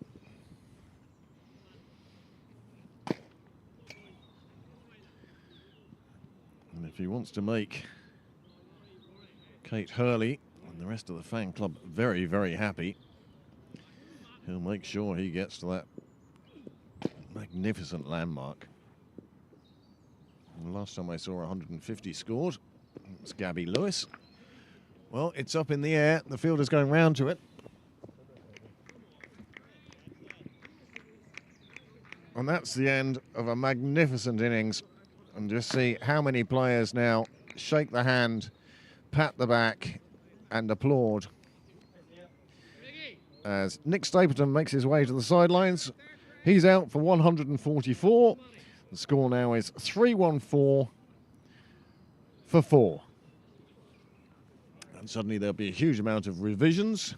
And if he wants to make Kate Hurley and the rest of the fan club very, very happy, he'll make sure he gets to that magnificent landmark. And the last time I saw 150 scored, it was Gabby Lewis. Well, it's up in the air. The fielder's going round to it. And that's the end of a magnificent innings. And just see how many players now shake the hand, pat the back, and applaud as Nick Stapleton makes his way to the sidelines. He's out for 144. The score now is 314 for 4. And suddenly there'll be a huge amount of revisions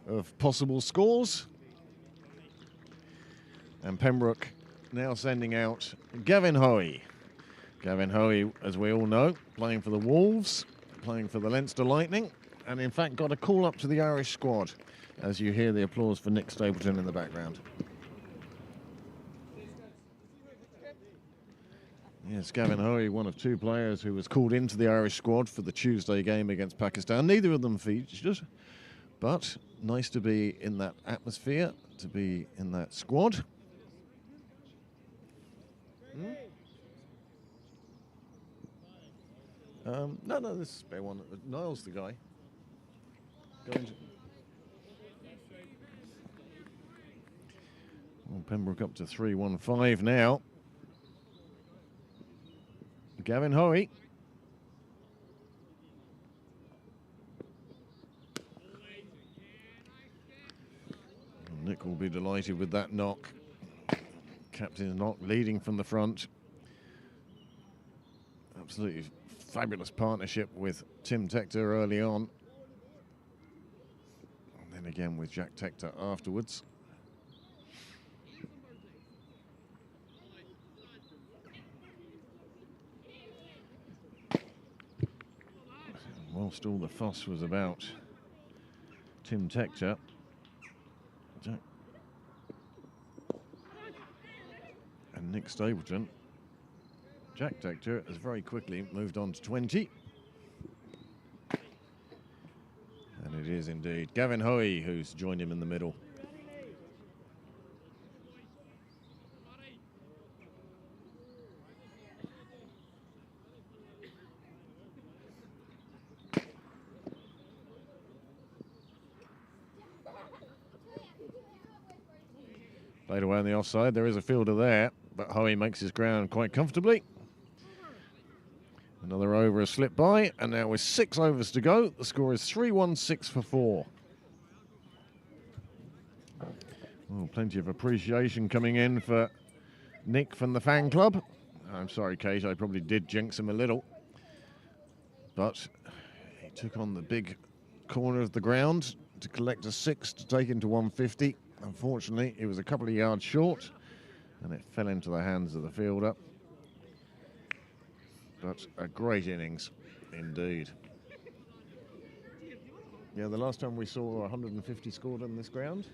of possible scores. And Pembroke now sending out Gavin Hoey. Gavin Hoey, as we all know, playing for the Wolves, playing for the Leinster Lightning, and in fact got a call up to the Irish squad, as you hear the applause for Nick Stapleton in the background. Yes, Gavin Hoey, one of 2 players who was called into the Irish squad for the Tuesday game against Pakistan. Neither of them featured, but nice to be in that atmosphere, to be in that squad. No, this is a spare one. Niall's the guy. Well, Pembroke up to 315 now. Gavin Hoey. Nick will be delighted with that knock. Captain's knock leading from the front. Absolutely fabulous partnership with Tim Tector early on. And then again with Jack Tector afterwards. Whilst all the fuss was about Tim Tector, and Nick Stapleton, Jack Tector has very quickly moved on to 20. And it is indeed Gavin Hoey who's joined him in the middle. Played away on the offside. There is a fielder there, but Hoey makes his ground quite comfortably. Another over has slipped by, and now with 6 overs to go, the score is 316 for 4. Oh, plenty of appreciation coming in for Nick from the fan club. I'm sorry, Kate, I probably did jinx him a little. But he took on the big corner of the ground to collect a 6 to take into 150. Unfortunately, it was a couple of yards short, and it fell into the hands of the fielder. But a great innings, indeed. Yeah, the last time we saw 150 scored on this ground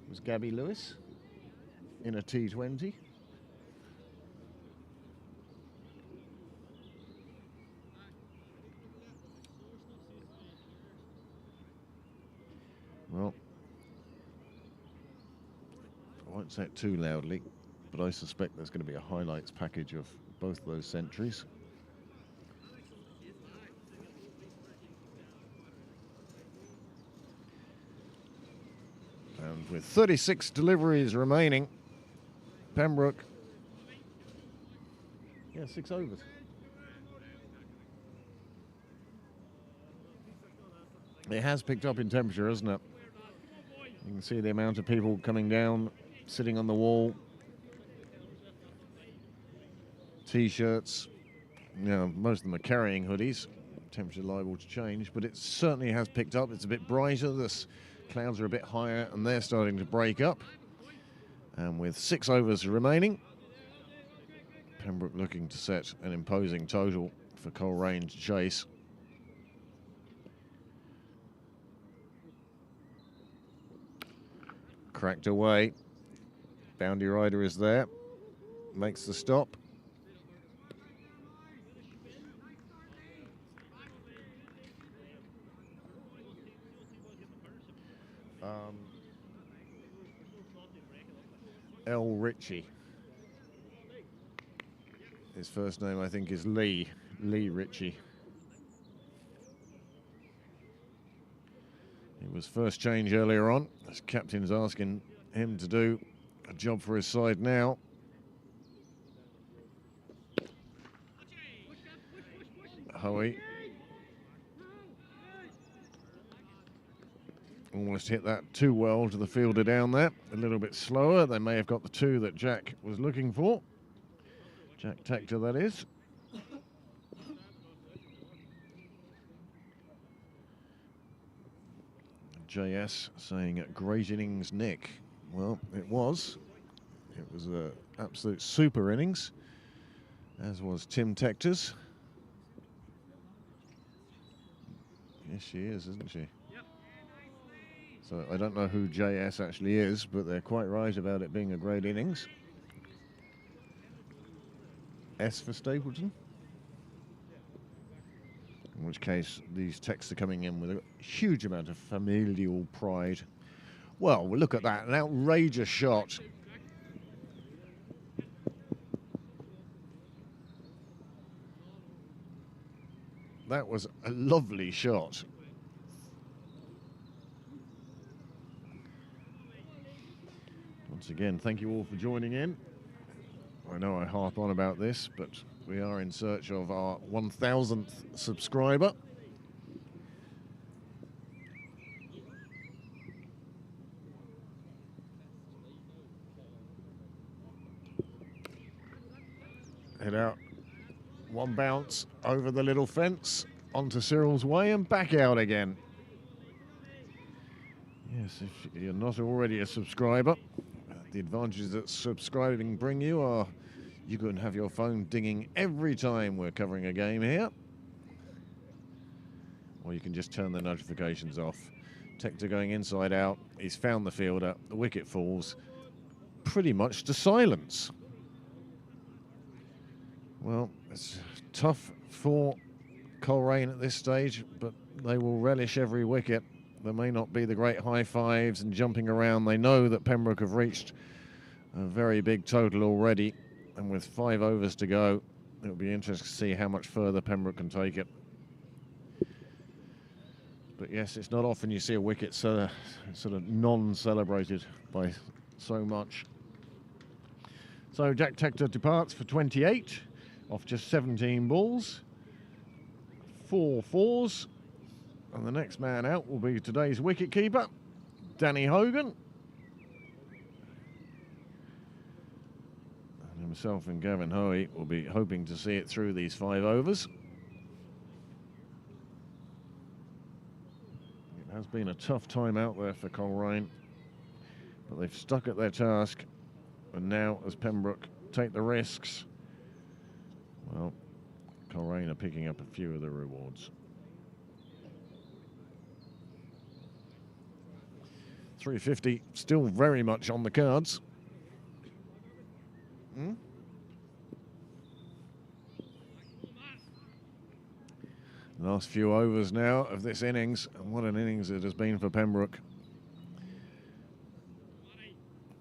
was Gabby Lewis in a T20. Well, I won't say it too loudly, but I suspect there's going to be a highlights package of both those centuries. And with 36 deliveries remaining, Pembroke, 6 overs. It has picked up in temperature, hasn't it? You can see the amount of people coming down, sitting on the wall. T-shirts. Most of them are carrying hoodies. Temperature liable to change, but it certainly has picked up. It's a bit brighter. The clouds are a bit higher, and they're starting to break up. And with 6 overs remaining, Pembroke looking to set an imposing total for Coleraine to chase. Cracked away. Bounty Rider is there. Makes the stop. L. Ritchie. His first name, I think, is Lee Ritchie. He was first change earlier on. As captain's asking him to do a job for his side now. Hoey. Almost hit that too well to the fielder down there. A little bit slower. They may have got the 2 that Jack was looking for. Jack Tector, that is. JS saying, great innings, Nick. Well, it was. It was an absolute super innings, as was Tim Tector's. Yes, she is, isn't she? So I don't know who JS actually is, but they're quite right about it being a great innings. S for Stapleton. In which case, these texts are coming in with a huge amount of familial pride. Well, look at that, an outrageous shot. That was a lovely shot. Once again, thank you all for joining in. I know I harp on about this, but we are in search of our 1,000th subscriber. Head out. One bounce over the little fence onto Cyril's way and back out again. Yes, if you're not already a subscriber, the advantages that subscribing bring you are you can have your phone dinging every time we're covering a game here. Or you can just turn the notifications off. Tector going inside out. He's found the fielder. The wicket falls pretty much to silence. Well, it's tough for Coleraine at this stage, but they will relish every wicket. There may not be the great high fives and jumping around. They know that Pembroke have reached a very big total already, and with 5 overs to go, it'll be interesting to see how much further Pembroke can take it. But yes, it's not often you see a wicket sort of non-celebrated by so much. So Jack Tector departs for 28 off just 17 balls, 4 fours. And the next man out will be today's wicketkeeper, Danny Hogan. And himself and Gavin Hoey will be hoping to see it through these 5 overs. It has been a tough time out there for Coleraine, but they've stuck at their task. And now, as Pembroke take the risks, well, Coleraine are picking up a few of the rewards. 350 still very much on the cards. Last few overs now of this innings, and what an innings it has been for Pembroke.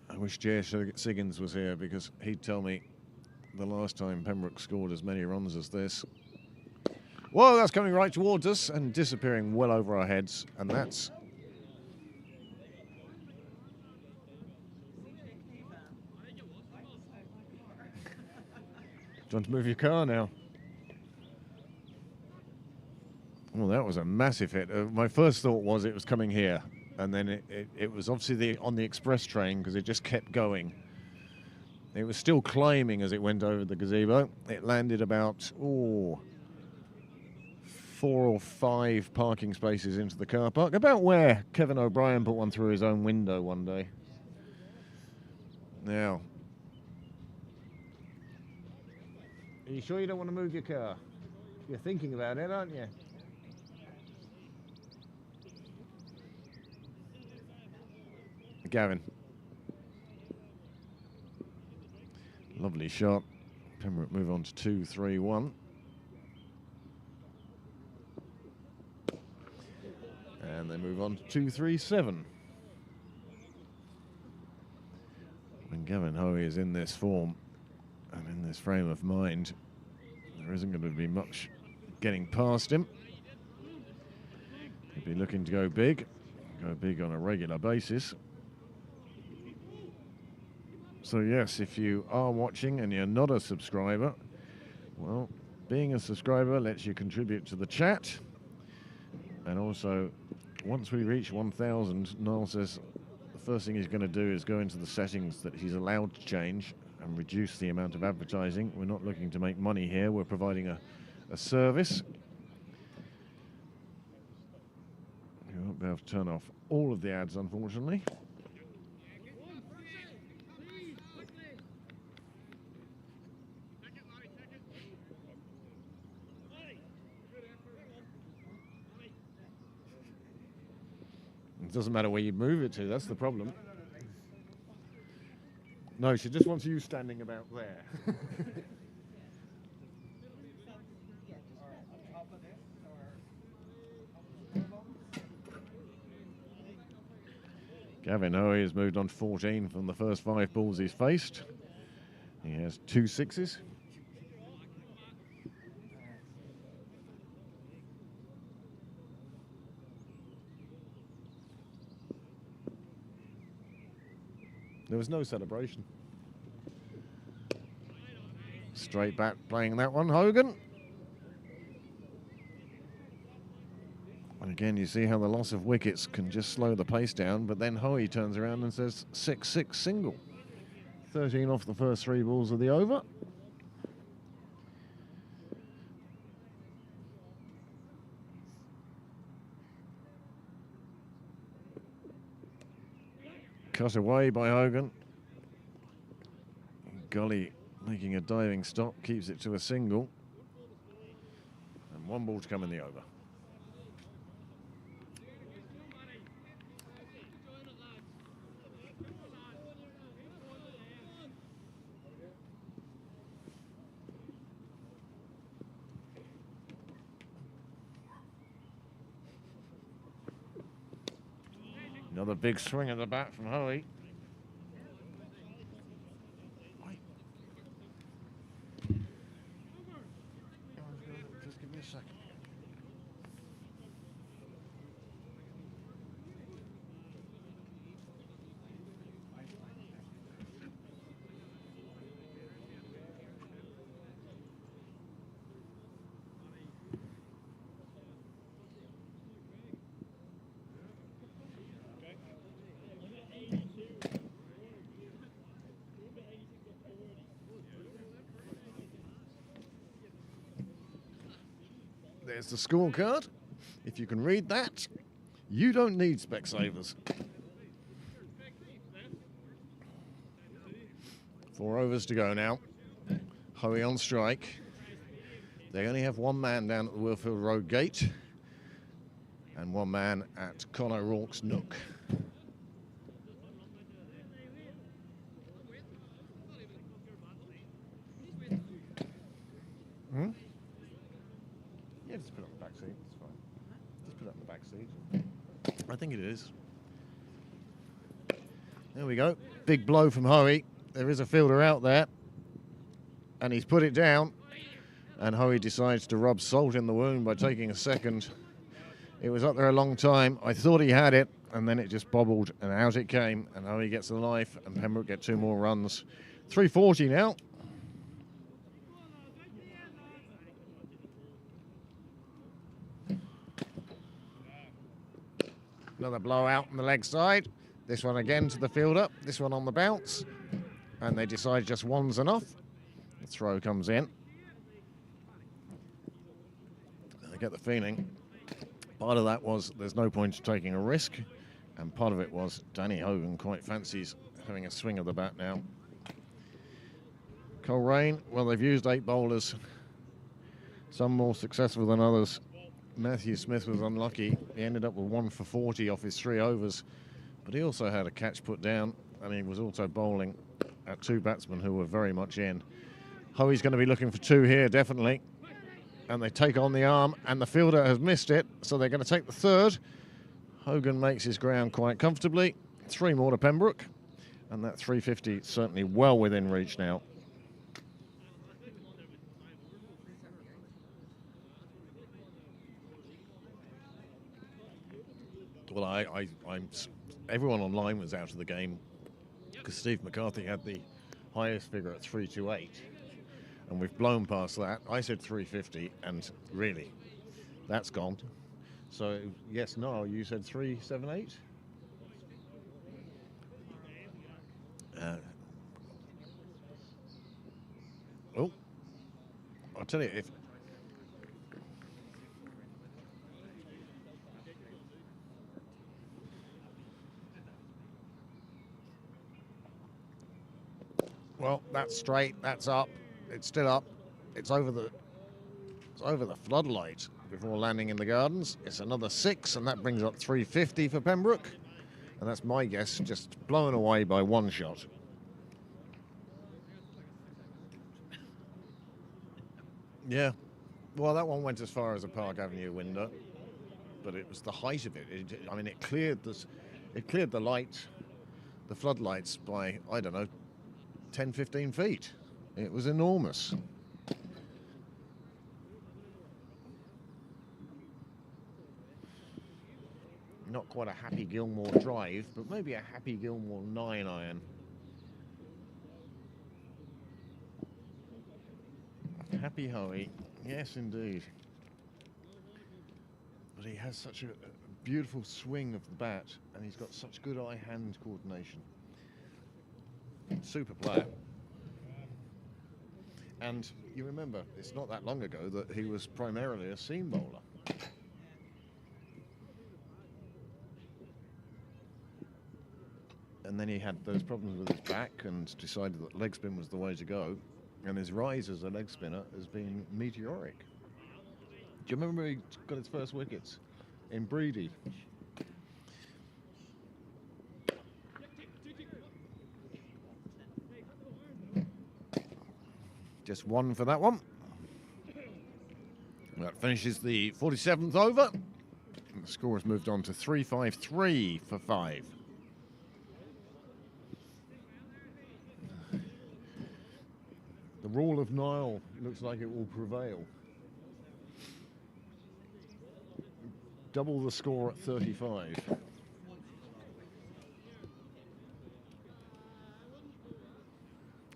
I wish J.S. Siggins was here, because he'd tell me the last time Pembroke scored as many runs as this. Whoa, that's coming right towards us and disappearing well over our heads, and that's Do you want to move your car now? Well, that was a massive hit. My first thought was it was coming here, and then it was obviously on the express train because it just kept going. It was still climbing as it went over the gazebo. It landed about 4 or 5 parking spaces into the car park, about where Kevin O'Brien put one through his own window one day. Now, are you sure you don't want to move your car? You're thinking about it, aren't you? Gavin. Lovely shot. Pembroke move on to 2-3-1. And they move on to 2-3-7. When Gavin Hoey is in this form and in this frame of mind, there isn't going to be much getting past him. He'll be looking to go big on a regular basis. So yes, if you are watching and you're not a subscriber, well, being a subscriber lets you contribute to the chat. And also, once we reach 1,000, Niall says the first thing he's going to do is go into the settings that he's allowed to change and reduce the amount of advertising. We're not looking to make money here, we're providing a service. You won't be able to turn off all of the ads, unfortunately. It doesn't matter where you move it to, that's the problem. No, she just wants you standing about there. Gavin Hoey has moved on 14 from the first 5 balls he's faced. He has 2 sixes. There was no celebration. Straight back playing that one, Hogan. And again, you see how the loss of wickets can just slow the pace down, but then Hoey turns around and says 6-6 single. 13 off the first 3 balls of the over. Cut away by Hogan. Gully making a diving stop, keeps it to a single. And 1 ball to come in the over. Another big swing at the bat from Hoey. Just give me a second. There's the scorecard. If you can read that, you don't need Specsavers. 4 overs to go now. Hoey on strike. They only have 1 man down at the Willfield Road gate and 1 man at Con O'Rourke's nook. Yeah, just put it on the back seat, it's fine. Just put it on the back seat. I think it is. There we go. Big blow from Hoey. There is a fielder out there. And he's put it down. And Hoey decides to rub salt in the wound by taking a second. It was up there a long time. I thought he had it, and then it just bobbled, and out it came. And Hoey gets the life, and Pembroke get 2 more runs. 340 now. Another blowout on the leg side. This one again to the fielder. This one on the bounce. And they decide just one's enough. The throw comes in. I get the feeling part of that was there's no point in taking a risk. And part of it was Danny Hogan quite fancies having a swing of the bat now. Coleraine, well, they've used 8 bowlers. Some more successful than others. Matthew Smith was unlucky. He ended up with 1 for 40 off his 3 overs. But he also had a catch put down, and he was also bowling at 2 batsmen who were very much in. Hoey's going to be looking for 2 here, definitely. And they take on the arm, and the fielder has missed it, so they're going to take the 3rd. Hogan makes his ground quite comfortably. 3 more to Pembroke, and that 350 certainly well within reach now. Well, everyone online was out of the game because Steve McCarthy had the highest figure at 328, and we've blown past that. I said 350, and really, that's gone. So, yes, no, you said 378? Oh, I'll tell you, if... Well, that's straight, that's up, it's still up, it's over the floodlight before landing in the gardens. It's another 6, and that brings up 350 for Pembroke. And that's my guess, just blown away by 1 shot. Yeah, well, that one went as far as a Park Avenue window, but it was the height of it. I mean, it cleared the light, the floodlights by, I don't know, 10, 15 feet. It was enormous. Not quite a Happy Gilmore drive, but maybe a Happy Gilmore 9-iron. Happy Hoey, yes indeed. But he has such a beautiful swing of the bat, and he's got such good eye-hand coordination. Super player. And you remember, it's not that long ago that he was primarily a seam bowler. And then he had those problems with his back and decided that leg spin was the way to go. And his rise as a leg spinner has been meteoric. Do you remember he got his first wickets in Breedy? Just 1 for that one. That finishes the 47th over. And the score has moved on to 353 for 5. The rule of Nile looks like it will prevail. Double the score at 35.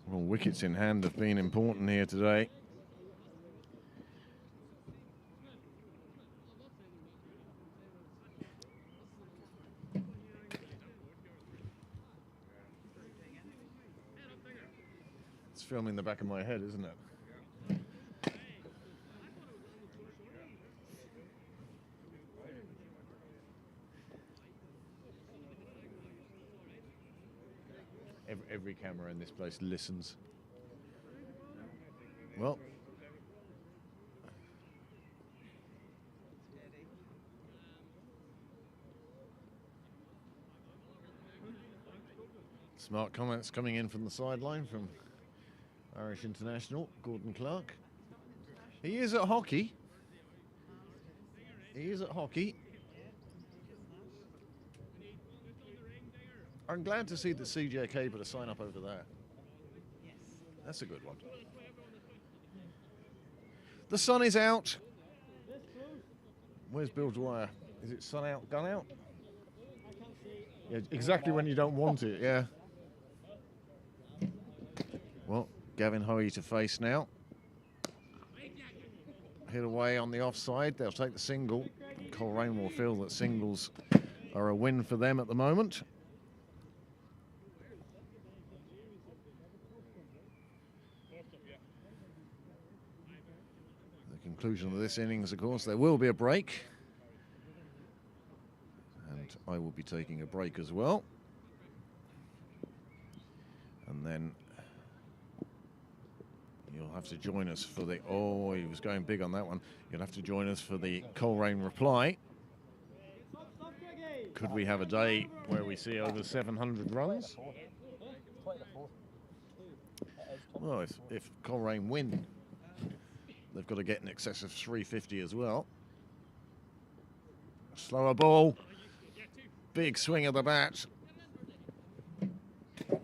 Well, wickets in hand have been important here today. It's filming the back of my head, isn't it? Every camera in this place listens. Well, smart comments coming in from the sideline from Irish international Gordon Clark. He is at hockey. He is at hockey. I'm glad to see that CJK put a sign up over there. That's a good one. The sun is out. Where's Bill Dwyer? Is it sun out, gun out? Yeah, exactly when you don't want it, yeah. Well, Gavin Hoey to face now. Hit away on the offside. They'll take the single. Coleraine will feel that singles are a win for them at the moment. The conclusion of this innings, of course, there will be a break. And I will be taking a break as well. And then you'll have to join us for the... Oh, he was going big on that one. You'll have to join us for the Coleraine reply. Could we have a day where we see over 700 runs? Well, if Coleraine win, they've got to get in excess of 350 as well. Slower ball. Big swing of the bat.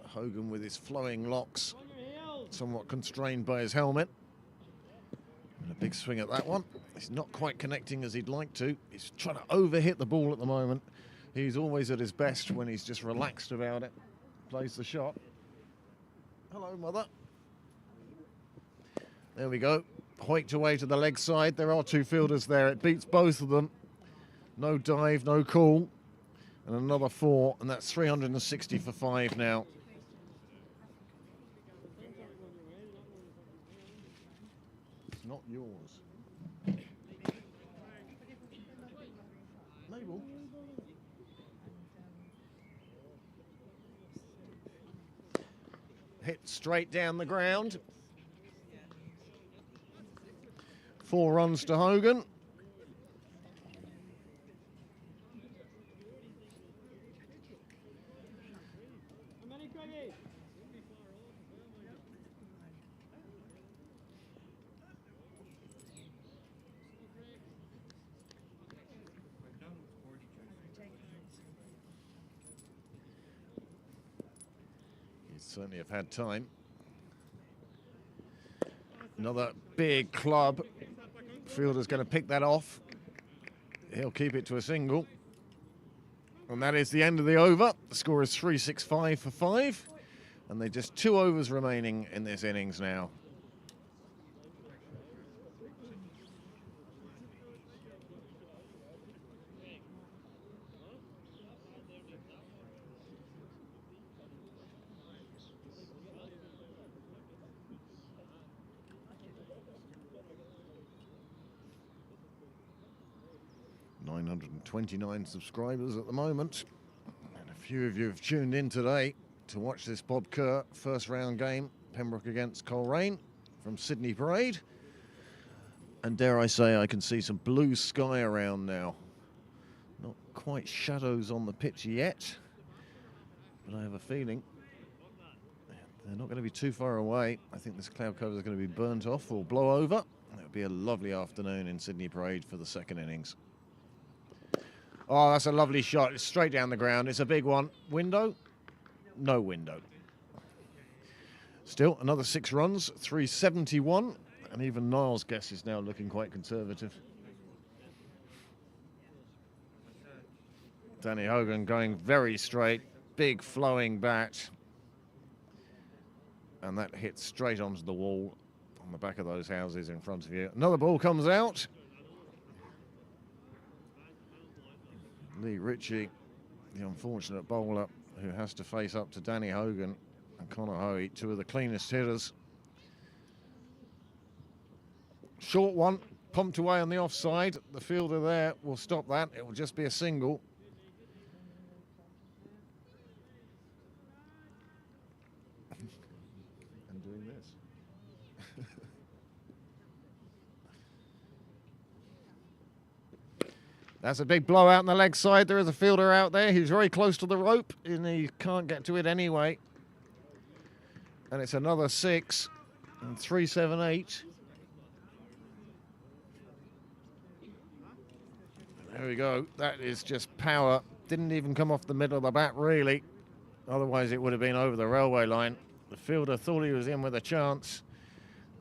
Hogan with his flowing locks, somewhat constrained by his helmet. And a big swing at that one. He's not quite connecting as he'd like to. He's trying to overhit the ball at the moment. He's always at his best when he's just relaxed about it. Plays the shot. Hello, mother. There we go. Hoiked away to the leg side. There are two fielders there. It beats both of them. No dive, no call. And another 4, and that's 360 for 5 now. It's not yours. Mabel. Hit straight down the ground. 4 runs to Hogan. Certainly have had time. Another big club. Fielder's going to pick that off. He'll keep it to a single. And that is the end of the over. The score is 365 for 5. And they're just 2 overs remaining in this innings now. .929 subscribers at the moment, and a few of you have tuned in today to watch this Bob Kerr first round game, Pembroke against Coleraine from Sydney Parade. And dare I say, I can see some blue sky around now. Not quite shadows on the pitch yet, but I have a feeling they're not going to be too far away. I think this cloud cover is going to be burnt off or blow over. It'll be a lovely afternoon in Sydney Parade for the second innings. Oh, that's a lovely shot. It's straight down the ground. It's a big one. Window? No window. Still, another 6 runs, 371. And even Niall's guess is now looking quite conservative. Danny Hogan going very straight. Big flowing bat. And that hits straight onto the wall on the back of those houses in front of you. Another ball comes out. Lee Ritchie, the unfortunate bowler who has to face up to Danny Hogan and Connor Hoey, 2 of the cleanest hitters. Short one, pumped away on the offside. The fielder there will stop that. It will just be a single. And doing this. That's a big blowout on the leg side. There is a fielder out there. He's very close to the rope, and he can't get to it anyway. And it's another 6, and 378. There we go. That is just power. Didn't even come off the middle of the bat, really. Otherwise, it would have been over the railway line. The fielder thought he was in with a chance,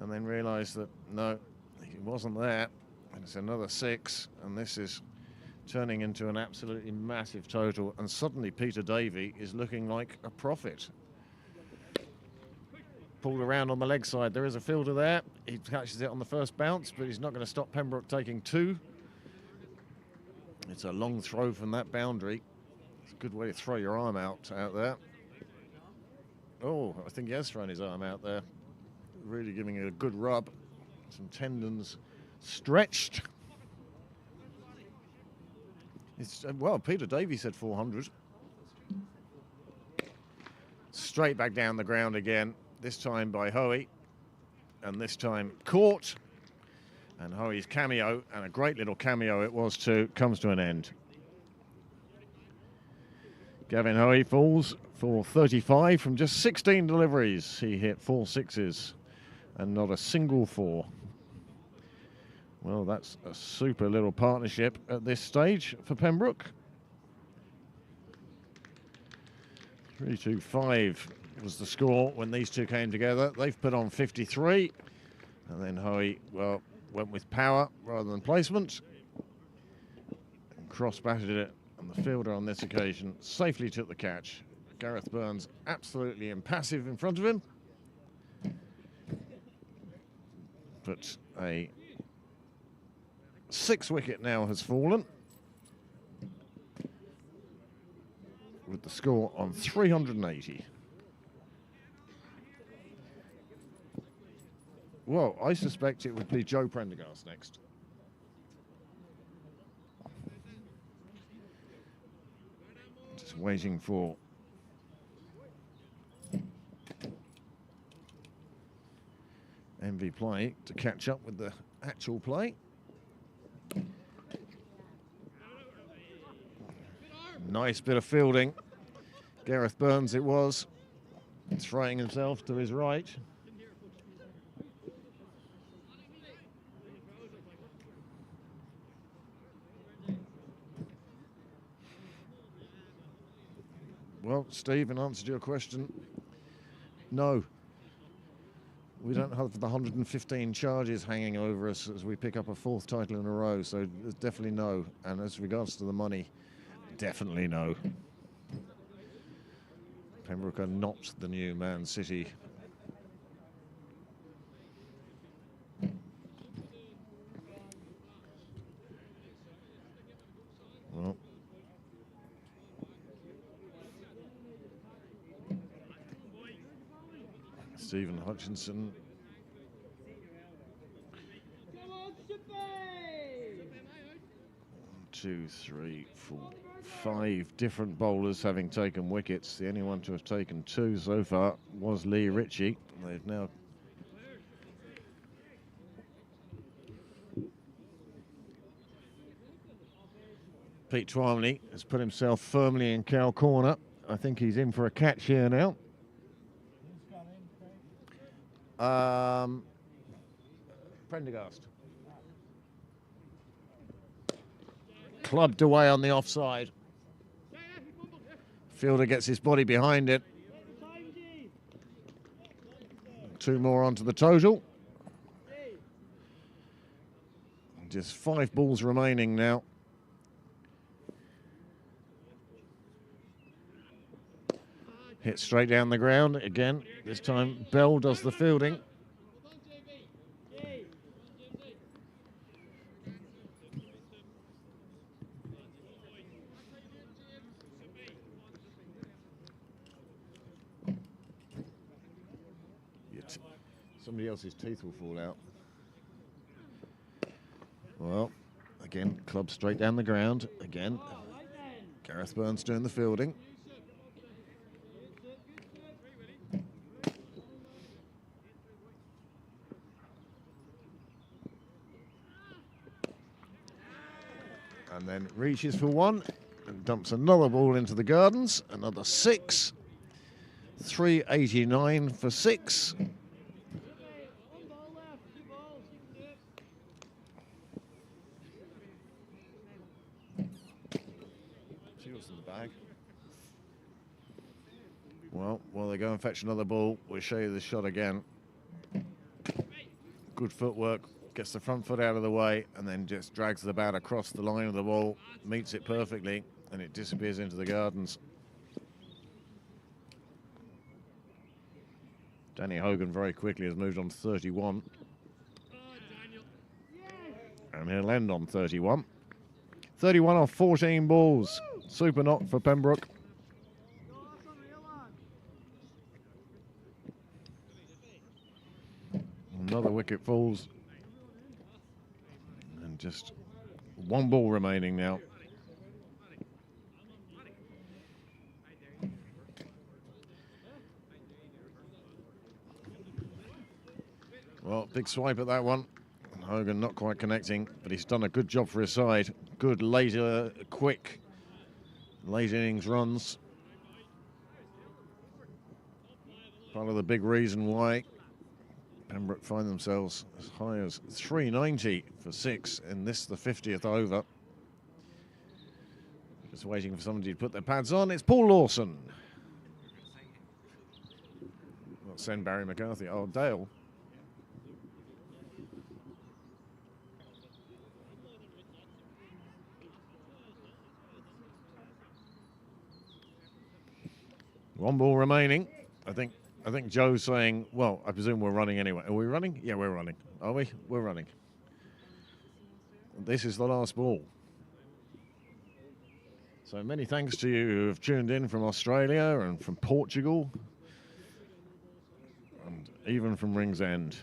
and then realised that, no, he wasn't there. And it's another 6, and this is turning into an absolutely massive total, and suddenly Peter Davey is looking like a prophet. Pulled around on the leg side. There is a fielder there. He catches it on the first bounce, but he's not going to stop Pembroke taking 2. It's a long throw from that boundary. It's a good way to throw your arm out there. Oh, I think he has thrown his arm out there. Really giving it a good rub. Some tendons stretched. It's, well, Peter Davies said 400. Straight back down the ground again, this time by Hoey. And this time caught. And Hoey's cameo, and a great little cameo it was too, comes to an end. Gavin Hoey falls for 35 from just 16 deliveries. He hit 4 sixes and not a single 4. Well, that's a super little partnership at this stage for Pembroke. 3-2-5 was the score when these two came together. They've put on 53. And then Hoey, well, went with power rather than placement. And cross-batted it. And the fielder on this occasion safely took the catch. Gareth Burns absolutely impassive in front of him. But a 6 wicket now has fallen, with the score on 380. Well, I suspect it would be Joe Prendergast next. Just waiting for MV play to catch up with the actual play. Nice bit of fielding. Gareth Burns it was, throwing himself to his right. Well, Steve, in answer to your question, no. We don't have the 115 charges hanging over us as we pick up a 4th title in a row, so there's definitely no. And as regards to the money, definitely no. Pembroke are not the new Man City. Well, Stephen Hutchinson. 2, 3, 4, 5 different bowlers having taken wickets. The only one to have taken 2 so far was Lee Ritchie. They've now Pete Twomley has put himself firmly in cow corner. I think he's in for a catch here now. Prendergast. Clubbed away on the offside. Fielder gets his body behind it. 2 more onto the total. Just 5 balls remaining now. Hit straight down the ground again. This time Bell does the fielding. Somebody else's teeth will fall out. Well, again, club straight down the ground. Again, Gareth Burns doing the fielding. And then reaches for 1 and dumps another ball into the gardens. Another 6. 389 for 6. Well, while they go and fetch another ball, we'll show you the shot again. Good footwork, gets the front foot out of the way, and then just drags the bat across the line of the ball, meets it perfectly, and it disappears into the gardens. Danny Hogan very quickly has moved on to 31. And he'll end on 31. 31 off 14 balls. Super knock for Pembroke. Another wicket falls. And just one ball remaining now. Well, big swipe at that one. Hogan not quite connecting, but he's done a good job for his side. Good later, quick, late innings runs. Part of the big reason why Pembroke find themselves as high as 390 for 6 in this, the 50th over. Just waiting for somebody to put their pads on. It's Paul Lawson. Not send Barry McCarthy. Oh, Dale. One ball remaining. I think Joe's saying, well, I presume we're running anyway. Are we running? Yeah, we're running. Are we? We're running. This is the last ball. So many thanks to you who have tuned in from Australia and from Portugal and even from Ringsend.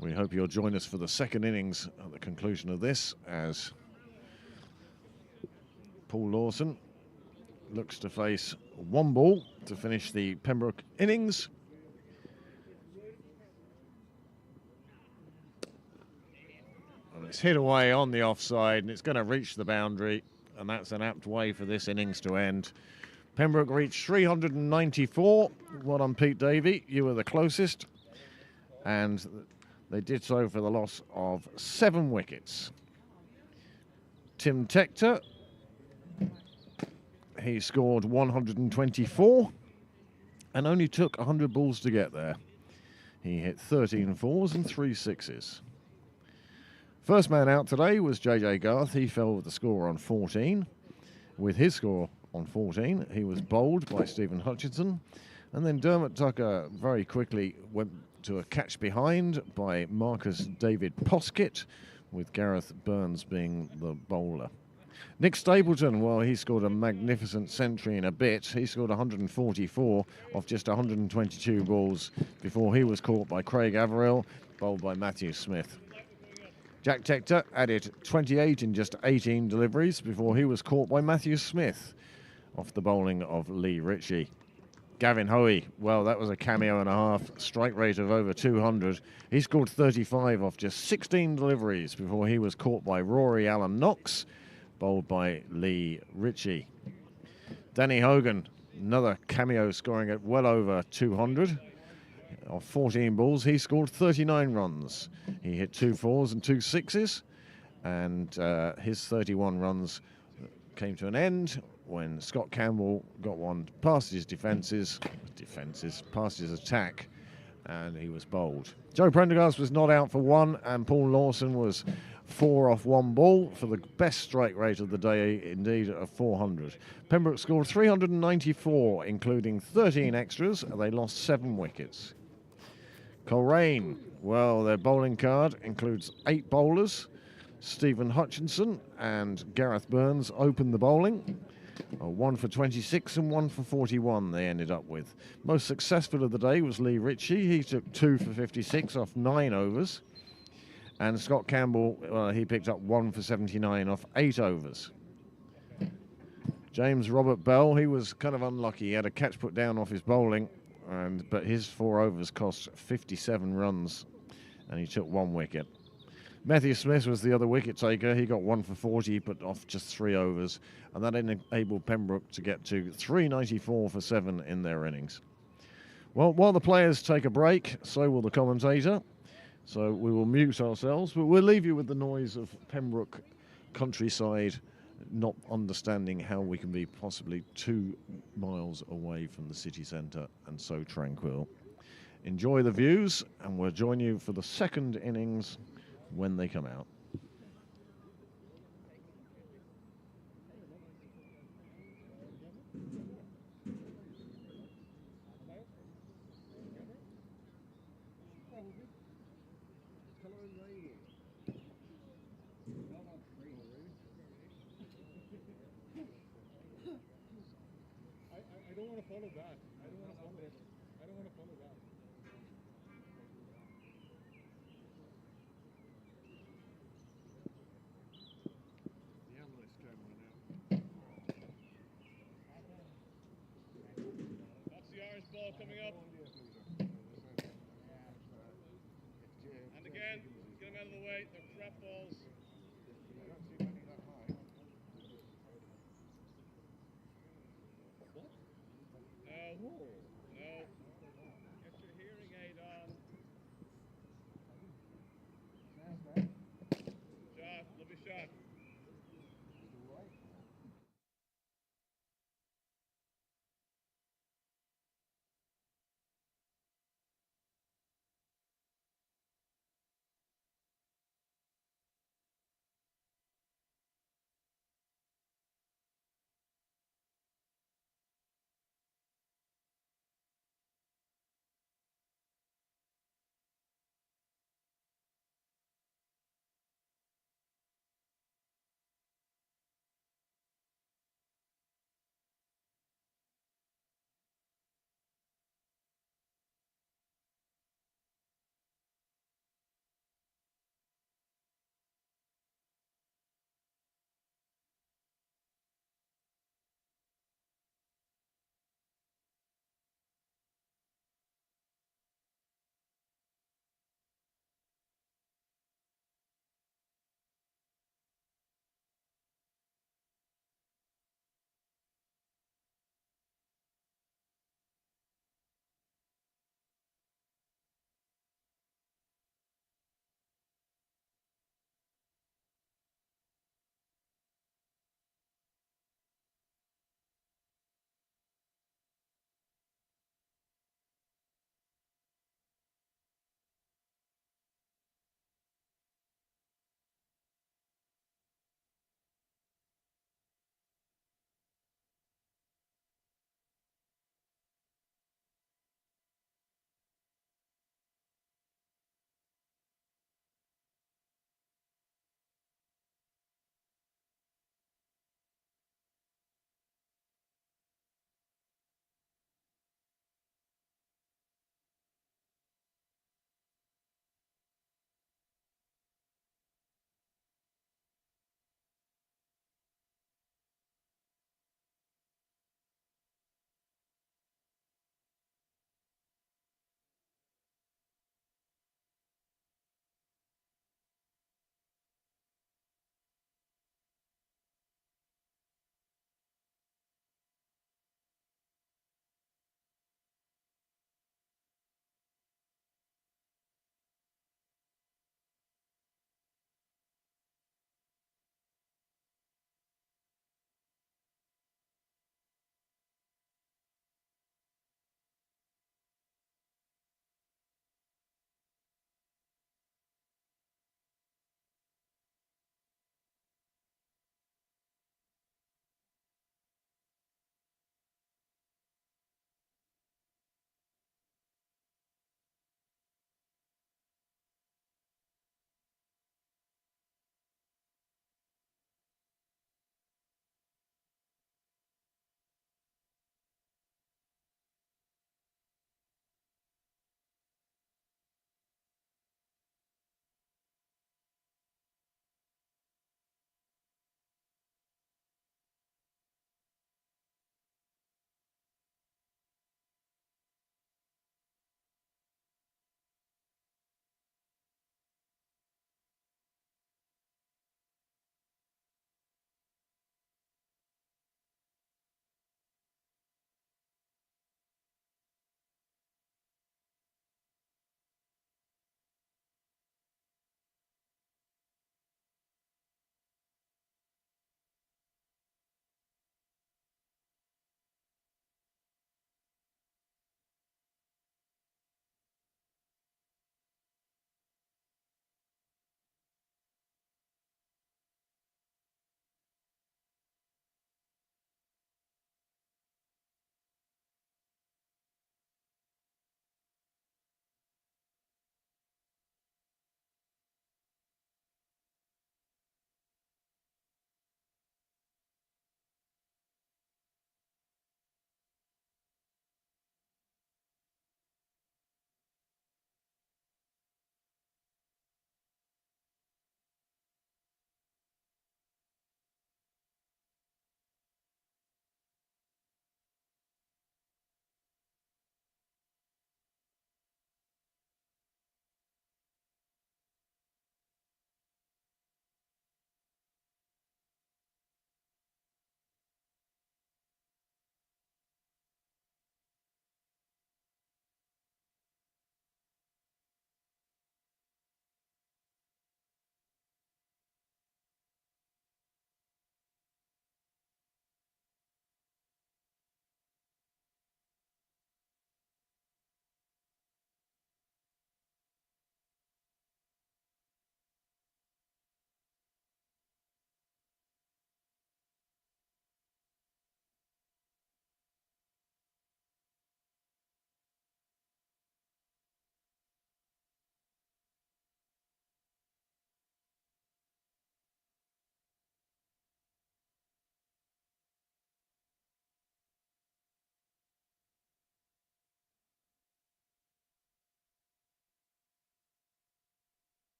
We hope you'll join us for the second innings at the conclusion of this as Paul Lawson looks to face one ball to finish the Pembroke innings. And it's hit away on the offside and it's going to reach the boundary, and that's an apt way for this innings to end. Pembroke reached 394. Well done, Pete Davey. You were the closest. And they did so for the loss of 7 wickets. Tim Tector, he scored 124 and only took 100 balls to get there. He hit 13 fours and 3 sixes. First man out today was JJ Garth. He fell with the score on 14. With his score on 14, he was bowled by Stephen Hutchinson. And then Dermot Tucker very quickly went to a catch behind by Marcus David Poskett, with Gareth Burns being the bowler. Nick Stapleton, well, he scored a magnificent century in a bit. He scored 144 off just 122 balls before he was caught by Craig Averill, bowled by Matthew Smith. Jack Tector added 28 in just 18 deliveries before he was caught by Matthew Smith off the bowling of Lee Ritchie. Gavin Hoey, well, that was a cameo and a half, strike rate of over 200. He scored 35 off just 16 deliveries before he was caught by Rory Allen Knox, bowled by Lee Ritchie. Danny Hogan, another cameo, scoring at well over 200. Of 14 balls, he scored 39 runs. He hit 2 fours and 2 sixes, and his 31 runs came to an end when Scott Campbell got one past his past his attack, and he was bowled. Joe Prendergast was not out for 1, and Paul Lawson was 4 off 1 ball for the best strike rate of the day, indeed, of 400. Pembroke scored 394, including 13 extras, and they lost 7 wickets. Coleraine, well, their bowling card includes 8 bowlers. Stephen Hutchinson and Gareth Burns opened the bowling. 1 for 26 and 1 for 41 they ended up with. Most successful of the day was Lee Ritchie. He took 2 for 56 off 9 overs. And Scott Campbell, he picked up 1 for 79 off 8 overs. James Robert Bell, he was kind of unlucky. He had a catch put down off his bowling, but his 4 overs cost 57 runs, and he took 1 wicket. Matthew Smith was the other wicket taker. He got 1 for 40, but off just 3 overs, and that enabled Pembroke to get to 394 for 7 in their innings. Well, while the players take a break, so will the commentator. So we will mute ourselves, but we'll leave you with the noise of Pembroke countryside, not understanding how we can be possibly 2 miles away from the city centre and so tranquil. Enjoy the views, and we'll join you for the second innings when they come out. don't want to follow that. I don't want to follow it. I don't want to follow that. The analyst camera now. That's the Irish ball coming up. And again, get them out of the way. They're trap balls. I don't see many that high. What? No. No. Get your hearing aid on. Shot. Lovely shot.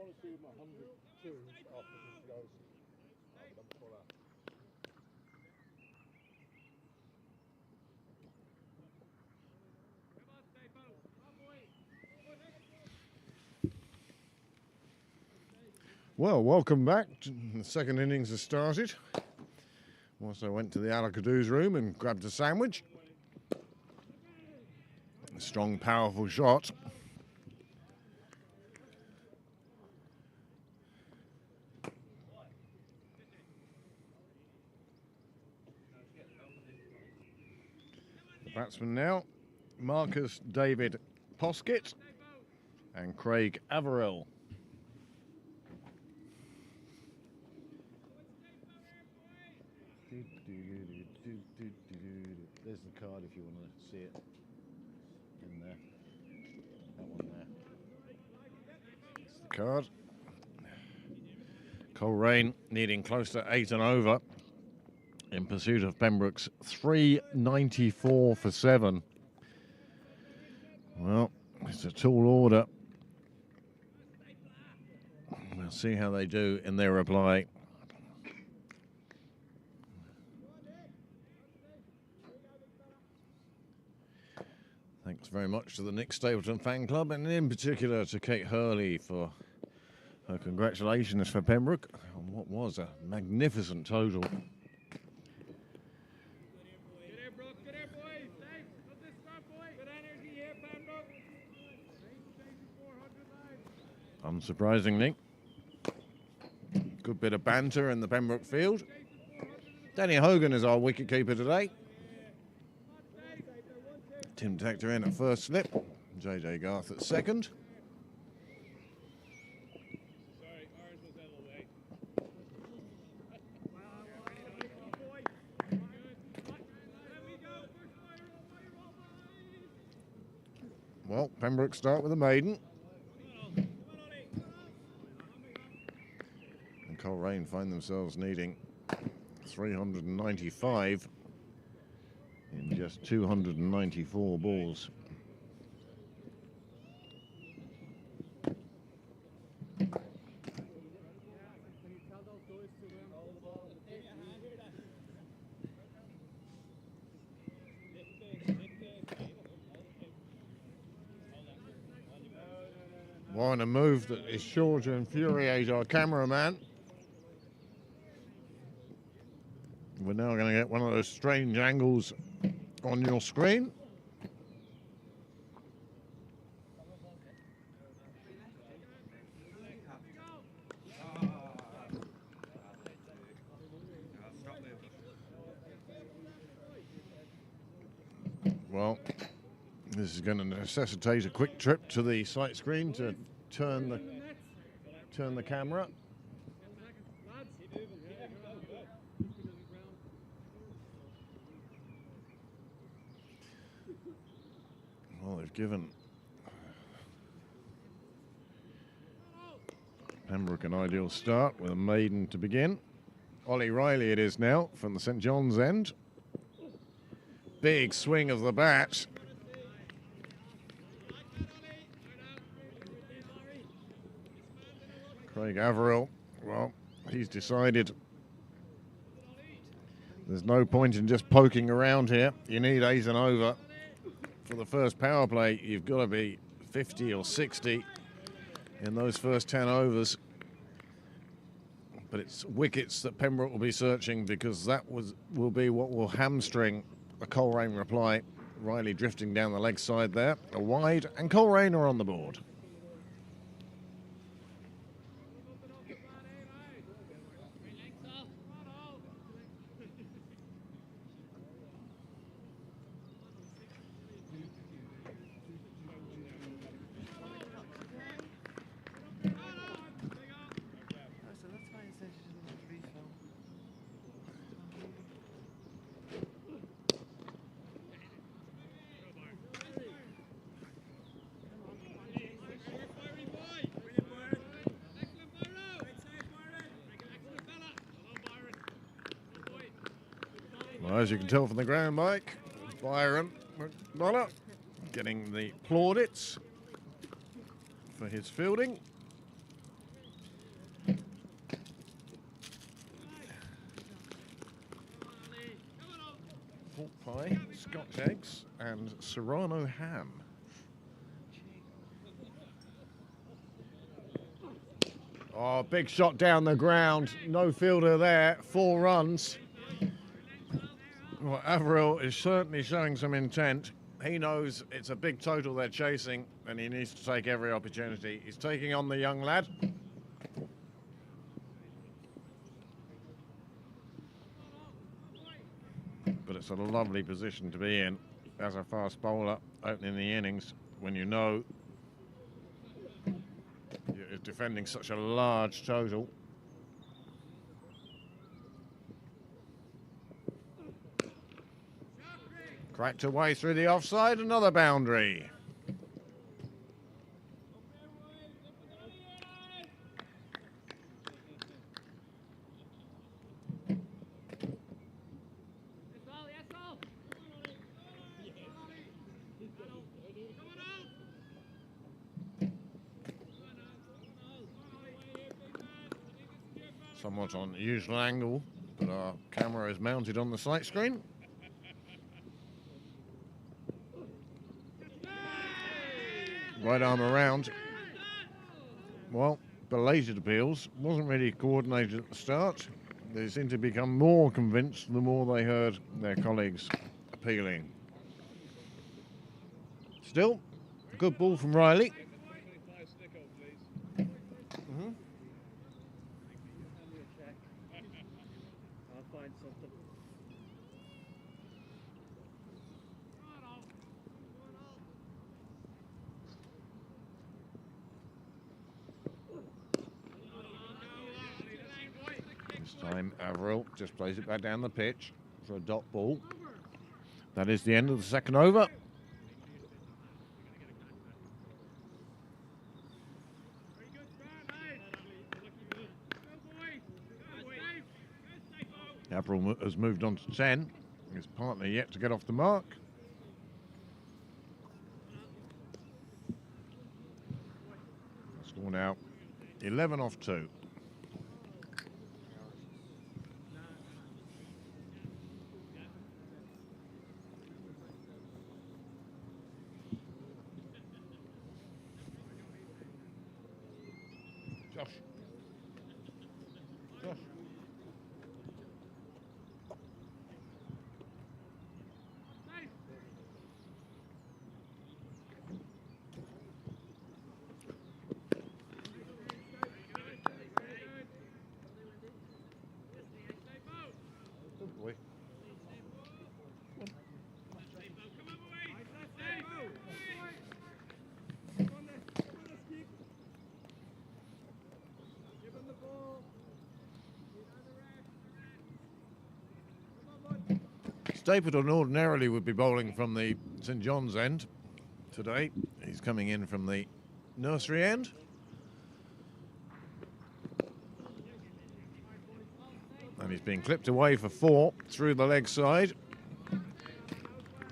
want to see him 102 after he goes. Oh, but I'm full up. Well, welcome back. The second innings has started. Whilst I went to the Alakadoo's room and grabbed a sandwich. A strong, powerful shot. The batsman now, Marcus David Poskett and Craig Averill. There's the card if you want to see it. In there. That one there. That's the card. Coleraine needing close to 8 and over in pursuit of Pembroke's 394 for 7. Well, it's a tall order. We'll see how they do in their reply. Thanks very much to the Nick Stapleton fan club, and in particular to Kate Hurley for her congratulations for Pembroke on what was a magnificent total. Unsurprisingly, good bit of banter in the Pembroke field. Danny Hogan is our wicketkeeper today. Tim Tector in at first slip, JJ Garth at second. Well, Pembroke start with a maiden. And Coleraine find themselves needing 395 in just 294 balls. On a move that is sure to infuriate our cameraman. We're now going to get one of those strange angles on your screen. Well, this is going to necessitate a quick trip to the sight screen to turn the camera. Well, they've given Pembroke an ideal start with a maiden to begin. Ollie Riley it is now from the St John's end. Big swing of the bat. Craig Averill, well, he's decided there's no point in just poking around here. You need 8 and over. For the first power play, you've got to be 50 or 60 in those first 10 overs. But it's wickets that Pembroke will be searching, because that will be what will hamstring a Coleraine reply. Riley drifting down the leg side there, a wide, and Coleraine are on the board. Well, as you can tell from the ground mic, Byron McDonough getting the plaudits for his fielding. pie, Scotch eggs, and Serrano ham. Oh, big shot down the ground. No fielder there. 4 runs. Well, Averill is certainly showing some intent. He knows it's a big total they're chasing, and he needs to take every opportunity. He's taking on the young lad. But it's a lovely position to be in as a fast bowler opening the innings when you know you're defending such a large total. Cracked away through the offside, another boundary. Somewhat unusual angle, but our camera is mounted on the sight screen. Right arm around. Well, belated appeals. Wasn't really coordinated at the start. They seemed to become more convinced the more they heard their colleagues appealing. Still, good ball from Riley. I'll find something. This time Averill just plays it back down the pitch for a dot ball. That is the end of the second over. Averill has moved on to 10. His partner yet to get off the mark. Score now 11 off 2. Josh. Good boy. Stapleton ordinarily would be bowling from the St John's end today. He's coming in from the nursery end. And he's been clipped away for 4 through the leg side.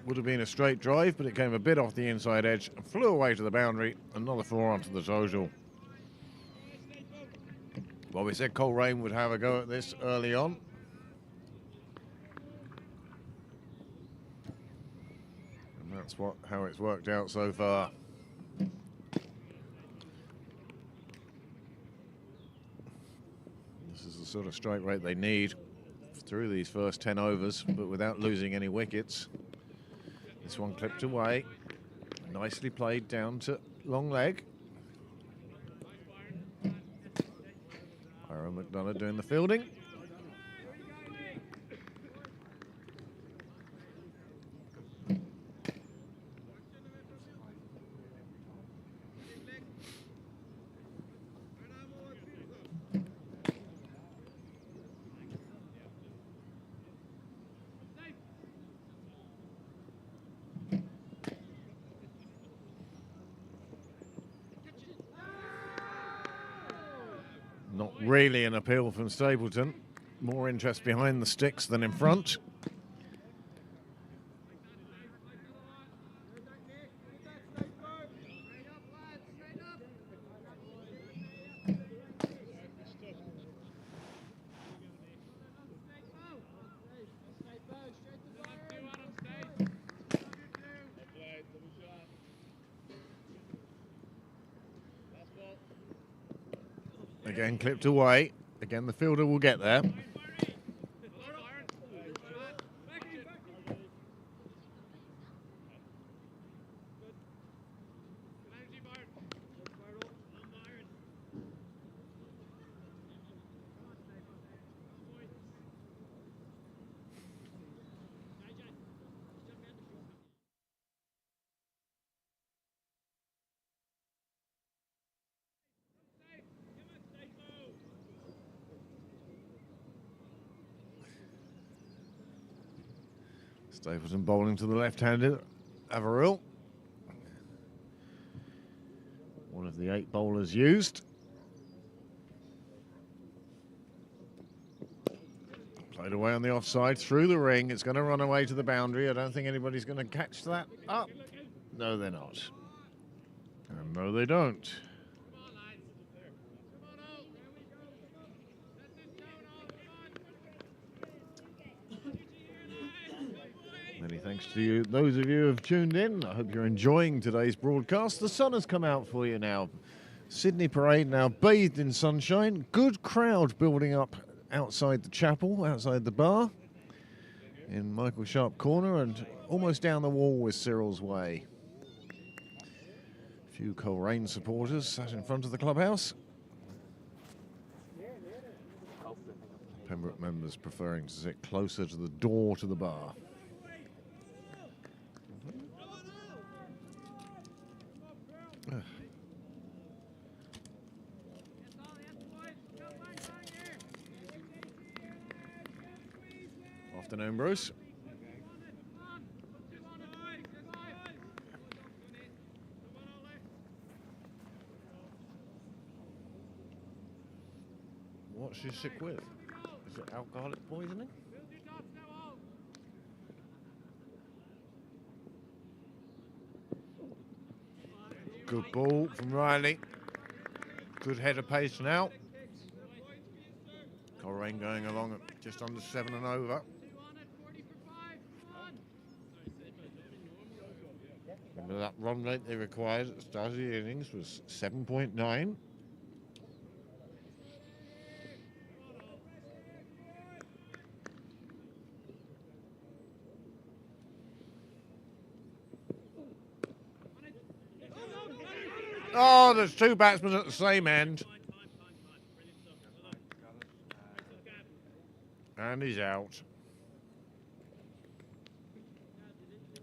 Would have been a straight drive, but it came a bit off the inside edge and flew away to the boundary. Another 4 onto the total. Well, we said Coleraine would have a go at this early on. And that's how it's worked out so far. This is the sort of strike rate they need through these first 10 overs, but without losing any wickets. This one clipped away. Nicely played down to long leg. Aaron McDonough doing the fielding. Not really an appeal from Stapleton. More interest behind the sticks than in front. Again, clipped away. Again, the fielder will get there. Stapleton bowling to the left-handed Averill. One of the 8 bowlers used. Played away on the offside, through the ring. It's going to run away to the boundary. I don't think anybody's going to catch that up. No, they're not. And no, they don't. Many thanks to you, those of you who have tuned in. I hope you're enjoying today's broadcast. The sun has come out for you now. Sydney Parade now bathed in sunshine. Good crowd building up outside the chapel, outside the bar, in Michael Sharp Corner, and almost down the wall with Cyril's Way. A few Coleraine supporters sat in front of the clubhouse. Pembroke members preferring to sit closer to the door to the bar. Afternoon, Bruce. What's she sick with? Is it alcoholic poisoning? Good ball from Riley. Good head of pace now. Coleraine going along at just under 7 and over. Remember that run rate they required at the start of the innings was 7.9. Oh, there's 2 batsmen at the same end. And he's out.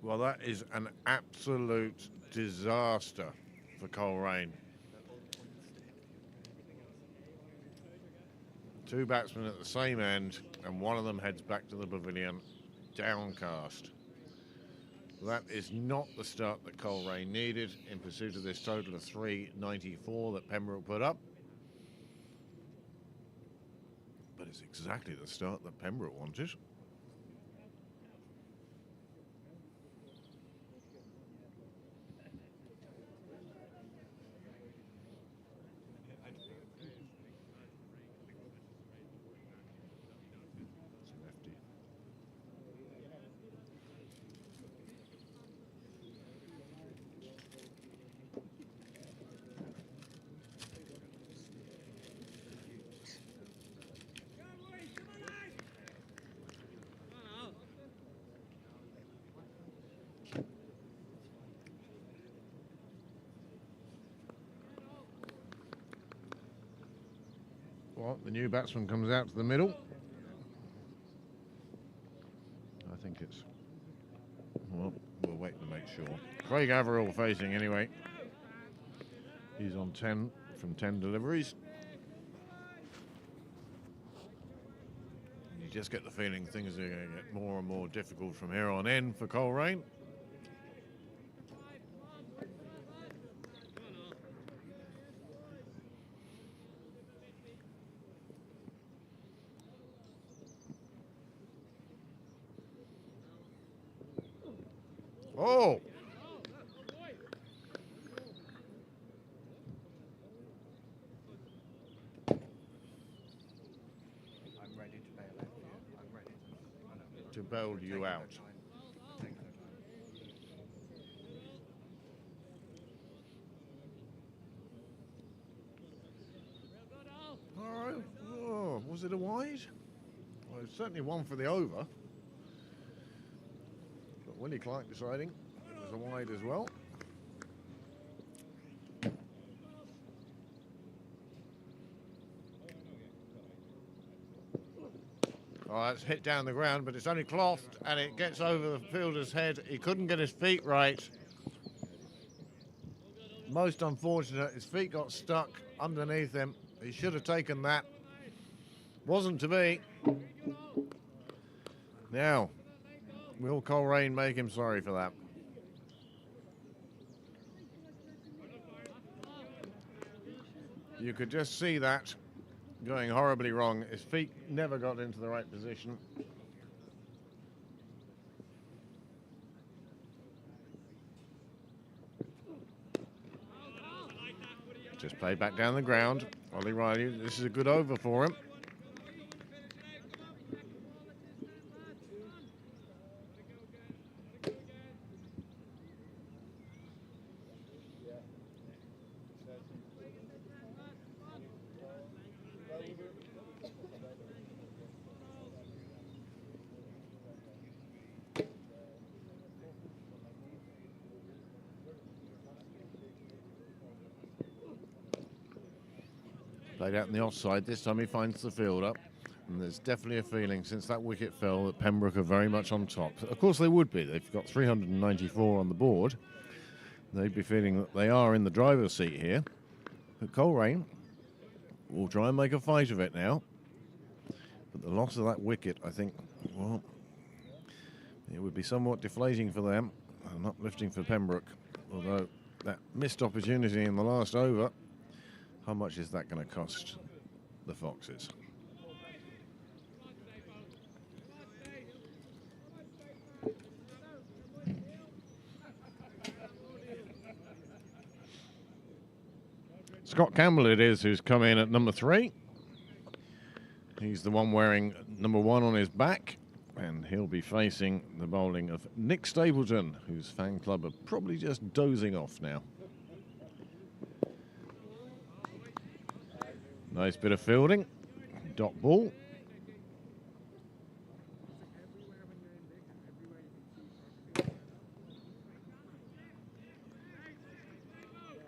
Well, that is an absolute disaster for Coleraine. 2 batsmen at the same end, and one of them heads back to the pavilion, downcast. That is not the start that Coleraine needed in pursuit of this total of 394 that Pembroke put up. But it's exactly the start that Pembroke wanted. Well, the new batsman comes out to the middle. I think it's... Well, we'll wait to make sure. Craig Averill facing anyway. He's on 10 from 10 deliveries. You just get the feeling things are going to get more and more difficult from here on in for Coleraine. Oh! I'm ready to bail out for you. I'm ready To bail you out. Was it a wide? Well, it's certainly one for the over. But Willie Clark deciding it was a wide as well. Oh, that's hit down the ground, but it's only clothed and it gets over the fielder's head. He couldn't get his feet right. Most unfortunate, his feet got stuck underneath him. He should have taken that. Wasn't to be. Now, will Coleraine make him sorry for that? You could just see that going horribly wrong. His feet never got into the right position. Just played back down the ground. Ollie Riley, this is a good over for him. Played out in the offside. This time he finds the fielder. And there's definitely a feeling since that wicket fell that Pembroke are very much on top. Of course they would be. They've got 394 on the board. They'd be feeling that they are in the driver's seat here. But Coleraine will try and make a fight of it now. But the loss of that wicket, I think, well, it would be somewhat deflating for them and uplifting for Pembroke. Although that missed opportunity in the last over, how much is that going to cost the Foxes? Scott Campbell it is who's come in at number 3. He's the one wearing number 1 on his back, and he'll be facing the bowling of Nick Stapleton, whose fan club are probably just dozing off now. Nice bit of fielding. Dot ball.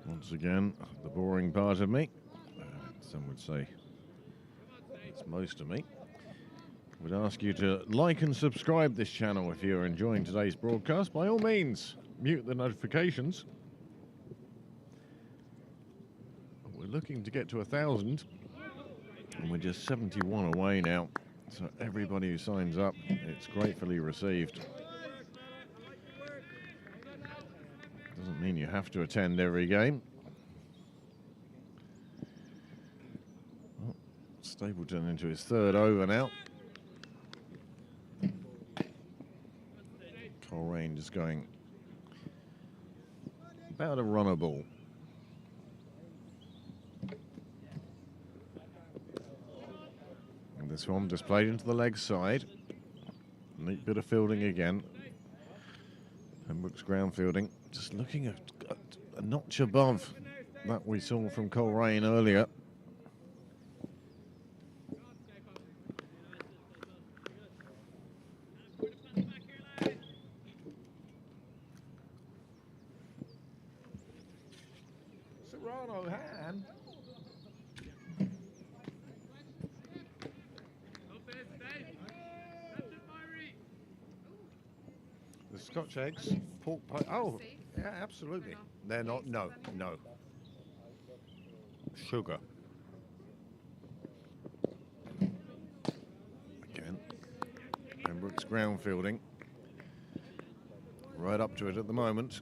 Once again, the boring part of me. Some would say it's most of me. Would ask you to like and subscribe this channel if you're enjoying today's broadcast. By all means, mute the notifications. We're looking to get to 1,000. And we're just 71 away now. So everybody who signs up, it's gratefully received. Doesn't mean you have to attend every game. Oh, Stapleton into his 3rd over now. Coleraine just going about a runner ball. And this one just played into the leg side. Neat bit of fielding again. Pembroke's ground fielding just looking a notch above that we saw from Coleraine earlier. Serrano hand. The Scotch eggs, pork pie. Oh, yeah, absolutely. They're not. No, no. Sugar. Again, Pembroke's ground fielding. Right up to it at the moment.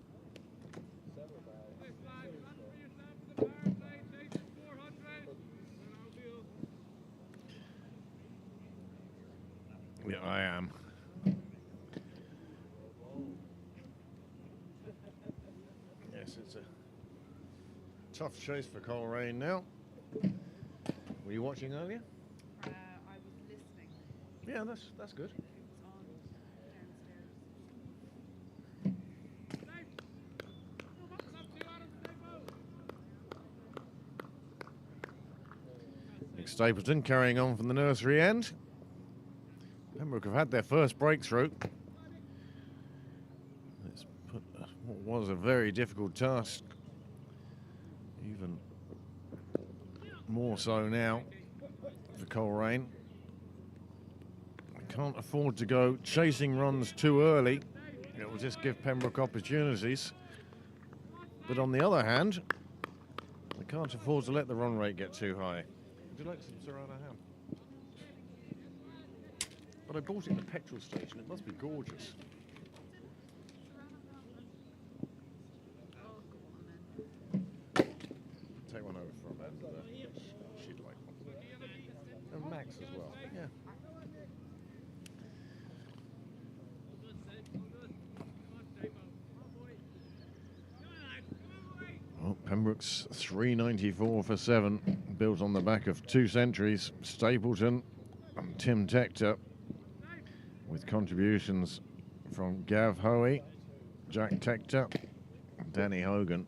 Yeah, I am. Yes, it's a tough chase for Coleraine now. Were you watching earlier? I was listening. Yeah, that's good. It was on downstairs. Nick Stapleton carrying on from the nursery end. Pembroke have had their first breakthrough. It's put what was a very difficult task, even more so now for Coleraine. They can't afford to go chasing runs too early. It will just give Pembroke opportunities. But on the other hand, they can't afford to let the run rate get too high. Would you like some Serrano ham? But I bought it at the petrol station. It must be gorgeous. Take one over from her. She'd like one. And Max as well. Yeah. Well, Pembroke's 394 for 7, built on the back of 2 centuries, Stapleton and Tim Tector, with contributions from Gav Hoey, Jack Tector, and Danny Hogan,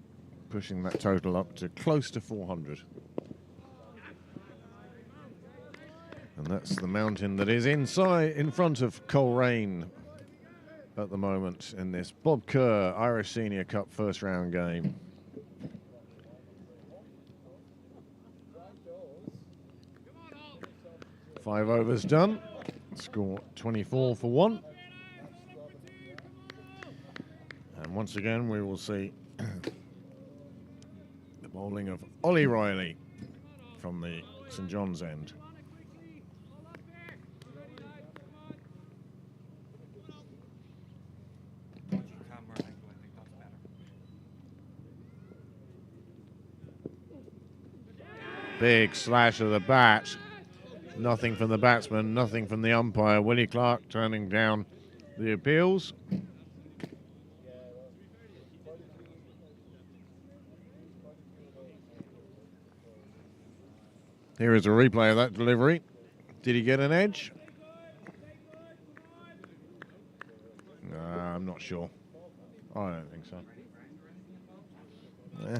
pushing that total up to close to 400. And that's the mountain that is in front of Coleraine at the moment in this Bob Kerr Irish Senior Cup first round game. Five overs done. Score 24 for 1. And once again, we will see the bowling of Ollie Riley from the St John's end. Dodgy camera angle, I think that's better. Big slash of the bat. Nothing from the batsman, nothing from the umpire. Willie Clark turning down the appeals. Here is a replay of that delivery. Did he get an edge? I'm not sure. I don't think so. Yeah.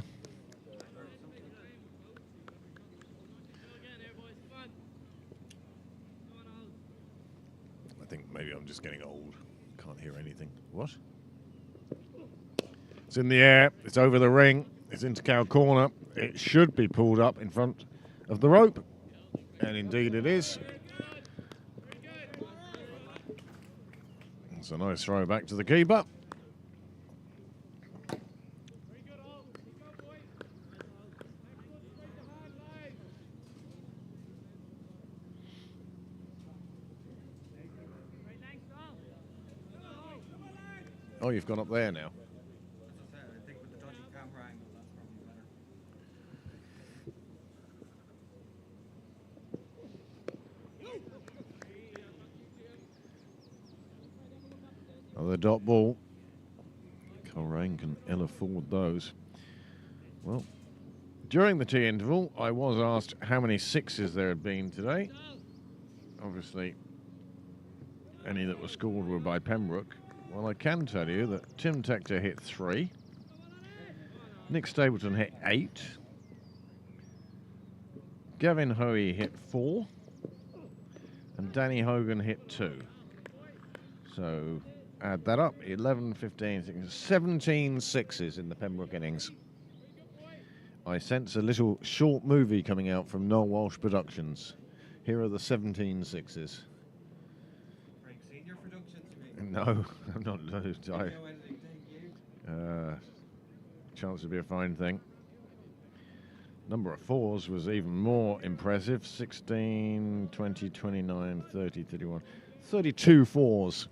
I think maybe I'm just getting old. Can't hear anything. What? It's in the air. It's over the ring. It's into cow corner. It should be pulled up in front of the rope. And indeed it is. It's a nice throw back to the keeper. Oh, you've gone up there now. As I said, I think with the dodgy camera angle, that's probably better. Another dot ball. Coleraine can ill afford those. Well, during the tea interval, I was asked how many sixes there had been today. Obviously, any that were scored were by Pembroke. Well, I can tell you that Tim Tector hit 3. Nick Stapleton hit 8. Gavin Hoey hit 4. And Danny Hogan hit 2. So add that up, 11, 15, 16, 17 sixes in the Pembroke innings. I sense a little short movie coming out from Noel Walsh Productions. Here are the 17 sixes. Frank Senior Productions, you mean? No, I'm not. Do you know anything, you? Chance to be a fine thing. Number of fours was even more impressive. 16, 20, 29, 30, 31. 32 fours.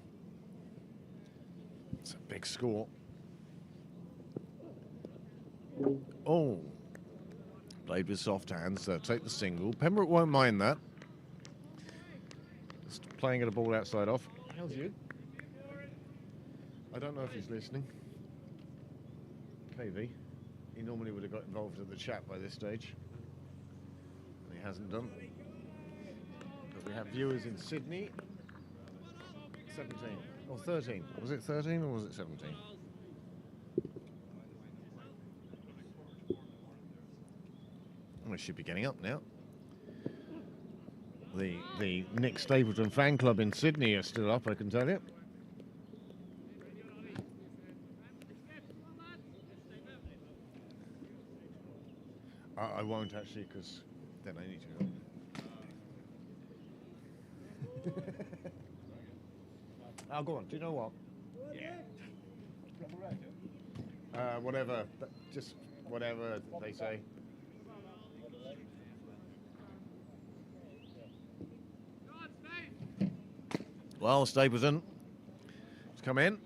It's a big score. Oh. Played with soft hands. Take the single. Pembroke won't mind that. Just playing at a ball outside off. How's you? I don't know if he's listening. KV. He normally would have got involved in the chat by this stage. And he hasn't done. But we have viewers in Sydney. 17. Or 13. Was it 13 or was it 17? We should be getting up now. The Nick Stapleton fan club in Sydney are still up, I can tell you. I won't actually, because then I need to go. Oh, go on. Do you know what? Yeah. Whatever. Just whatever they say. Well, Stapleton has come in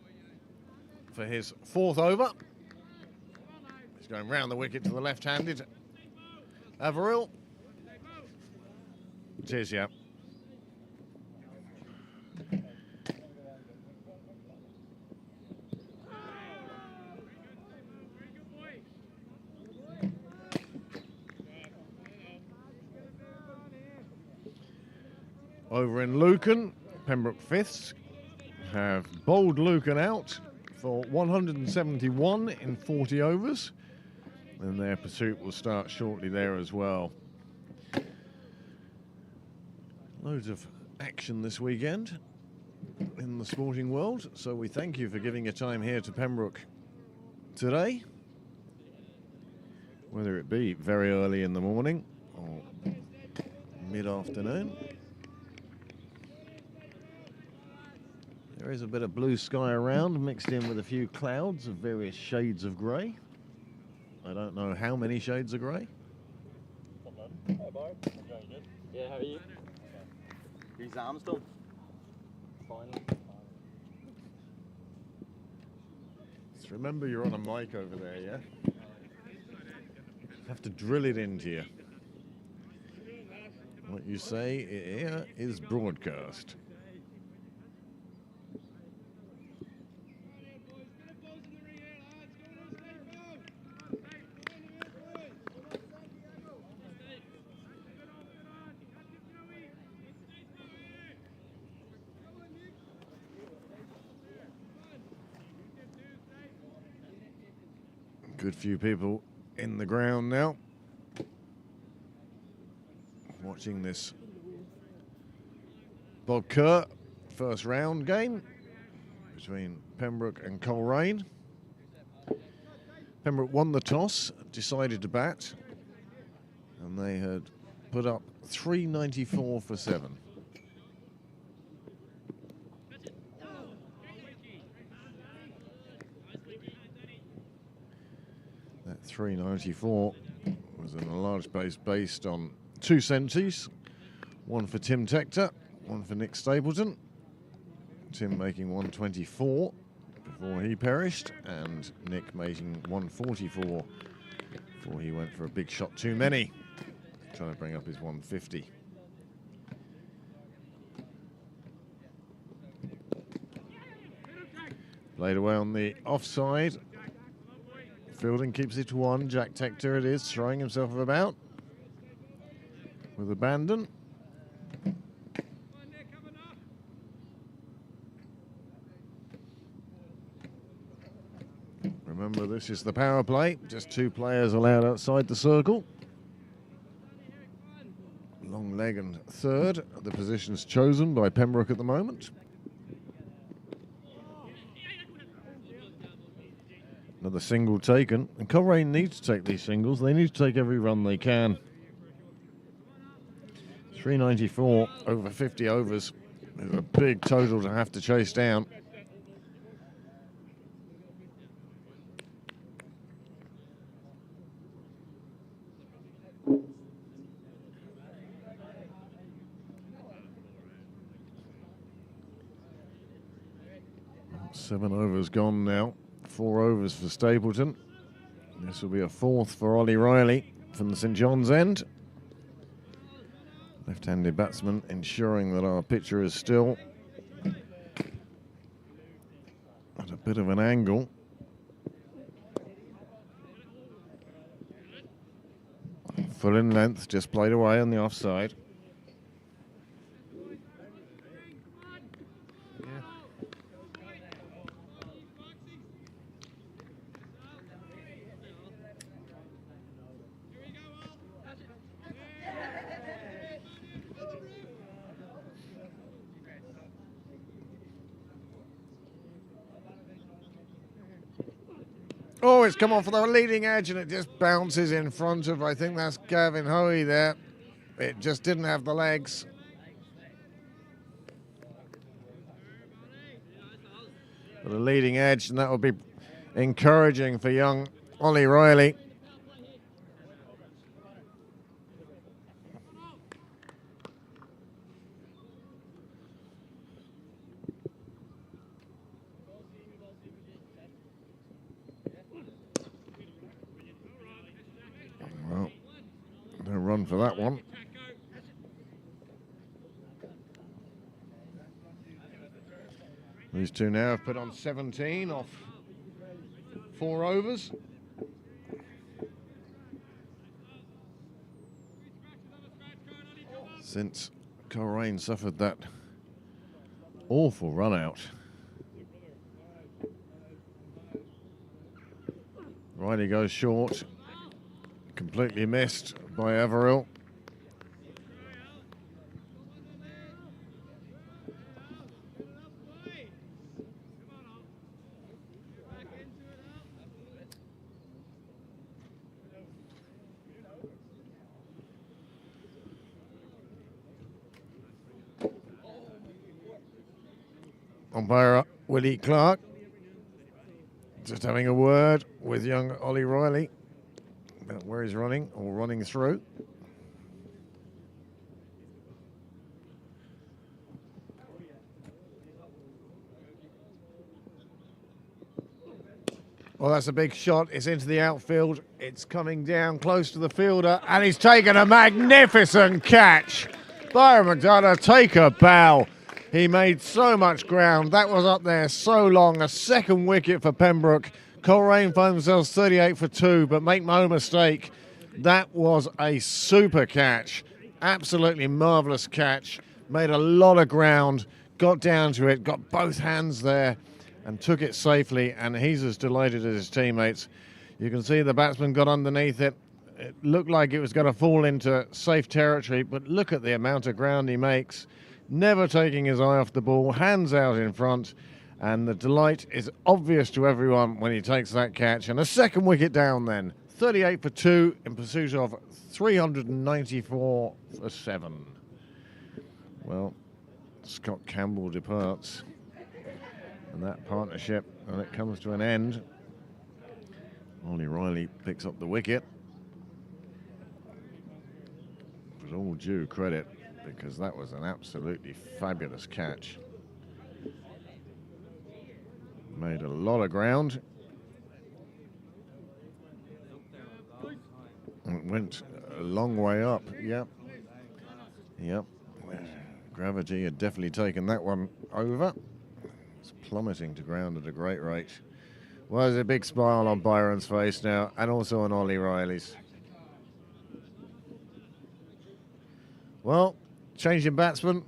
for his 4th over. He's going round the wicket to the left-handed Averill. It is, yeah. Over in Lucan, Pembroke Fifths have bowled Lucan out for 171 in 40 overs. And their pursuit will start shortly there as well. Loads of action this weekend in the sporting world, so we thank you for giving your time here to Pembroke today, whether it be very early in the morning or mid-afternoon. There is a bit of blue sky around, mixed in with a few clouds of various shades of grey. I don't know how many shades of grey. Hey, Barry. Yeah, how are you? Your exams done? Fine. Just remember you're on a mic over there, yeah? Have to drill it into you. What you say here is broadcast. Good few people in the ground now, watching this Bob Kerr first round game between Pembroke and Coleraine. Pembroke won the toss, decided to bat, and they had put up 394 for 7. That 394 was in a large base based on 2 centuries, one for Tim Tector, one for Nick Stapleton. Tim making 124 before he perished, and Nick making 144 before he went for a big shot too many, trying to bring up his 150. Played away on the offside. Fielding keeps it to 1. Jack Tector it is, throwing himself about with abandon. Remember, this is the power play. Just 2 players allowed outside the circle. Long leg and third. The positions chosen by Pembroke at the moment. Another single taken, and Coleraine needs to take these singles. They need to take every run they can. 394 over 50 overs is a big total to have to chase down. Seven overs gone now. 4 overs for Stapleton. This will be a 4th for Ollie Riley from the St John's end. Left-handed batsman ensuring that our pitcher is still at a bit of an angle. Full in length, just played away on the offside. Oh, it's come off the leading edge and it just bounces in front of, I think that's Gavin Hoey there. It just didn't have the legs. For the leading edge, and that would be encouraging for young Ollie Riley. Well, no run for that one. These two now have put on 17 off 4 overs. Since Coleraine suffered that awful run out. Riley goes short, completely missed by Averill. Umpire Willie Clark just having a word with young Ollie Riley about where he's running or running through. Well, that's a big shot. It's into the outfield. It's coming down close to the fielder, and he's taken a magnificent catch. Byron McDonough, take a bow. He made so much ground. That was up there so long. A second wicket for Pembroke. Coleraine find themselves 38 for 2, but make no mistake, that was a super catch. Absolutely marvellous catch. Made a lot of ground, got down to it, got both hands there, and took it safely, and he's as delighted as his teammates. You can see the batsman got underneath it. It looked like it was going to fall into safe territory, but look at the amount of ground he makes. Never taking his eye off the ball, hands out in front, and the delight is obvious to everyone when he takes that catch. And a second wicket down then. 38 for 2 in pursuit of 394 for 7. Well, Scott Campbell departs, and that partnership, when it comes to an end, Ollie Riley picks up the wicket. With all due credit, because that was an absolutely fabulous catch. Made a lot of ground. It went a long way up, yep. Yep. Gravity had definitely taken that one over. It's plummeting to ground at a great rate. Well, there's a big smile on Byron's face now, and also on Ollie Riley's. Well, changing batsman.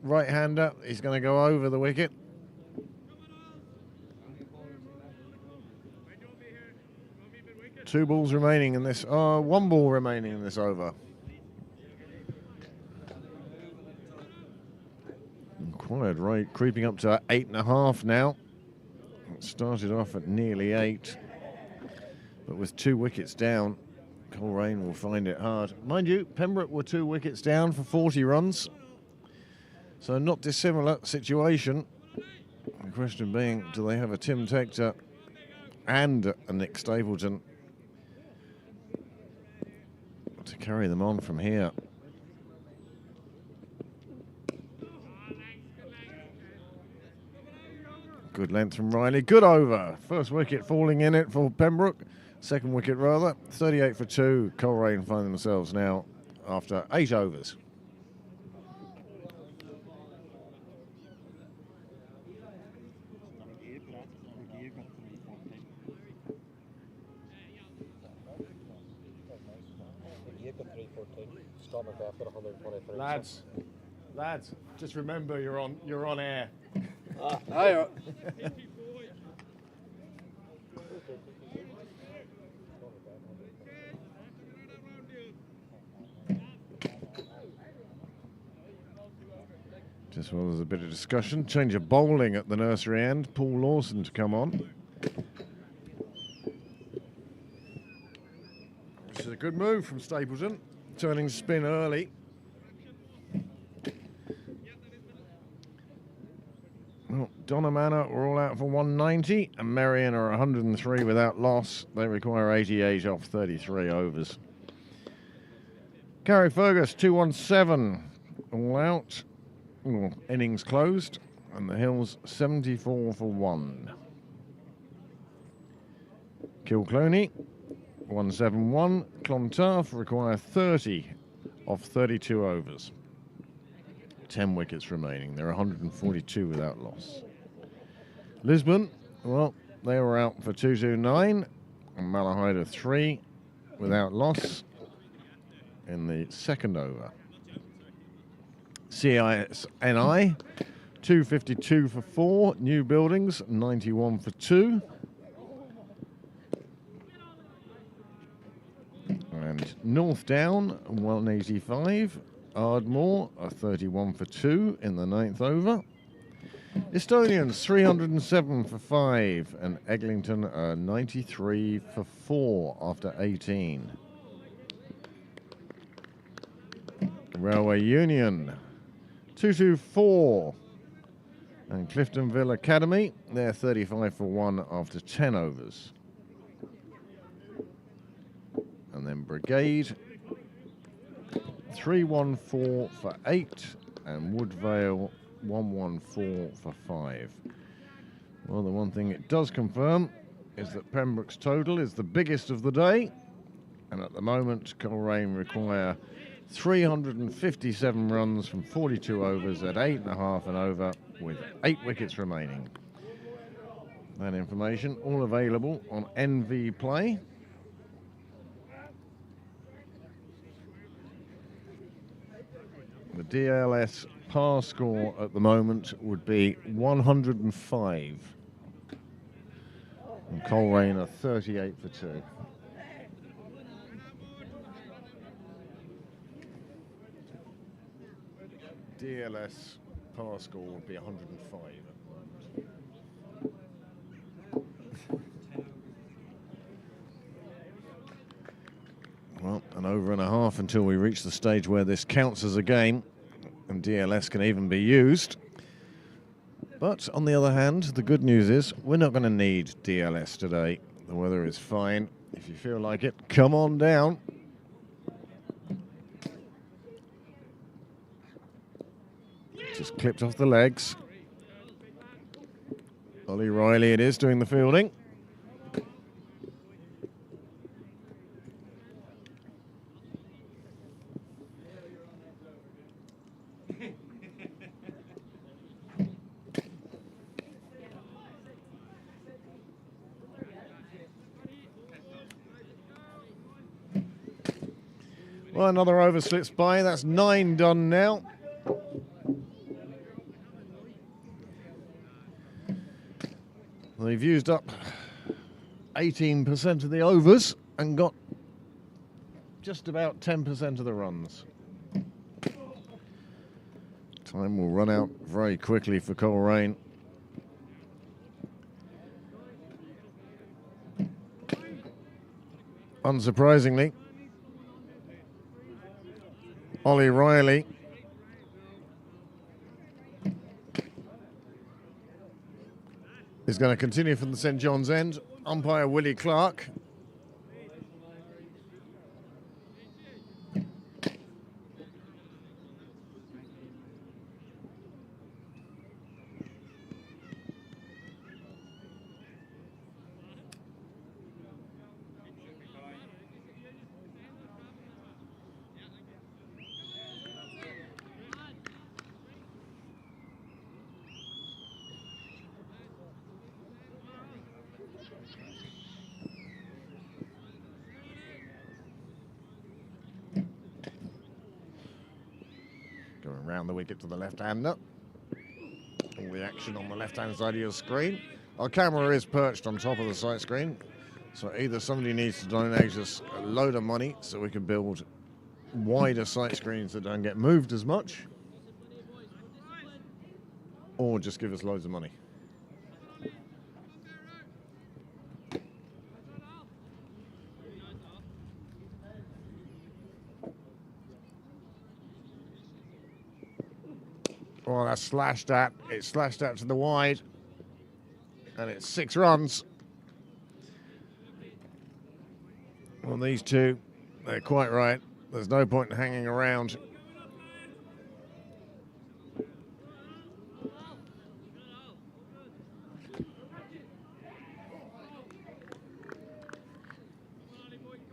Right-hander, he's going to go over the wicket. Two balls remaining in this, one ball remaining in this over. Quiet rate creeping up to 8.5 now. It started off at nearly 8, but with 2 wickets down, Coleraine will find it hard. Mind you, Pembroke were 2 wickets down for 40 runs, so not dissimilar situation. The question being, do they have a Tim Tector and a Nick Stapleton to carry them on from here? Good length from Riley, good over. First wicket falling in it for Pembroke. Second wicket rather. 38 for 2. Coleraine find themselves now after 8 overs. Lads, just remember you're on air. Hi. Just while there's a bit of discussion, change of bowling at the nursery end. Paul Lawson to come on. is a good move from Stapleton, turning spin early. Well, Donna Manor are all out for 190, and Merion are 103 without loss. They require 88 off 33 overs. Carrickfergus 217, all out. Well, innings closed, and the Hills 74 for 1. Kilcloney 171. Clontarf require 30 off 32 overs. 10 wickets remaining. They're 142 without loss. Lisbon, well, they were out for 229, and Malahide 3 without loss in the second over. CISNI 252 for 4. New Buildings 91 for 2. And North Down 185. Ardmore are 31 for 2 in the 9th over. Estonians 307 for 5, and Eglinton are 93 for 4 after 18. Railway Union 224, and Cliftonville Academy, they're 35 for 1 after 10 overs. And then Brigade 314 for 8, and Woodvale 114 for 5. Well, the one thing it does confirm is that Pembroke's total is the biggest of the day, and at the moment Coleraine require 357 runs from 42 overs at 8.5 and over, with 8 wickets remaining. That information all available on NV Play. The DLS par score at the moment would be 105. And Coleraine are 38 for 2. DLS par score would be 105 at the moment. Well, an over and a half until we reach the stage where this counts as a game and DLS can even be used. But on the other hand, the good news is we're not going to need DLS today. The weather is fine. If you feel like it, come on down. Just clipped off the legs. Ollie Riley it is doing the fielding. Well, another over slips by. That's 9 done now. They've used up 18% of the overs and got just about 10% of the runs. Time will run out very quickly for Coleraine. Unsurprisingly, Ollie Riley is going to continue from the St John's end. Umpire Willie Clark. Going round the wicket to the left-hander. All the action on the left-hand side of your screen. Our camera is perched on top of the sight screen, so either somebody needs to donate us a load of money so we can build wider sight screens that don't get moved as much, or just give us loads of money. Oh, that's slashed at. It's slashed out to the wide. And it's 6 runs. Well, these two, they're quite right. There's no point in hanging around.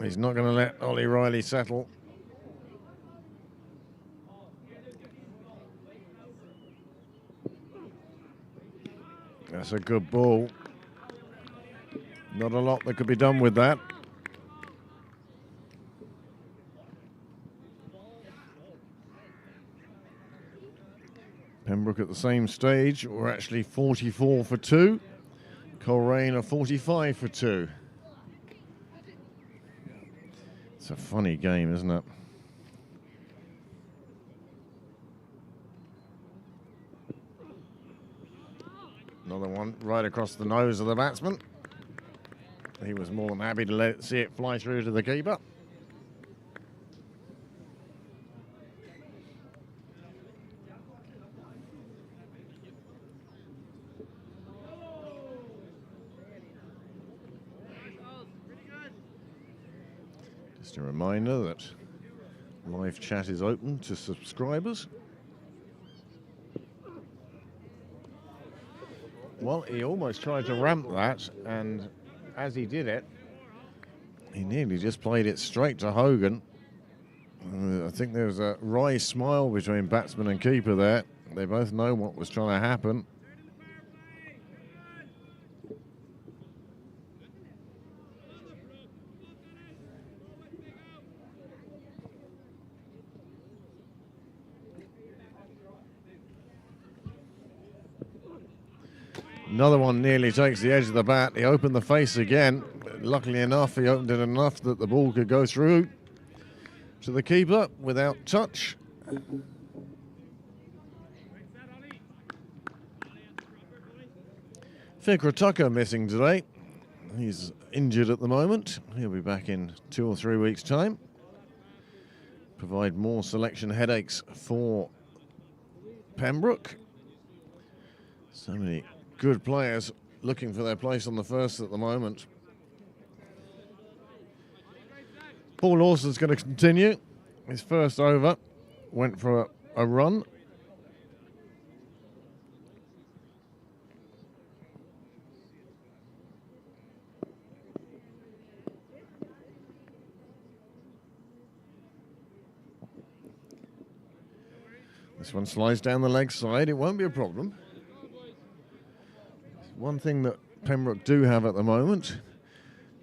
He's not going to let Ollie Riley settle. That's a good ball. Not a lot that could be done with that. Pembroke at the same stage, we're actually 44 for 2. Coleraine are 45 for 2. It's a funny game, isn't it? Another one right across the nose of the batsman. He was more than happy to see it fly through to the keeper. Just a reminder that live chat is open to subscribers. Well, he almost tried to ramp that, and as he did it, he nearly just played it straight to Hogan. I think there was a wry smile between batsman and keeper there. They both know what was trying to happen. Another one nearly takes the edge of the bat. He opened the face again. Luckily enough, he opened it enough that the ball could go through to the keeper without touch. Fikra Tucker missing today. He's injured at the moment. He'll be back in 2 or 3 weeks' time. Provide more selection headaches for Pembroke. So many good players looking for their place on the first at the moment. Paul Lawson's going to continue. His first over went for a run. This one slides down the leg side. It won't be a problem. One thing that Pembroke do have at the moment,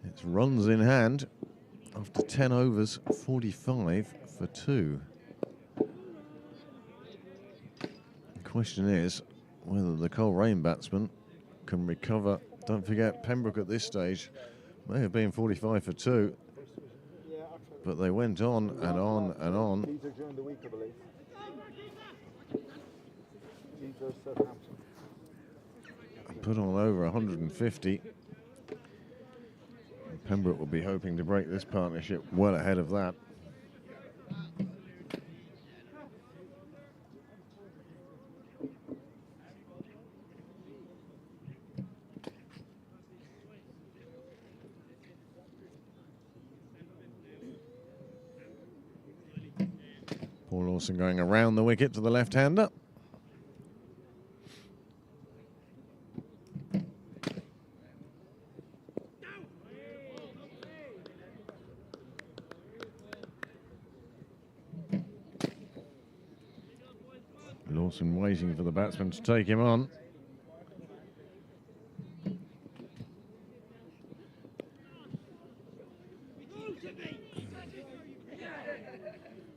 it's runs in hand after 10 overs, 45 for 2. The question is whether the Coleraine batsman can recover. Don't forget, Pembroke at this stage may have been 45 for 2, but they went on and on and on. These are during the week, I believe. These are Southampton. Put on over 150. Pembroke will be hoping to break this partnership well ahead of that. Paul Lawson going around the wicket to the left-hander. Lawson waiting for the batsman to take him on.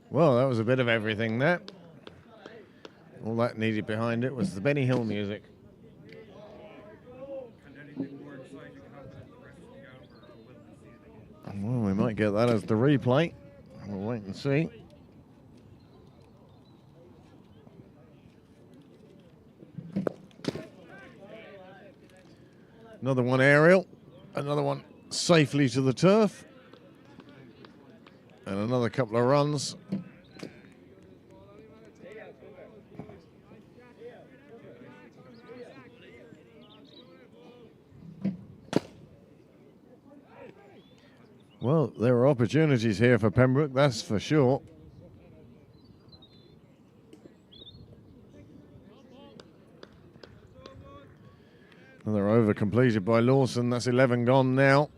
Well, that was a bit of everything there. All that needed behind it was the Benny Hill music. Can anything more exciting happen in the rest of the hour, or will we see it again? Well, we might get that as the replay. We'll wait and see. Another one aerial, another one safely to the turf, and another couple of runs. Well, there are opportunities here for Pembroke, that's for sure. Another over completed by Lawson. That's 11 gone now.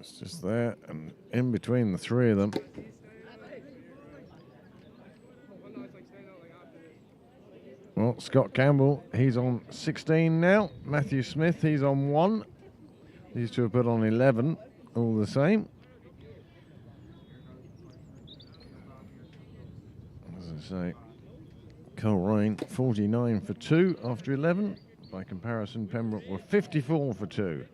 It's just there and in between the three of them. Well, Scott Campbell, he's on 16 now. Matthew Smith, he's on 1. These two have put on 11, all the same. As I say, Coleraine 49 for 2 after 11. By comparison, Pembroke were 54 for 2.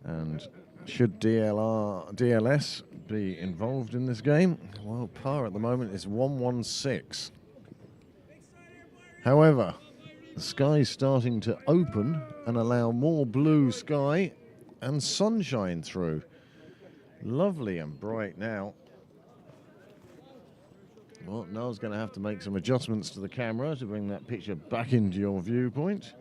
And should DLS be involved in this game? Well, par at the moment is 116. However, the sky's starting to open and allow more blue sky and sunshine through. Lovely and bright now. Well, Noel's going to have to make some adjustments to the camera to bring that picture back into your viewpoint.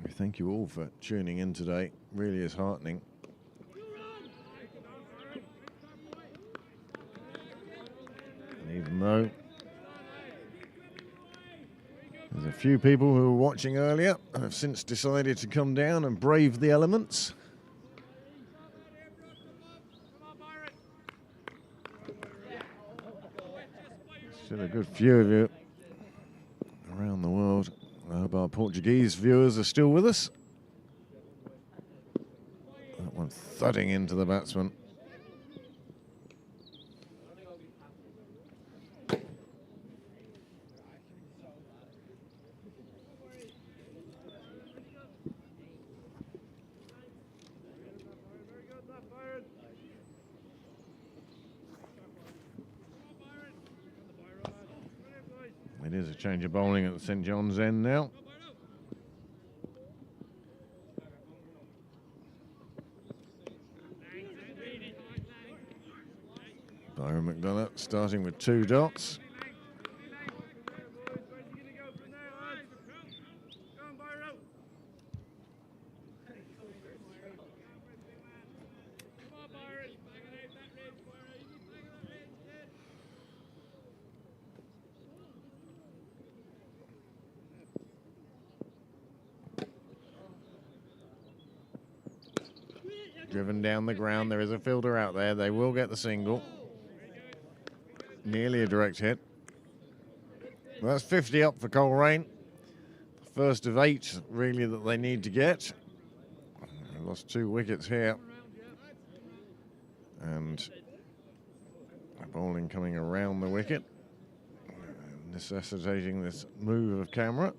We thank you all for tuning in today. Really is heartening. And even though there's a few people who were watching earlier and have since decided to come down and brave the elements. Still a good few of you around the world. I hope our Portuguese viewers are still with us. That one thudding into the batsman. It is a change of bowling at the St John's end now. Byron McDonough starting with 2 dots. Driven down the ground, there is a fielder out there, they will get the single. Nearly a direct hit. Well, that's 50 up for Coleraine. The first of 8 really that they need to get. They lost 2 wickets here. And bowling coming around the wicket, necessitating this move of camera.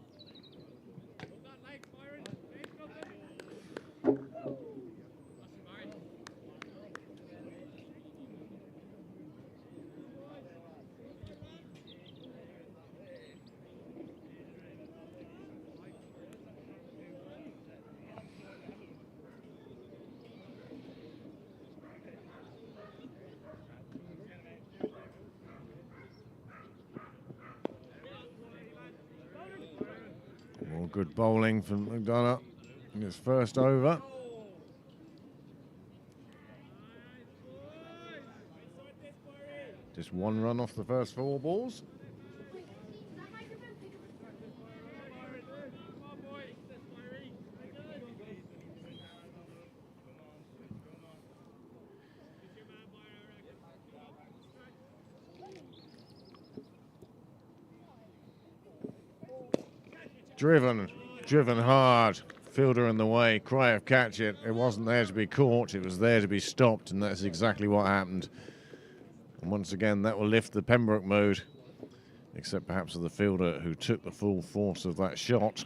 More good bowling from McDonough in his first over. Just 1 run off the first 4 balls. Driven hard. Fielder in the way. Cry of catch it. It wasn't there to be caught. It was there to be stopped, and that's exactly what happened. And once again, that will lift the Pembroke mood, except perhaps of the fielder who took the full force of that shot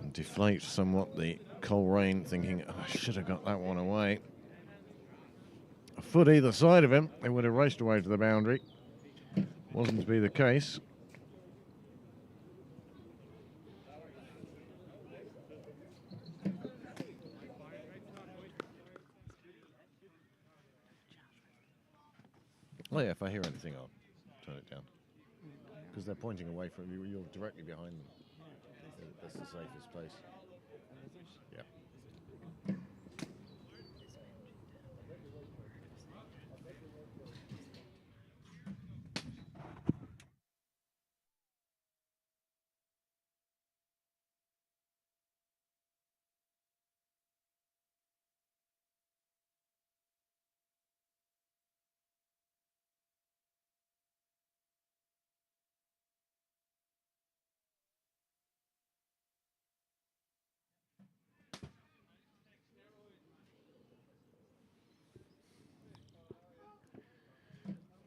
and deflate somewhat the Coleraine, thinking, oh, I should have got that one away. A foot either side of him, they would have raced away to the boundary. Wasn't to be the case. Oh yeah, if I hear anything, I'll turn it down. Because they're pointing away from you. You're directly behind them. That's the safest place. Yeah.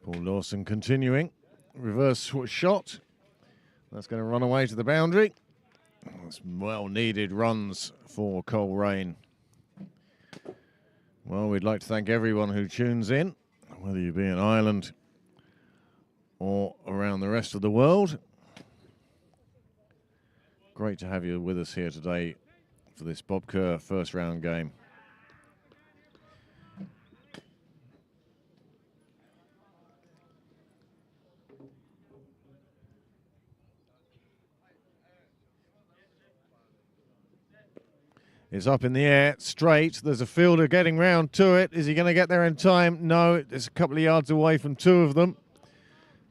Paul Lawson continuing. Reverse shot. That's going to run away to the boundary. That's well-needed runs for Coleraine. Well, we'd like to thank everyone who tunes in, whether you be in Ireland or around the rest of the world. Great to have you with us here today for this Bob Kerr first round game. It's up in the air, straight. There's a fielder getting round to it. Is he going to get there in time? No, it's a couple of yards away from two of them.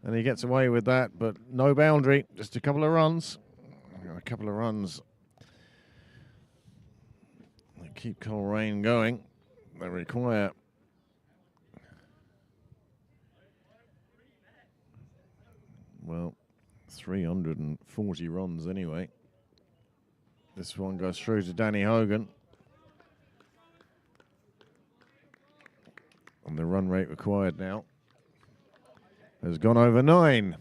And he gets away with that, but no boundary, just a couple of runs. A couple of runs that keep Coleraine going. They require well, 340 runs anyway. This one goes through to Danny Hogan. And the run rate required now has gone over 9.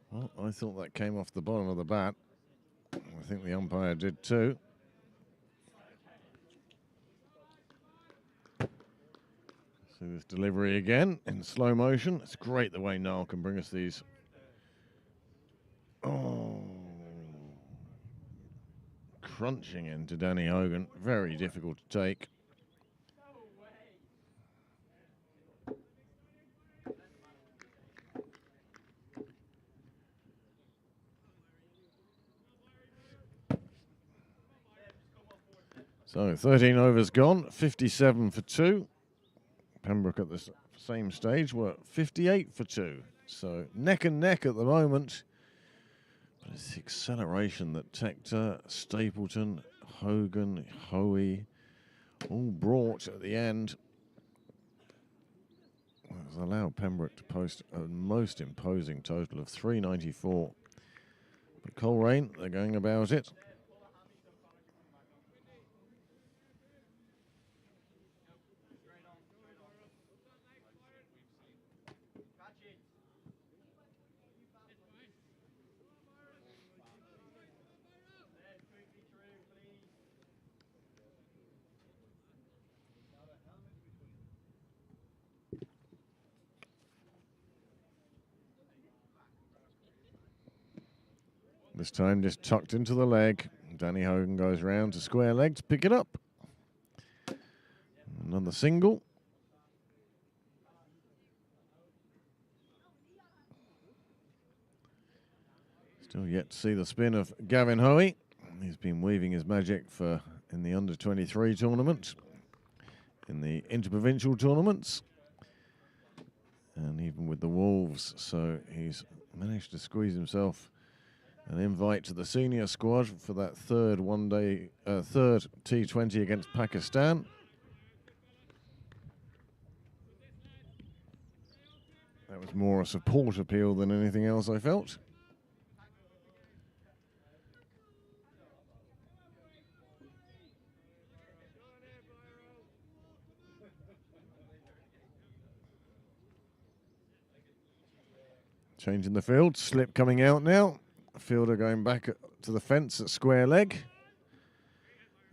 Well, I thought that came off the bottom of the bat. I think the umpire did too. See this delivery again in slow motion. It's great the way Niall can bring us these. Oh. Crunching into Danny Hogan. Very difficult to take. So 13 overs gone, 57 for 2. Pembroke at the same stage were 58 for 2. So neck and neck at the moment. But it's the acceleration that Tector, Stapleton, Hogan, Hoey all brought at the end. Has allowed Pembroke to post a most imposing total of 394. But Coleraine, they're going about it. This time just tucked into the leg. Danny Hogan goes round to square leg to pick it up. Another single. Still yet to see the spin of Gavin Hoey. He's been weaving his magic in the under-23 tournament, in the interprovincial tournaments, and even with the Wolves. So he's managed to squeeze himself an invite to the senior squad for that third T20 against Pakistan. That was more a support appeal than anything else, I felt. Changing the field, slip coming out now. Fielder going back to the fence at square leg.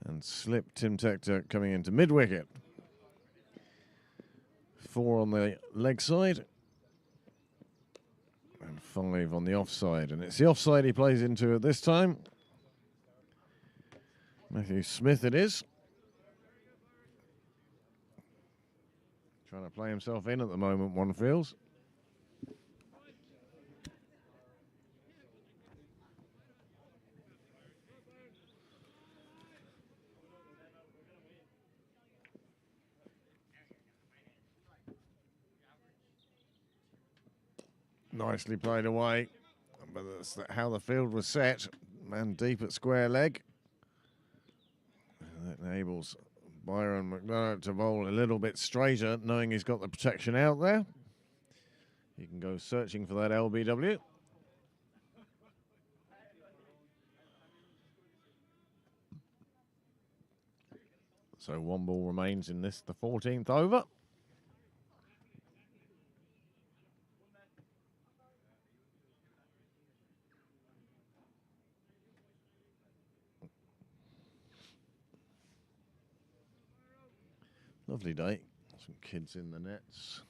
And slip Tim Tector coming into mid-wicket. 4 on the leg side. And 5 on the offside. And it's the offside he plays into at this time. Matthew Smith it is. Trying to play himself in at the moment, one feels. Nicely played away, but that's how the field was set. Man deep at square leg. And that enables Byron McDonough to bowl a little bit straighter, knowing he's got the protection out there. He can go searching for that LBW. So 1 ball remains in this, the 14th over. Lovely day. Some kids in the nets.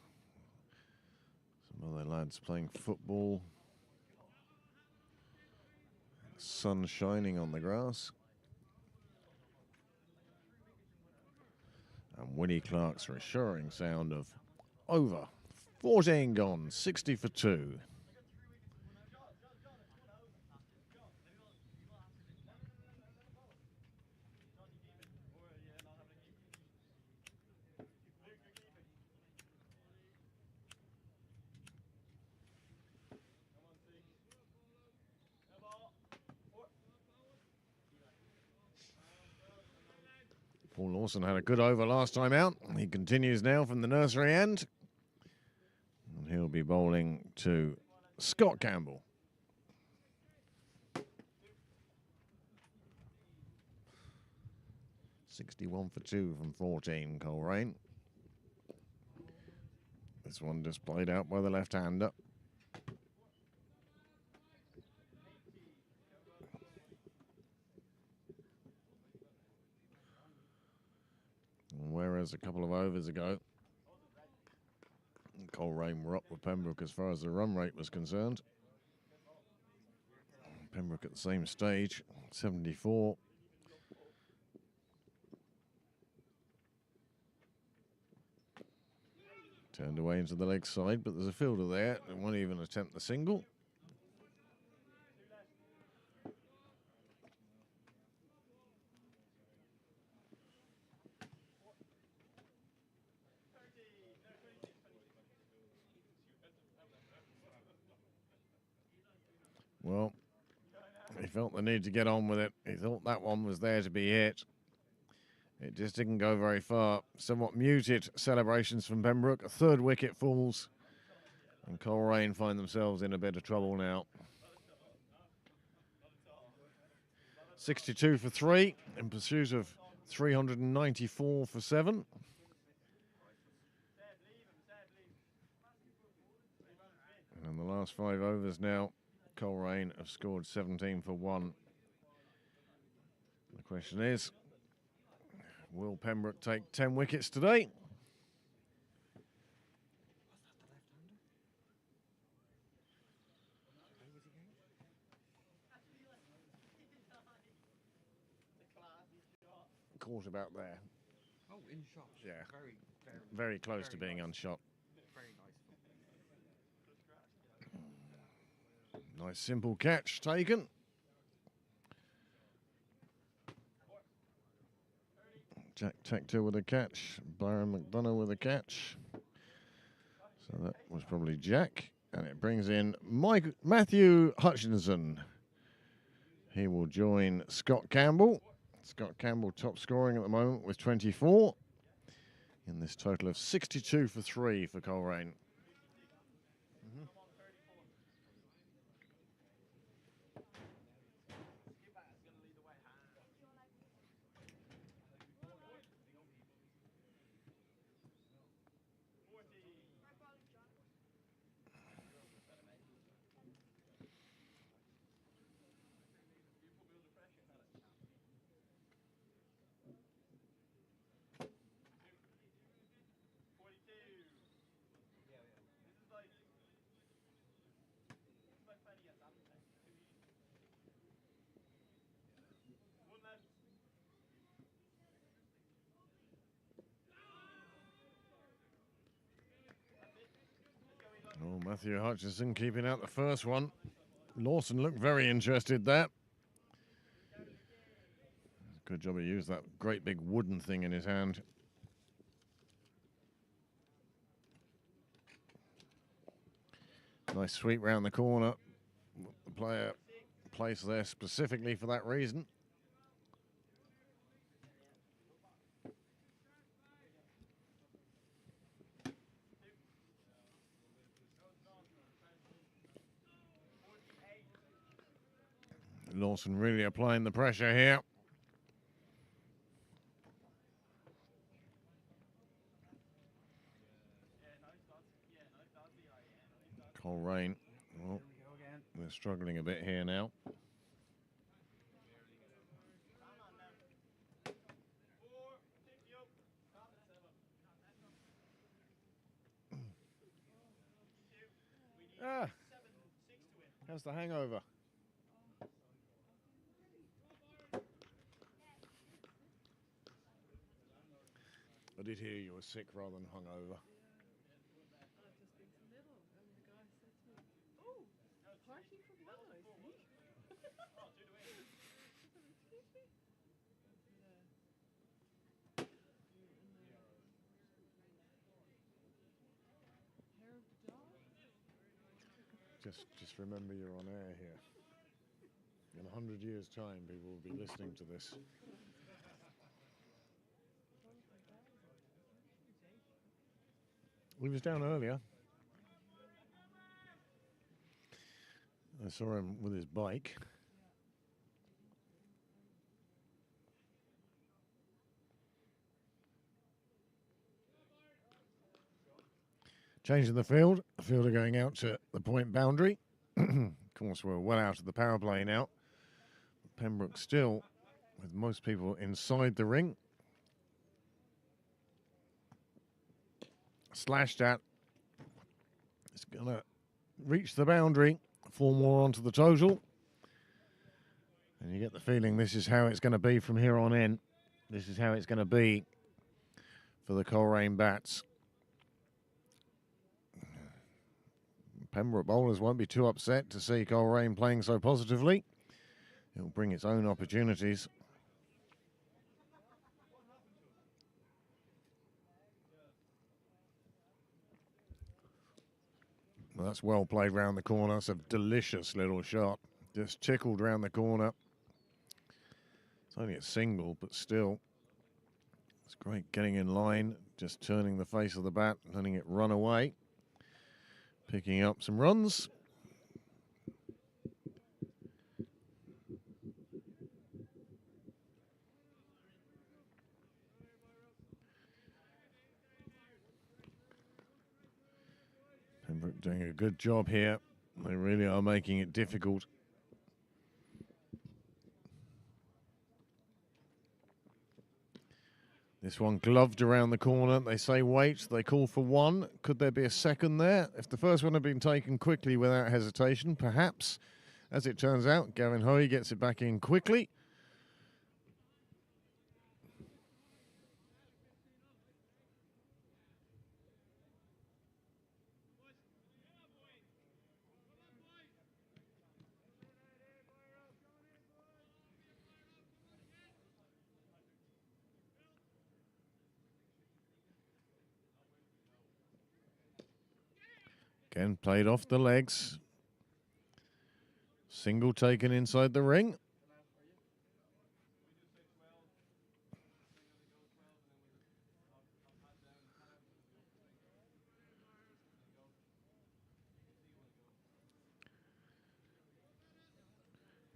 Some other lads playing football. Sun shining on the grass. And Winnie Clark's reassuring sound of over. 14 gone, 60 for 2. Paul Lawson had a good over last time out. He continues now from the nursery end. And he'll be bowling to Scott Campbell. .61 for 2 from 14, Coleraine. This one just played out by the left-hander. Whereas a couple of overs ago, Coleraine were up with Pembroke as far as the run rate was concerned. Pembroke at the same stage, 74. Turned away into the leg side, but there's a fielder there that won't even attempt the single. Well, he felt the need to get on with it. He thought that one was there to be hit. It just didn't go very far. Somewhat muted celebrations from Pembroke. A 3rd wicket falls. And Coleraine find themselves in a bit of trouble now. 62 for 3 in pursuit of 394 for 7. And in the last 5 overs now, Coleraine have scored 17 for 1. The question is, will Pembroke take 10 wickets today? Caught about there. Oh, in shot. Yeah. Very, Very close to very being nice. unshot. Very nice. Nice simple catch taken. Jack Tector with a catch. Byron McDonough with a catch. So that was probably Jack. And it brings in Matthew Hutchinson. He will join Scott Campbell. Scott Campbell top scoring at the moment with 24. In this total of 62 for 3 for Coleraine. Matthew Hutchison keeping out the first one. Lawson looked very interested there. Good job he used that great big wooden thing in his hand. Nice sweep round the corner. The player placed there specifically for that reason. Lawson really applying the pressure here. Coleraine, well, they're struggling a bit here now. Ah, how's the hangover? I did hear you were sick rather than hungover. I've just been to Lidl, and the guy said to me, "Oh, party from Lidl, I see." Excuse me? Hair of the dog? Just remember you're on air here. In 100 years' time, people will be listening to this. He was down earlier. I saw him with his bike. Changing the field. The fielder going out to the point boundary. Of course, we're well out of the power play now. Pembroke still with most people inside the ring. Slashed at. It's going to reach the boundary. 4 more onto the total. And you get the feeling this is how it's going to be from here on in. This is how it's going to be for the Coleraine bats. Pembroke bowlers won't be too upset to see Coleraine playing so positively. It'll bring its own opportunities. Well, that's well played round the corner. It's a delicious little shot. Just tickled round the corner. It's only a single, but still. It's great getting in line, just turning the face of the bat, letting it run away. Picking up some runs. Pembroke doing a good job here. They really are making it difficult. This one gloved around the corner. They say wait. They call for one. Could there be a second there? If the first one had been taken quickly without hesitation, perhaps. As it turns out, Gavin Hoey gets it back in quickly. Again, played off the legs. Single taken inside the ring.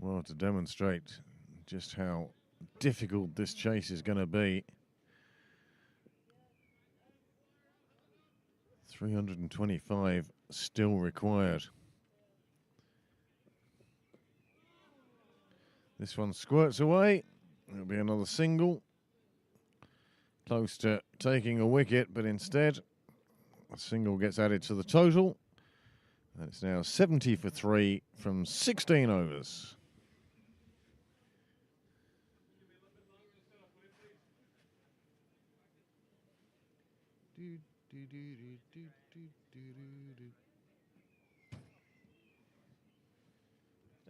Well, to demonstrate just how difficult this chase is going to be. 325 still required. This one squirts away. It'll be another single. Close to taking a wicket, but instead a single gets added to the total. And it's now 70 for 3 from 16 overs.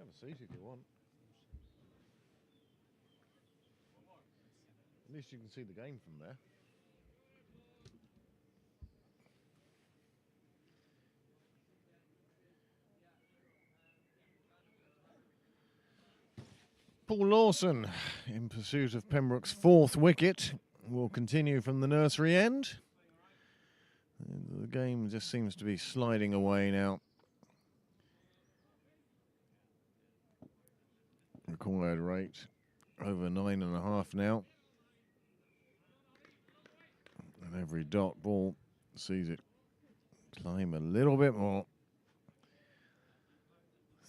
have a seat if you want. At least you can see the game from there. Paul Lawson, in pursuit of Pembroke's 4th wicket, will continue from the nursery end. The game just seems to be sliding away now. Required rate over 9.5 now. And every dot ball sees it climb a little bit more.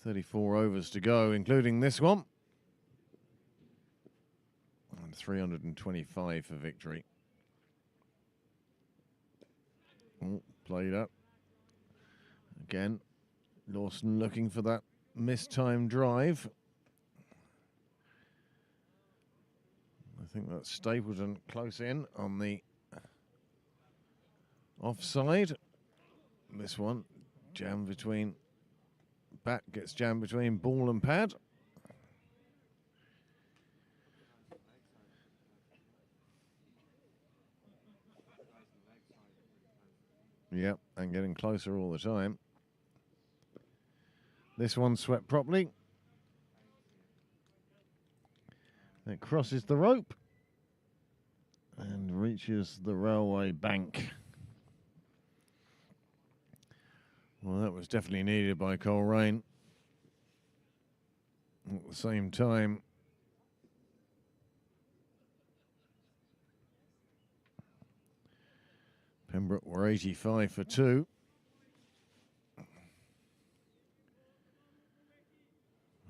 34 overs to go, including this one. And 325 for victory. Oh, played up. Again, Lawson looking for that mistimed drive. I think that's Stapleton close in on the offside. This one jammed between, bat gets jammed between ball and pad. Yep, and getting closer all the time. This one swept properly. It crosses the rope and reaches the railway bank. Well, that was definitely needed by Coleraine. At the same time, Pembroke were 85 for 2.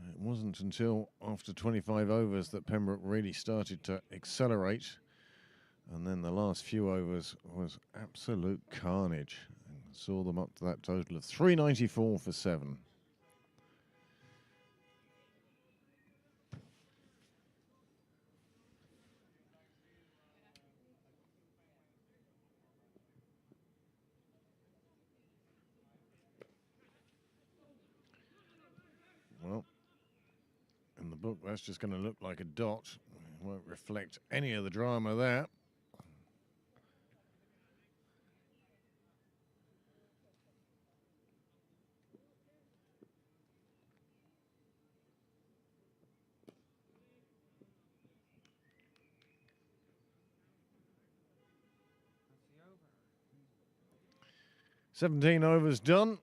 It wasn't until after 25 overs that Pembroke really started to accelerate. And then the last few overs was absolute carnage. And saw them up to that total of 394 for 7. Well, in the book, that's just going to look like a dot. It won't reflect any of the drama there. That's the over. 17 overs done.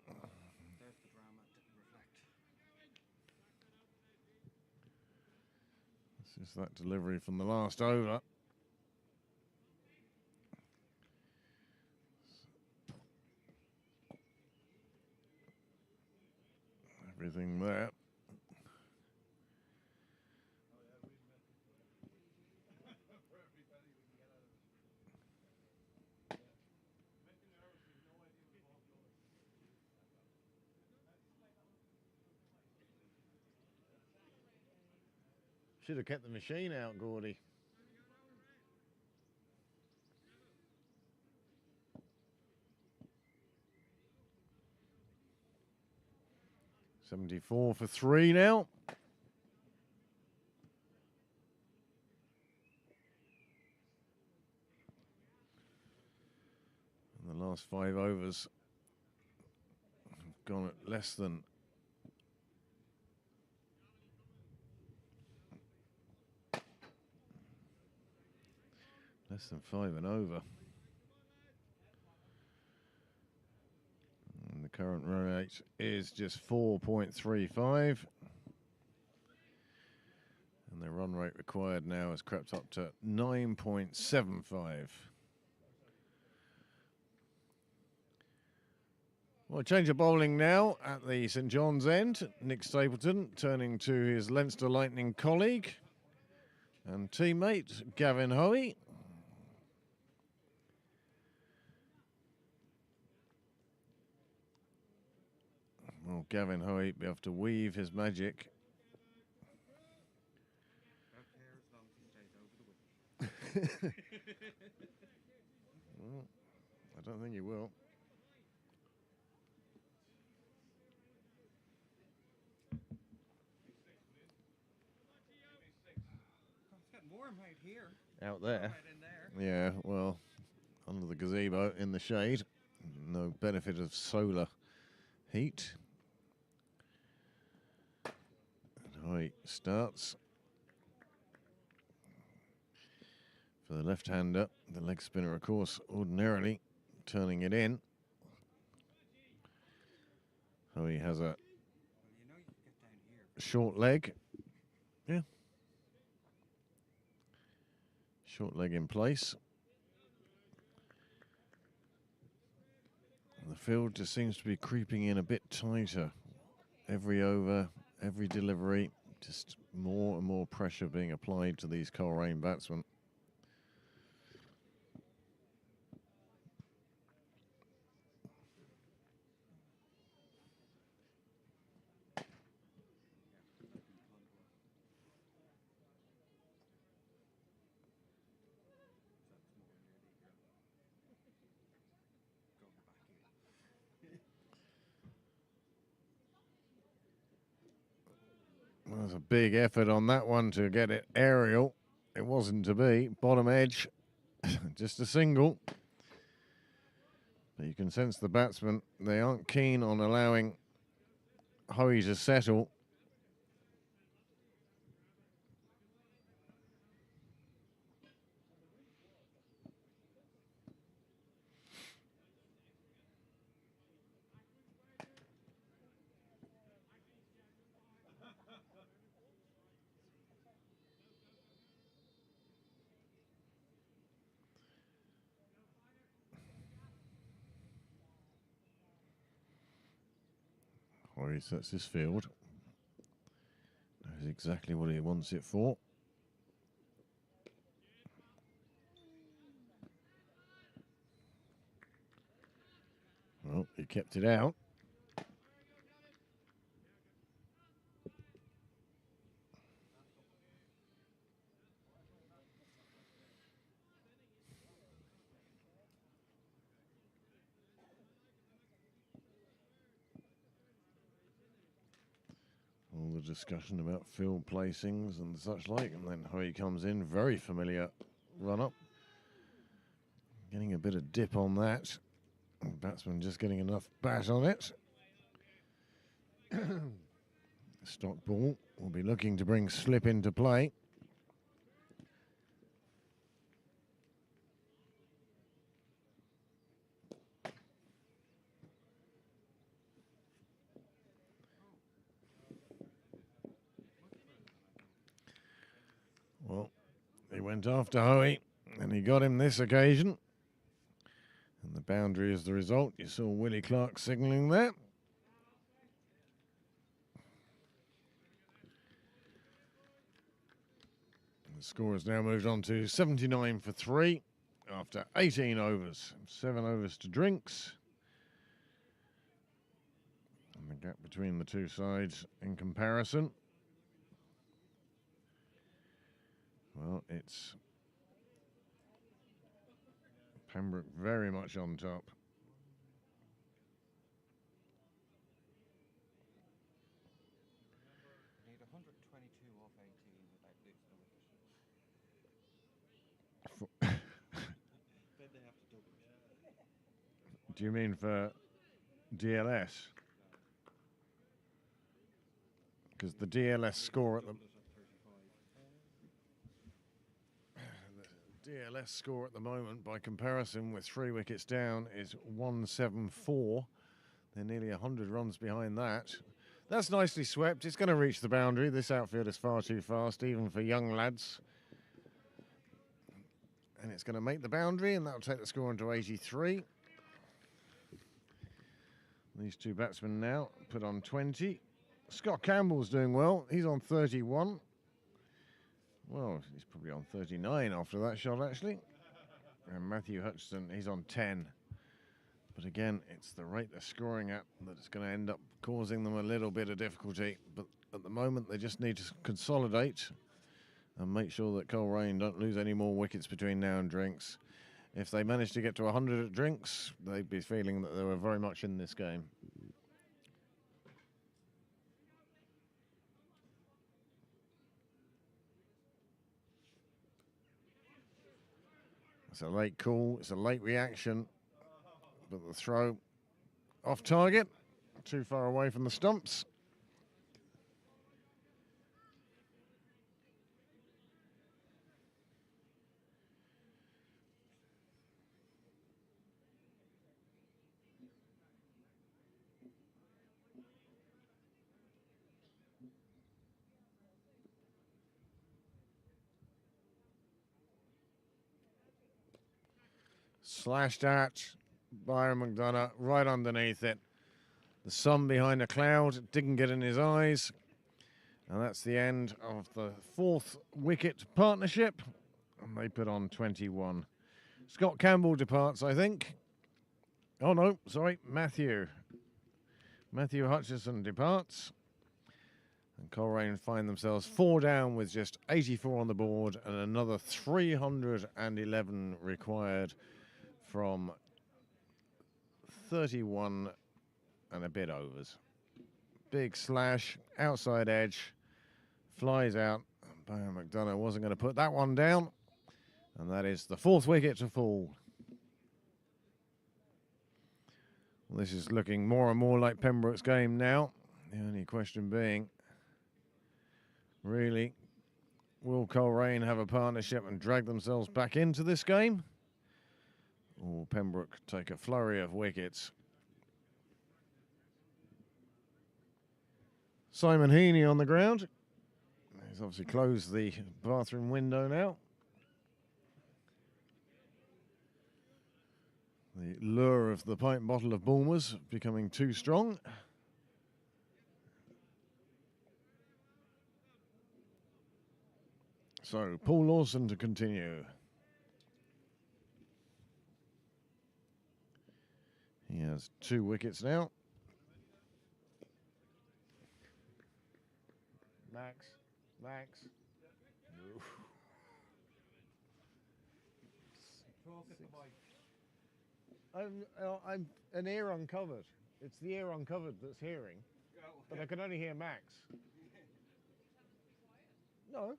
There's the drama to reflect. This is that delivery from the last over. Everything there. Should have kept the machine out, Gordy. $74 for 3 now. And the last 5 overs have gone at less than less than 5 and over. And the current run rate is just 4.35. And the run rate required now has crept up to 9.75. Well, change of bowling now at the St John's end. Nick Stapleton turning to his Leinster Lightning colleague and teammate Gavin Hoey. Well, Gavin Hoey be able to weave his magic. Don't care as long as he stays over the wicket. Well, I don't think he will. out here. out there. Farm out in there. Yeah, well, under the gazebo in the shade. No benefit of solar heat. And Hoy starts. For the left-hander, the leg spinner, of course, ordinarily turning it in. Hoy has a Well, you know you can get down here. short leg. Yeah. Short leg in place. And the field just seems to be creeping in a bit tighter. Every over, every delivery, just more and more pressure being applied to these Coleraine batsmen. Well, there's a big effort on that one to get it aerial. It wasn't to be. Bottom edge, just a single. But you can sense the batsmen, they aren't keen on allowing Hoy to settle. Hoy sets his field. Knows exactly what he wants it for. Well, he kept it out. All the discussion about field placings and such like, and then Hoy comes in, very familiar run up. Getting a bit of dip on that. And batsman just getting enough bat on it. Stock ball will be looking to bring slip into play. Well, he went after Hoy, and he got him this occasion. And the boundary is the result. You saw Willie Clark signalling there. The score has now moved on to 79 for 3 after 18 overs. 7 overs to drinks. And the gap between the two sides in comparison. Well, it's Pembroke very much on top. Need 122 off 18 without losing a wicket. Then they have to double it. Do you mean for DLS? Because the DLS score at the DLS score at the moment, by comparison with 3 wickets down, is 174. They're nearly 100 runs behind that. That's nicely swept. It's going to reach the boundary. This outfield is far too fast, even for young lads. And it's going to make the boundary, and that'll take the score into 83. These two batsmen now put on 20. Scott Campbell's doing well. He's on 31. Well, he's probably on 39 after that shot, actually. And Matthew Hutchinson, he's on 10. But again, it's the rate they're scoring at that's going to end up causing them a little bit of difficulty. But at the moment, they just need to consolidate and make sure that Coleraine don't lose any more wickets between now and drinks. If they manage to get to 100 at drinks, they'd be feeling that they were very much in this game. It's a late call, it's a late reaction, but the throw off target, too far away from the stumps. Slashed at Byron McDonough, right underneath it. The sun behind a cloud didn't get in his eyes. And that's the end of the 4th wicket partnership. And they put on 21. Scott Campbell departs, I think. Oh, no, sorry, Matthew. Matthew Hutchison departs. And Coleraine find themselves 4 down with just 84 on the board and another 311 required from 31 and a bit overs. Big slash, outside edge, flies out. Byron McDonough wasn't going to put that one down. And that is the 4th wicket to fall. Well, this is looking more and more like Pembroke's game now. The only question being, really, will Coleraine have a partnership and drag themselves back into this game? Or will Pembroke take a flurry of wickets? Simon Heaney on the ground. He's obviously closed the bathroom window now. The lure of the pint bottle of Bulmers becoming too strong. So, Paul Lawson to continue. He has 2 wickets now. Max. I'm an ear uncovered. It's the ear uncovered that's hearing, but I can only hear Max. No.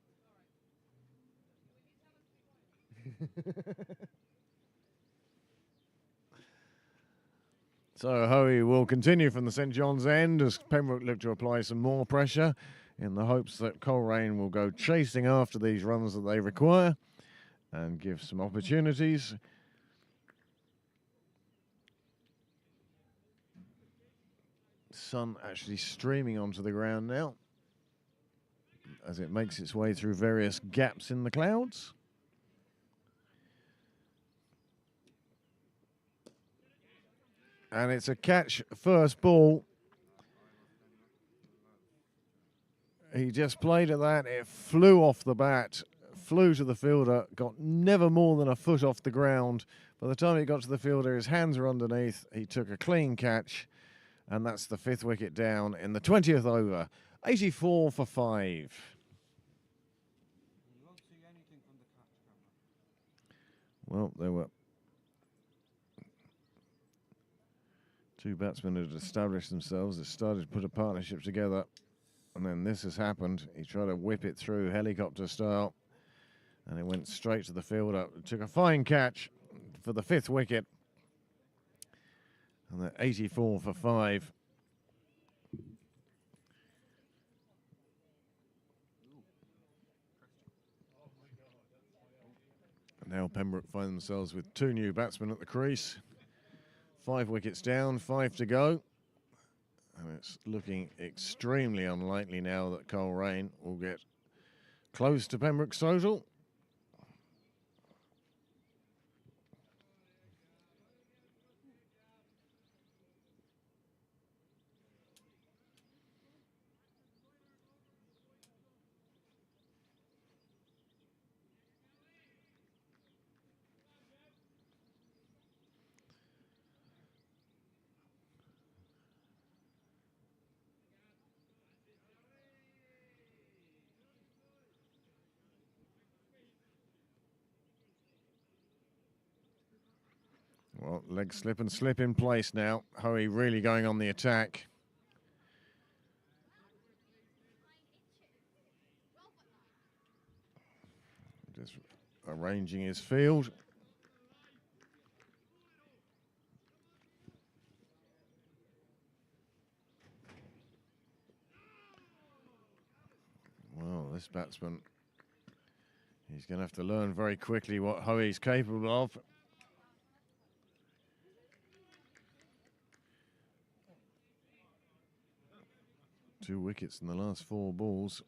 So Hoey will continue from the St John's end as Pembroke look to apply some more pressure in the hopes that Coleraine will go chasing after these runs that they require and give some opportunities. Sun actually streaming onto the ground now as it makes its way through various gaps in the clouds. And it's a catch first ball. He just played at that. It flew off the bat, flew to the fielder, got never more than a foot off the ground. By the time he got to the fielder, his hands were underneath. He took a clean catch, and that's the 5th wicket down in the 20th over. 84 for 5. You won't see anything from the catch camera. Well, there were 2 batsmen who had established themselves. They started to put a partnership together. And then this has happened. He tried to whip it through helicopter style. And it went straight to the fielder. It took a fine catch for the 5th wicket. And they're 84 for 5. And now Pembroke find themselves with 2 new batsmen at the crease. 5 wickets down, 5 to go. And it's looking extremely unlikely now that Coleraine will get close to Pembroke's total. Well, leg slip and slip in place now. Hoey really going on the attack. Just arranging his field. this batsman, he's going to have to learn very quickly what Hoey's capable of. Two wickets in the last 4 balls.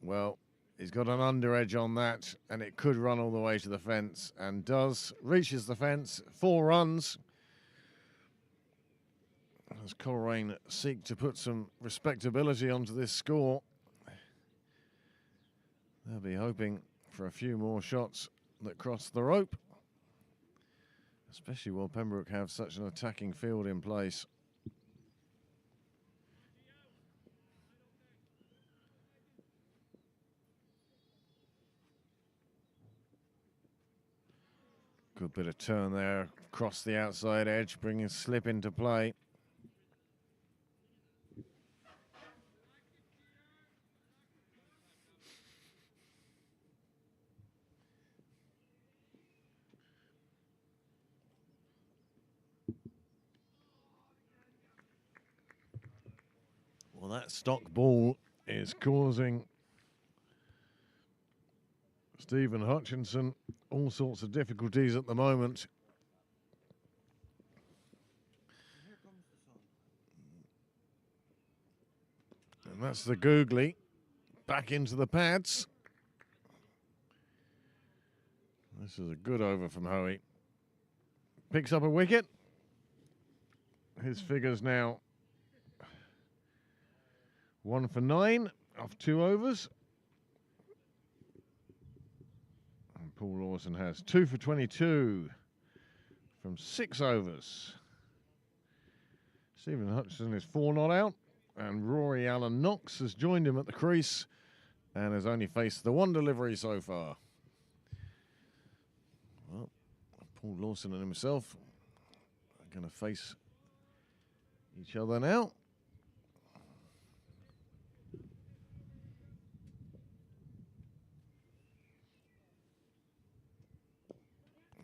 Well, he's got an under edge on that, and it could run all the way to the fence, and does. Reaches the fence, 4 runs. As Coleraine seek to put some respectability onto this score, they'll be hoping for a few more shots that cross the rope, especially while Pembroke have such an attacking field in place. Good bit of turn there across the outside edge, bringing slip into play. Well, that stock ball is causing Stephen Hutchinson all sorts of difficulties at the moment. And that's the googly back into the pads. This is a good over from Hoey. Picks up a wicket. His figures now 1 for 9 off 2 overs. And Paul Lawson has 2 for 22 from 6 overs. Stephen Hutchinson is 4 not out, and Rory Allen Knox has joined him at the crease and has only faced the 1 delivery so far. Well, Paul Lawson and himself are going to face each other now.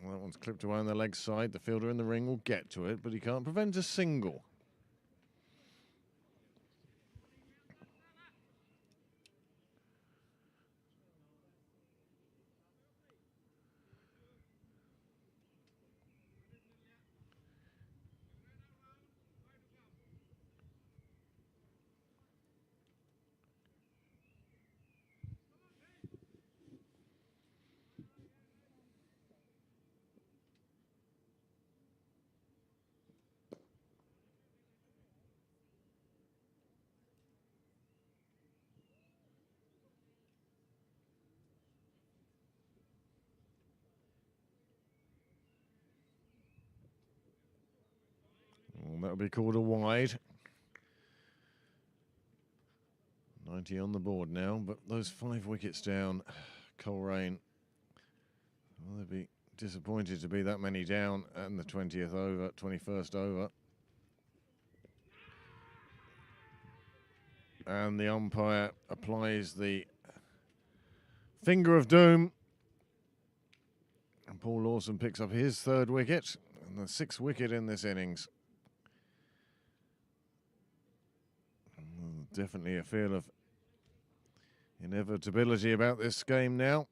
Well, that one's clipped away on the leg side. The fielder in the ring will get to it, but he can't prevent a single. Well, that'll be called a wide. 90 on the board now, but those 5 wickets down, Coleraine, well, they'd be disappointed to be that many down in the 20th over, 21st over. And the umpire applies the finger of doom. And Paul Lawson picks up his 3rd wicket and the 6th wicket in this innings. Definitely a feel of inevitability about this game now.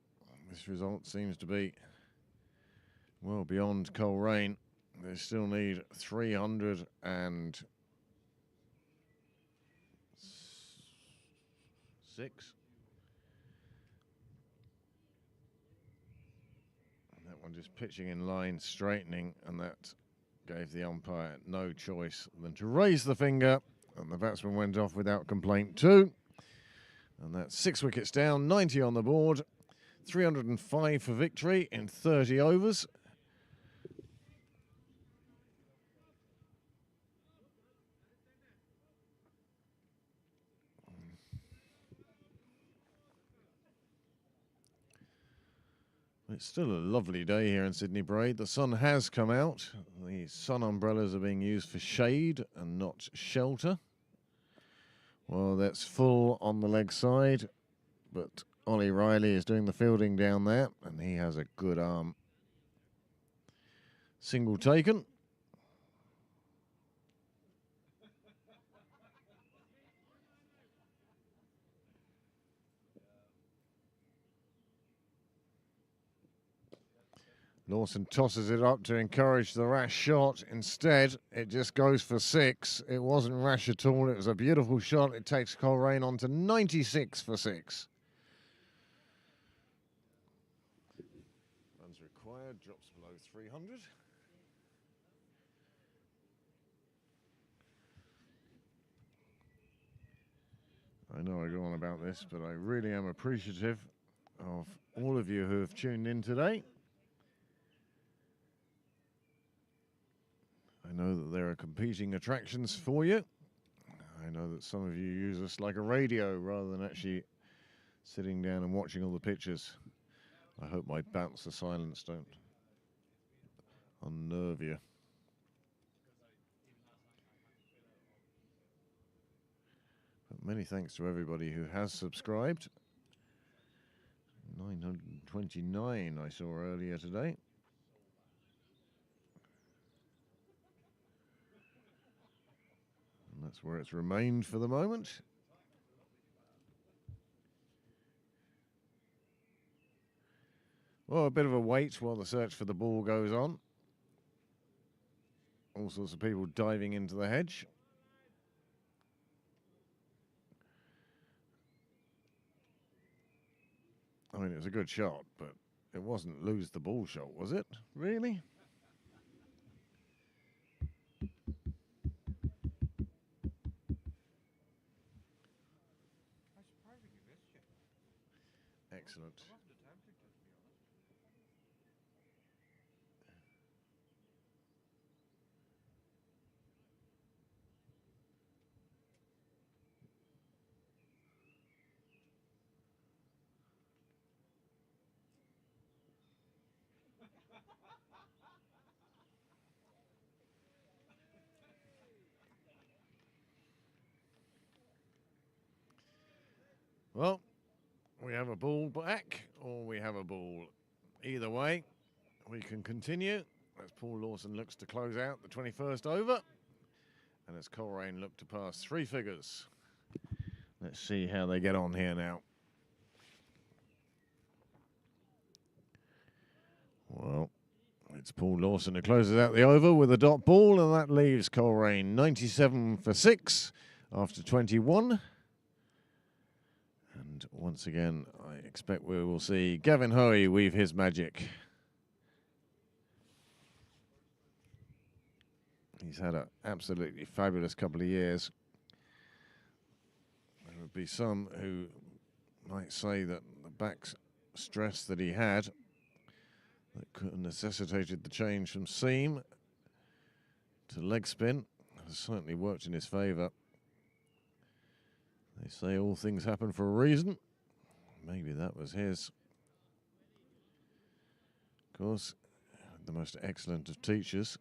This result seems to be well beyond Coleraine. They still need 306. And that one just pitching in line, straightening, and that gave the umpire no choice than to raise the finger. And the batsman went off without complaint too. And that's 6 wickets down, 90 on the board, 305 for victory in 30 overs. It's still a lovely day here in Sydney Braid. The sun has come out. The sun umbrellas are being used for shade and not shelter. Well, that's full on the leg side, but Ollie Riley is doing the fielding down there, and he has a good arm. Single taken. Lawson tosses it up to encourage the rash shot. Instead, it just goes for 6. It wasn't rash at all. It was a beautiful shot. It takes Coleraine on to 96 for 6. Runs required, drops below 300. I know I go on about this, but I really am appreciative of all of you who have tuned in today. I know that there are competing attractions for you. I know that some of you use us like a radio rather than actually sitting down and watching all the pictures. I hope my bouts of silence don't unnerve you. But many thanks to everybody who has subscribed. 929 I saw earlier today. And that's where it's remained for the moment. Well, a bit of a wait while the search for the ball goes on. All sorts of people diving into the hedge. I mean, it was a good shot, but it wasn't lose the ball shot, was it? Really? Excellent. Well, we have a ball back, or we have a ball. Either way, we can continue as Paul Lawson looks to close out the 21st over, and as Coleraine look to pass 3 figures. Let's see how they get on here now. Well, it's Paul Lawson who closes out the over with a dot ball, and that leaves Coleraine 97 for 6 after 21. And once again, I expect we will see Gavin Hoey weave his magic. He's had an absolutely fabulous couple of years. There would be some who might say that the back stress that he had that could have necessitated the change from seam to leg spin has certainly worked in his favour. They say all things happen for a reason. Maybe that was his. Of course, the most excellent of teachers.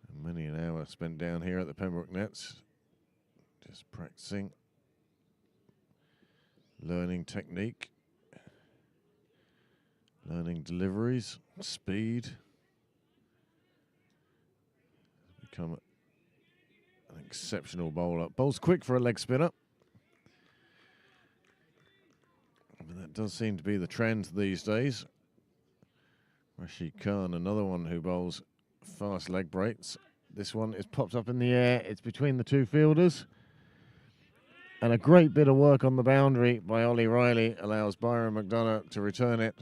And many an hour spent down here at the Pembroke nets, just practicing, learning technique, learning deliveries, speed. Become an exceptional bowler. Bowls quick for a leg spinner. But that does seem to be the trend these days. Rashid Khan, another one who bowls fast leg breaks. This one is popped up in the air. It's between the 2 fielders. And a great bit of work on the boundary by Ollie Riley allows Byron McDonough to return it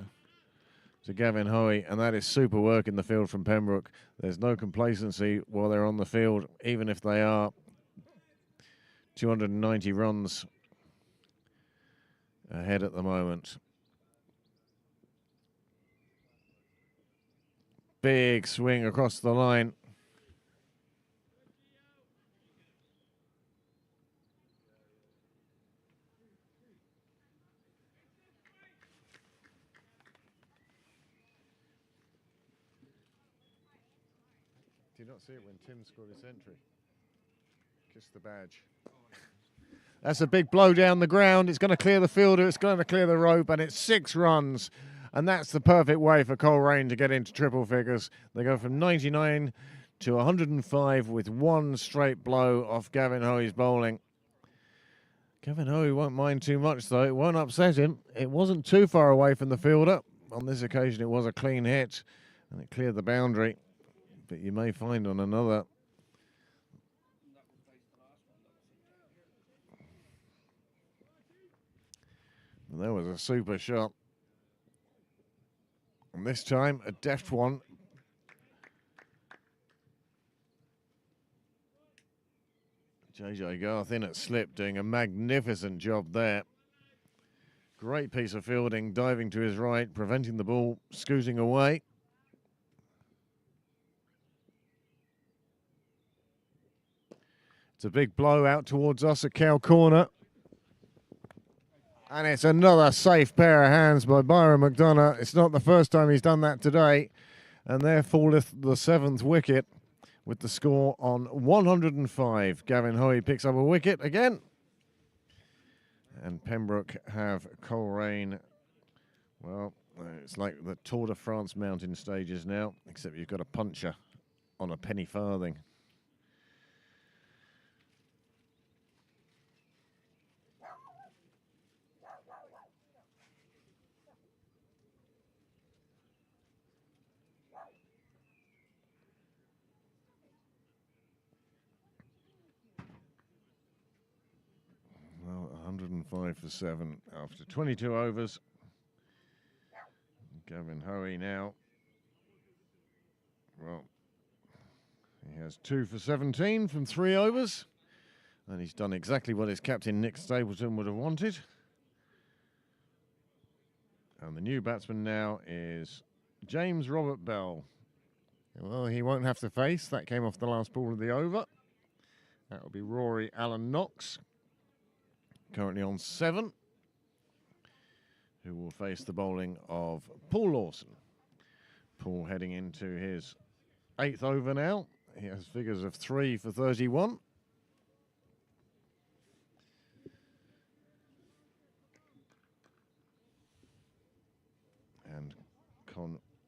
to Gavin Hoey, and that is super work in the field from Pembroke. There's no complacency while they're on the field, even if they are 290 runs ahead at the moment. Big swing across the line. Did you not see it when Tim scored his century? Kiss the badge. That's a big blow down the ground. It's going to clear the fielder. It's going to clear the rope, and it's 6 runs. And that's the perfect way for Coleraine to get into triple figures. They go from 99 to 105 with 1 straight blow off Gavin Hoey's bowling. Kevin Hoey won't mind too much, though. It won't upset him. It wasn't too far away from the fielder. On this occasion, it was a clean hit, and it cleared the boundary. But you may find on another. There was a super shot. And this time, a deft one. JJ Garth in at slip, doing a magnificent job there. Great piece of fielding, diving to his right, preventing the ball scooting away. It's a big blow out towards us at Cow Corner. And it's another safe pair of hands by Byron McDonough. It's not the first time he's done that today. And there falleth the 7th wicket with the score on 105. Gavin Hoey picks up a wicket again. And Pembroke have Coleraine. Well, it's like the Tour de France mountain stages now, except you've got a puncher on a penny farthing. Well, 105 for 7 after 22 overs. Gavin Hoey now. Well, he has 2 for 17 from 3 overs. And he's done exactly what his captain Nick Stapleton would have wanted. And the new batsman now is James Robert Bell. Well, he won't have to face. That came off the last ball of the over. That will be Rory Allen Knox, currently on 7, who will face the bowling of Paul Lawson. Paul heading into his 8th over now. He has figures of 3 for 31. And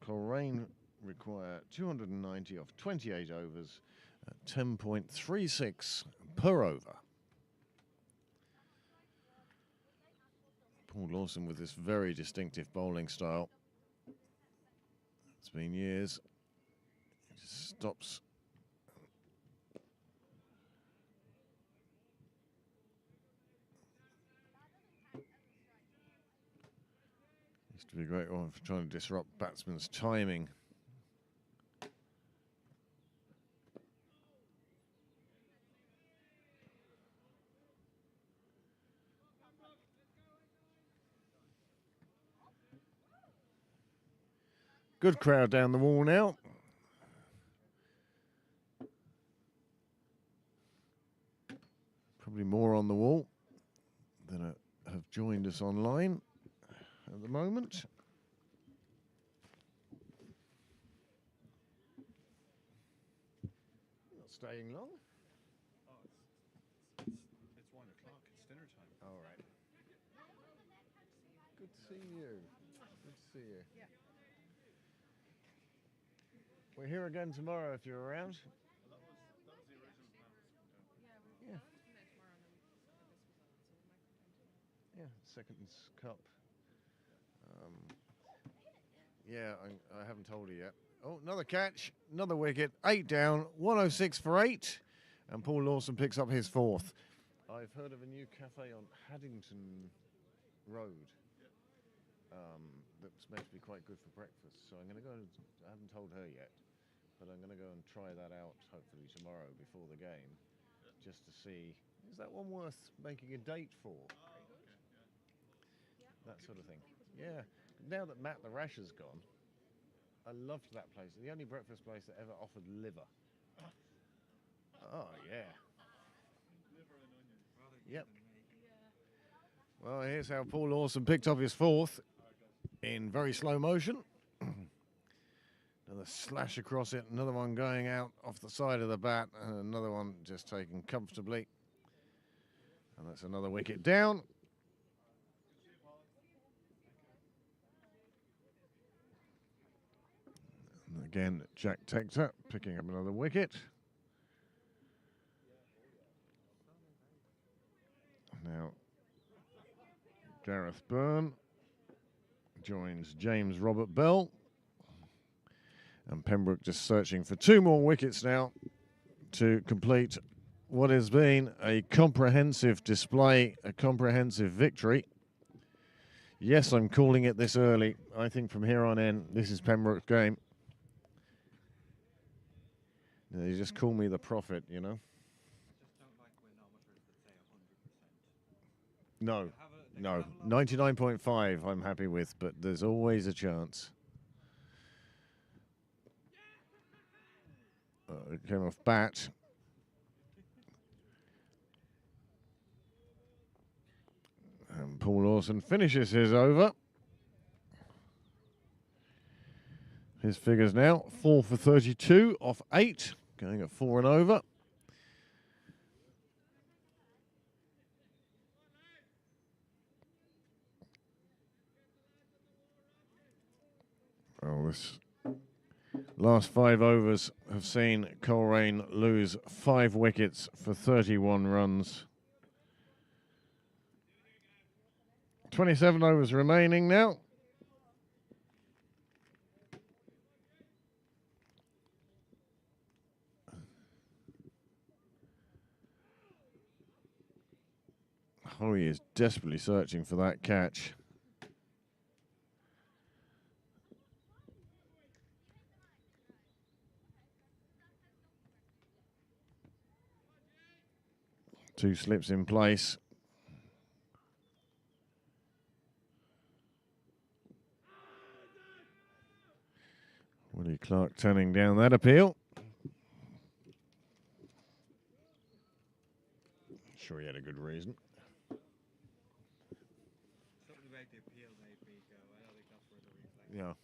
Coleraine require 290 off 28 overs at 10.36 per over. Paul Lawson with this very distinctive bowling style. It's been years. He just stops. Used to be a great one for trying to disrupt batsmen's timing. Good crowd down the wall now. Probably more on the wall than have joined us online at the moment. Not staying long. Oh, it's 1 o'clock. It's dinner time. All right. Good to see you. Good to see you. Yeah. We're here again tomorrow if you're around. Well, that was the original plan. Yeah. Tomorrow, and then this was on, so we might come down to Yeah, Seconds Cup. Yeah, I haven't told you yet. Oh, another catch, another wicket, 8 down, 106 for 8, and Paul Lawson picks up his 4th. I've heard of a new cafe on Haddington Road that's meant to be quite good for breakfast. So I'm going to go. I haven't told her yet, but I'm going to go and try that out hopefully tomorrow before the game, just to see is that one worth making a date for. That sort of thing. Yeah. Now that Matt the Rash has gone, I loved that place. The only breakfast place that ever offered liver. Oh, yeah. Liver and onion. Yep. Well, here's how Paul Lawson picked up his 4th in very slow motion. Another slash across it, another one going out off the side of the bat, and another one just taken comfortably. And that's another wicket down. And again, Jack Tector picking up another wicket. Now, Gareth Byrne joins James Robert Bell. And Pembroke just searching for 2 more wickets now to complete what has been a comprehensive display, a comprehensive victory. Yes, I'm calling it this early. I think from here on in, this is Pembroke's game. You just call me the prophet, you know? Just don't like when amateurs that say 100%. No, no. 99.5 I'm happy with, but there's always a chance. It came off bat. And Paul Lawson finishes his over. His figures now 4 for 32 off 8, going at 4 and over. Oh, this last 5 overs have seen Coleraine lose 5 wickets for 31 runs. 27 overs remaining now. Oh, he is desperately searching for that catch. Two slips in place. Willie Clark turning down that appeal. Sure he had a good reason. Something about the appeal made me go, I don't think that's where the reflex.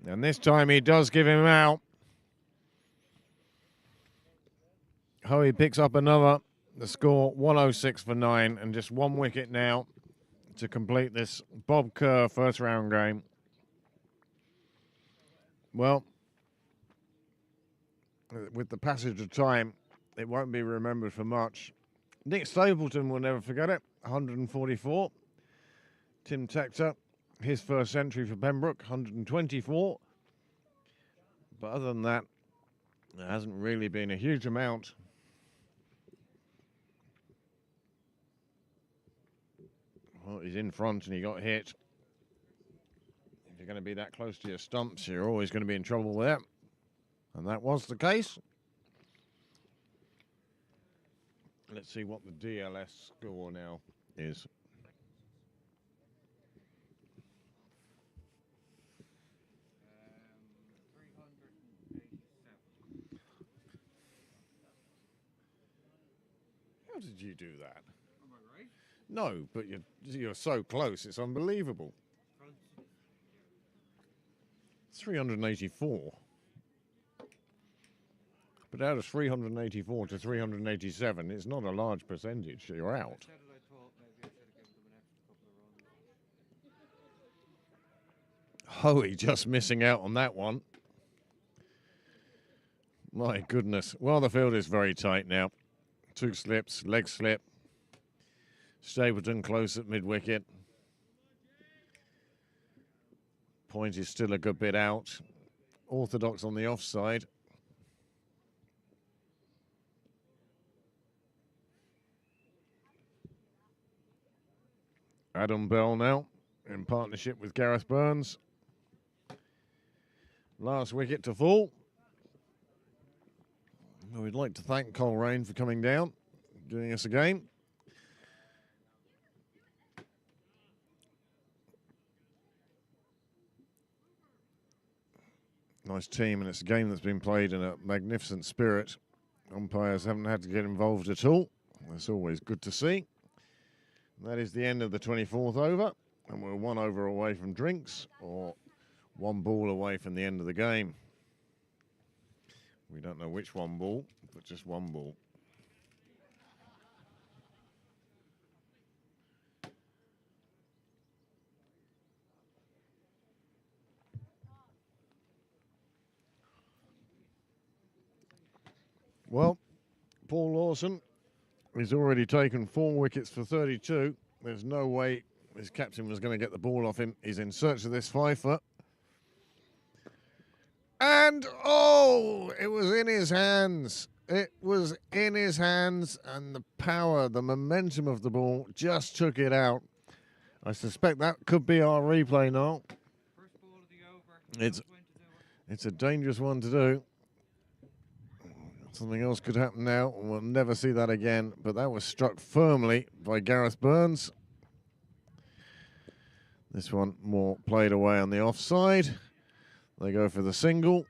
Yeah. And this time he does give him out. Hoey picks up another. The score 106 for 9 and just 1 wicket now to complete this Bob Kerr first round game. Well, with the passage of time, it won't be remembered for much. Nick Stapleton will never forget it, 144. Tim Tector, his first century for Pembroke, 124. But other than that, there hasn't really been a huge amount. Well, he's in front and he got hit. If you're going to be that close to your stumps, you're always going to be in trouble there. And that was the case. Let's see what the DLS score now is. How did you do that? Am I right? No, but you're so close, it's unbelievable. 384. But out of 384 to 387, it's not a large percentage. You're out. I said it, I thought maybe I should have given them an extra couple of runs. Hoey just missing out on that one. My goodness. Well, the field is very tight now. 2 slips, leg slip. Stapleton close at mid-wicket. Point is still a good bit out. Orthodox on the offside. Adam Bell now in partnership with Gareth Burns. Last wicket to fall. We'd like to thank Coleraine for coming down, giving us a game. Nice team, and it's a game that's been played in a magnificent spirit. Umpires haven't had to get involved at all. That's always good to see. And that is the end of the 24th over, and we're 1 over away from drinks, or 1 ball away from the end of the game. We don't know which 1 ball, but just 1 ball. Well, Paul Lawson has already taken 4 wickets for 32. There's no way his captain was going to get the ball off him. He's in search of this fifer. And, oh, it was in his hands. It was in his hands, and the power, the momentum of the ball just took it out. I suspect that could be our replay now. First ball of the over. It's a dangerous one to do. Something else could happen now, and we'll never see that again. But that was struck firmly by Gareth Burns. This one more played away on the offside. They go for the single.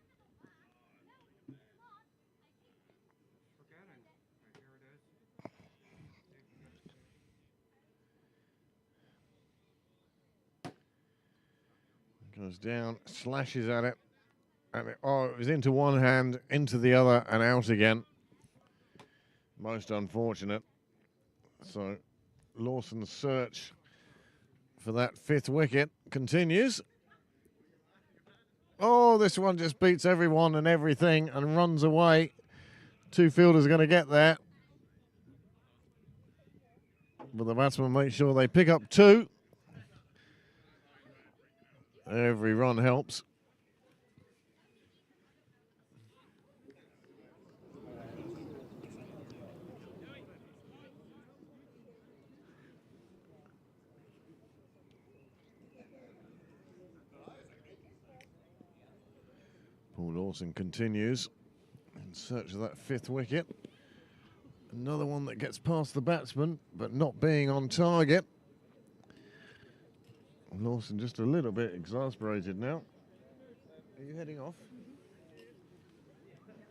Goes down, slashes at it. And it was into one hand, into the other, and out again. Most unfortunate. So Lawson's search for that 5th wicket continues. Oh, this one just beats everyone and everything and runs away. 2 fielders are going to get there. But the batsmen make sure they pick up 2. Every run helps. Paul Lawson continues in search of that 5th wicket. Another one that gets past the batsman, but not being on target. Lawson just a little bit exasperated now. Are you heading off?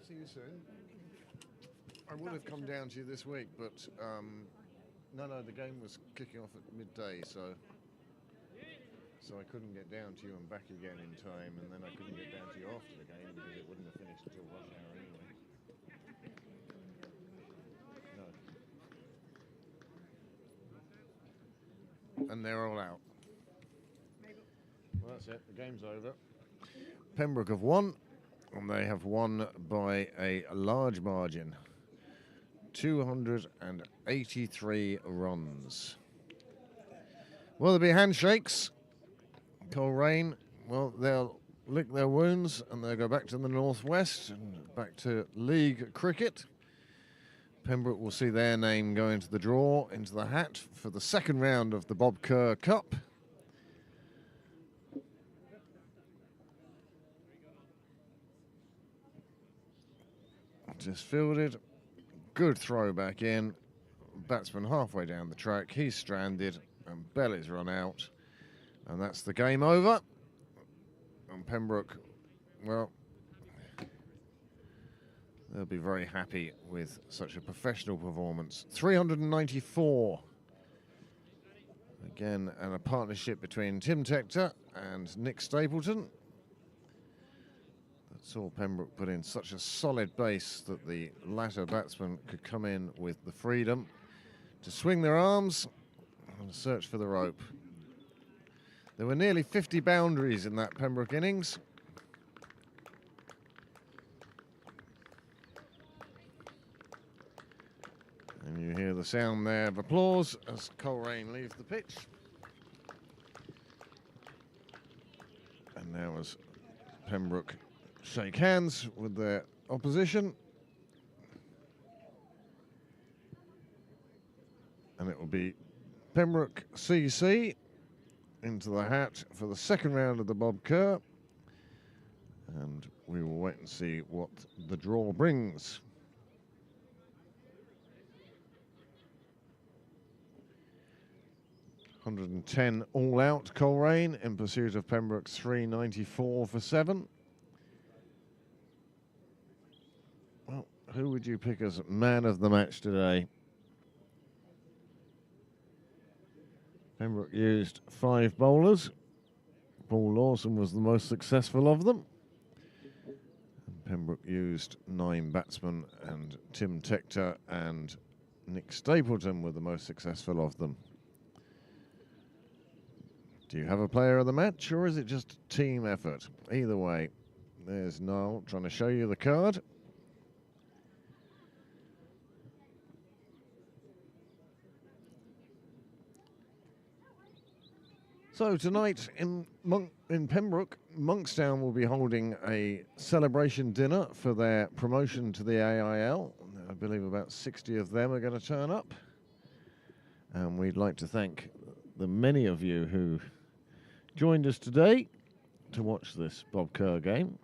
See you soon. I would have come down to you this week, but no, the game was kicking off at midday, so I couldn't get down to you and back again in time, and then I couldn't get down to you after the game because it wouldn't have finished until rush hour anyway. No. And they're all out. Well, that's it. The game's over. Pembroke have won, and they have won by a large margin. 283 runs. Will there be handshakes? Coleraine, well, they'll lick their wounds and they'll go back to the northwest and back to league cricket. Pembroke will see their name go into the draw, into the hat for the 2nd round of the Bob Kerr Cup. Just fielded. Good throw back in. Batsman halfway down the track. He's stranded and Belly's run out. And that's the game over. And Pembroke, well, they'll be very happy with such a professional performance. 394. Again, and a partnership between Tim Tector and Nick Stapleton. That saw Pembroke put in such a solid base that the latter batsman could come in with the freedom to swing their arms and search for the rope. There were nearly 50 boundaries in that Pembroke innings. And you hear the sound there of applause as Coleraine leaves the pitch. And now as Pembroke shake hands with their opposition. And it will be Pembroke CC into the hat for the 2nd round of the Bob Kerr. And we will wait and see what the draw brings. $110 all out Coleraine in pursuit of Pembroke's 394 for 7. Well, who would you pick as man of the match today? Pembroke used 5 bowlers. Paul Lawson was the most successful of them. And Pembroke used 9 batsmen, and Tim Tector and Nick Stapleton were the most successful of them. Do you have a player of the match, or is it just a team effort? Either way, there's Niall trying to show you the card. So tonight in Pembroke, Monkstown will be holding a celebration dinner for their promotion to the AIL. I believe about 60 of them are going to turn up. And we'd like to thank the many of you who joined us today to watch this Bob Kerr game.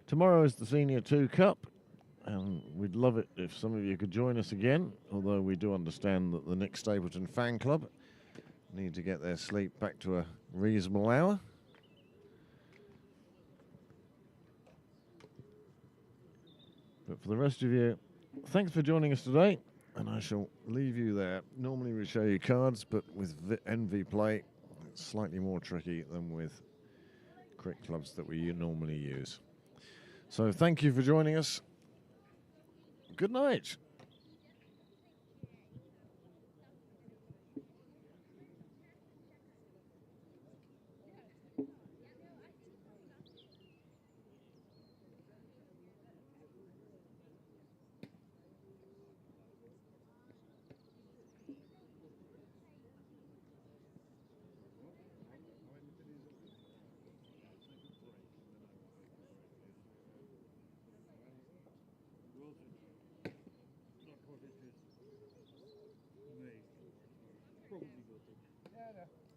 Tomorrow is the Senior 2 Cup, and we'd love it if some of you could join us again, although we do understand that the Nick Stapleton fan club need to get their sleep back to a reasonable hour. But for the rest of you, thanks for joining us today, and I shall leave you there. Normally we show you cards, but with NV Play, it's slightly more tricky than with cricket clubs that we normally use. So thank you for joining us. Good night. Probably got it. Yeah,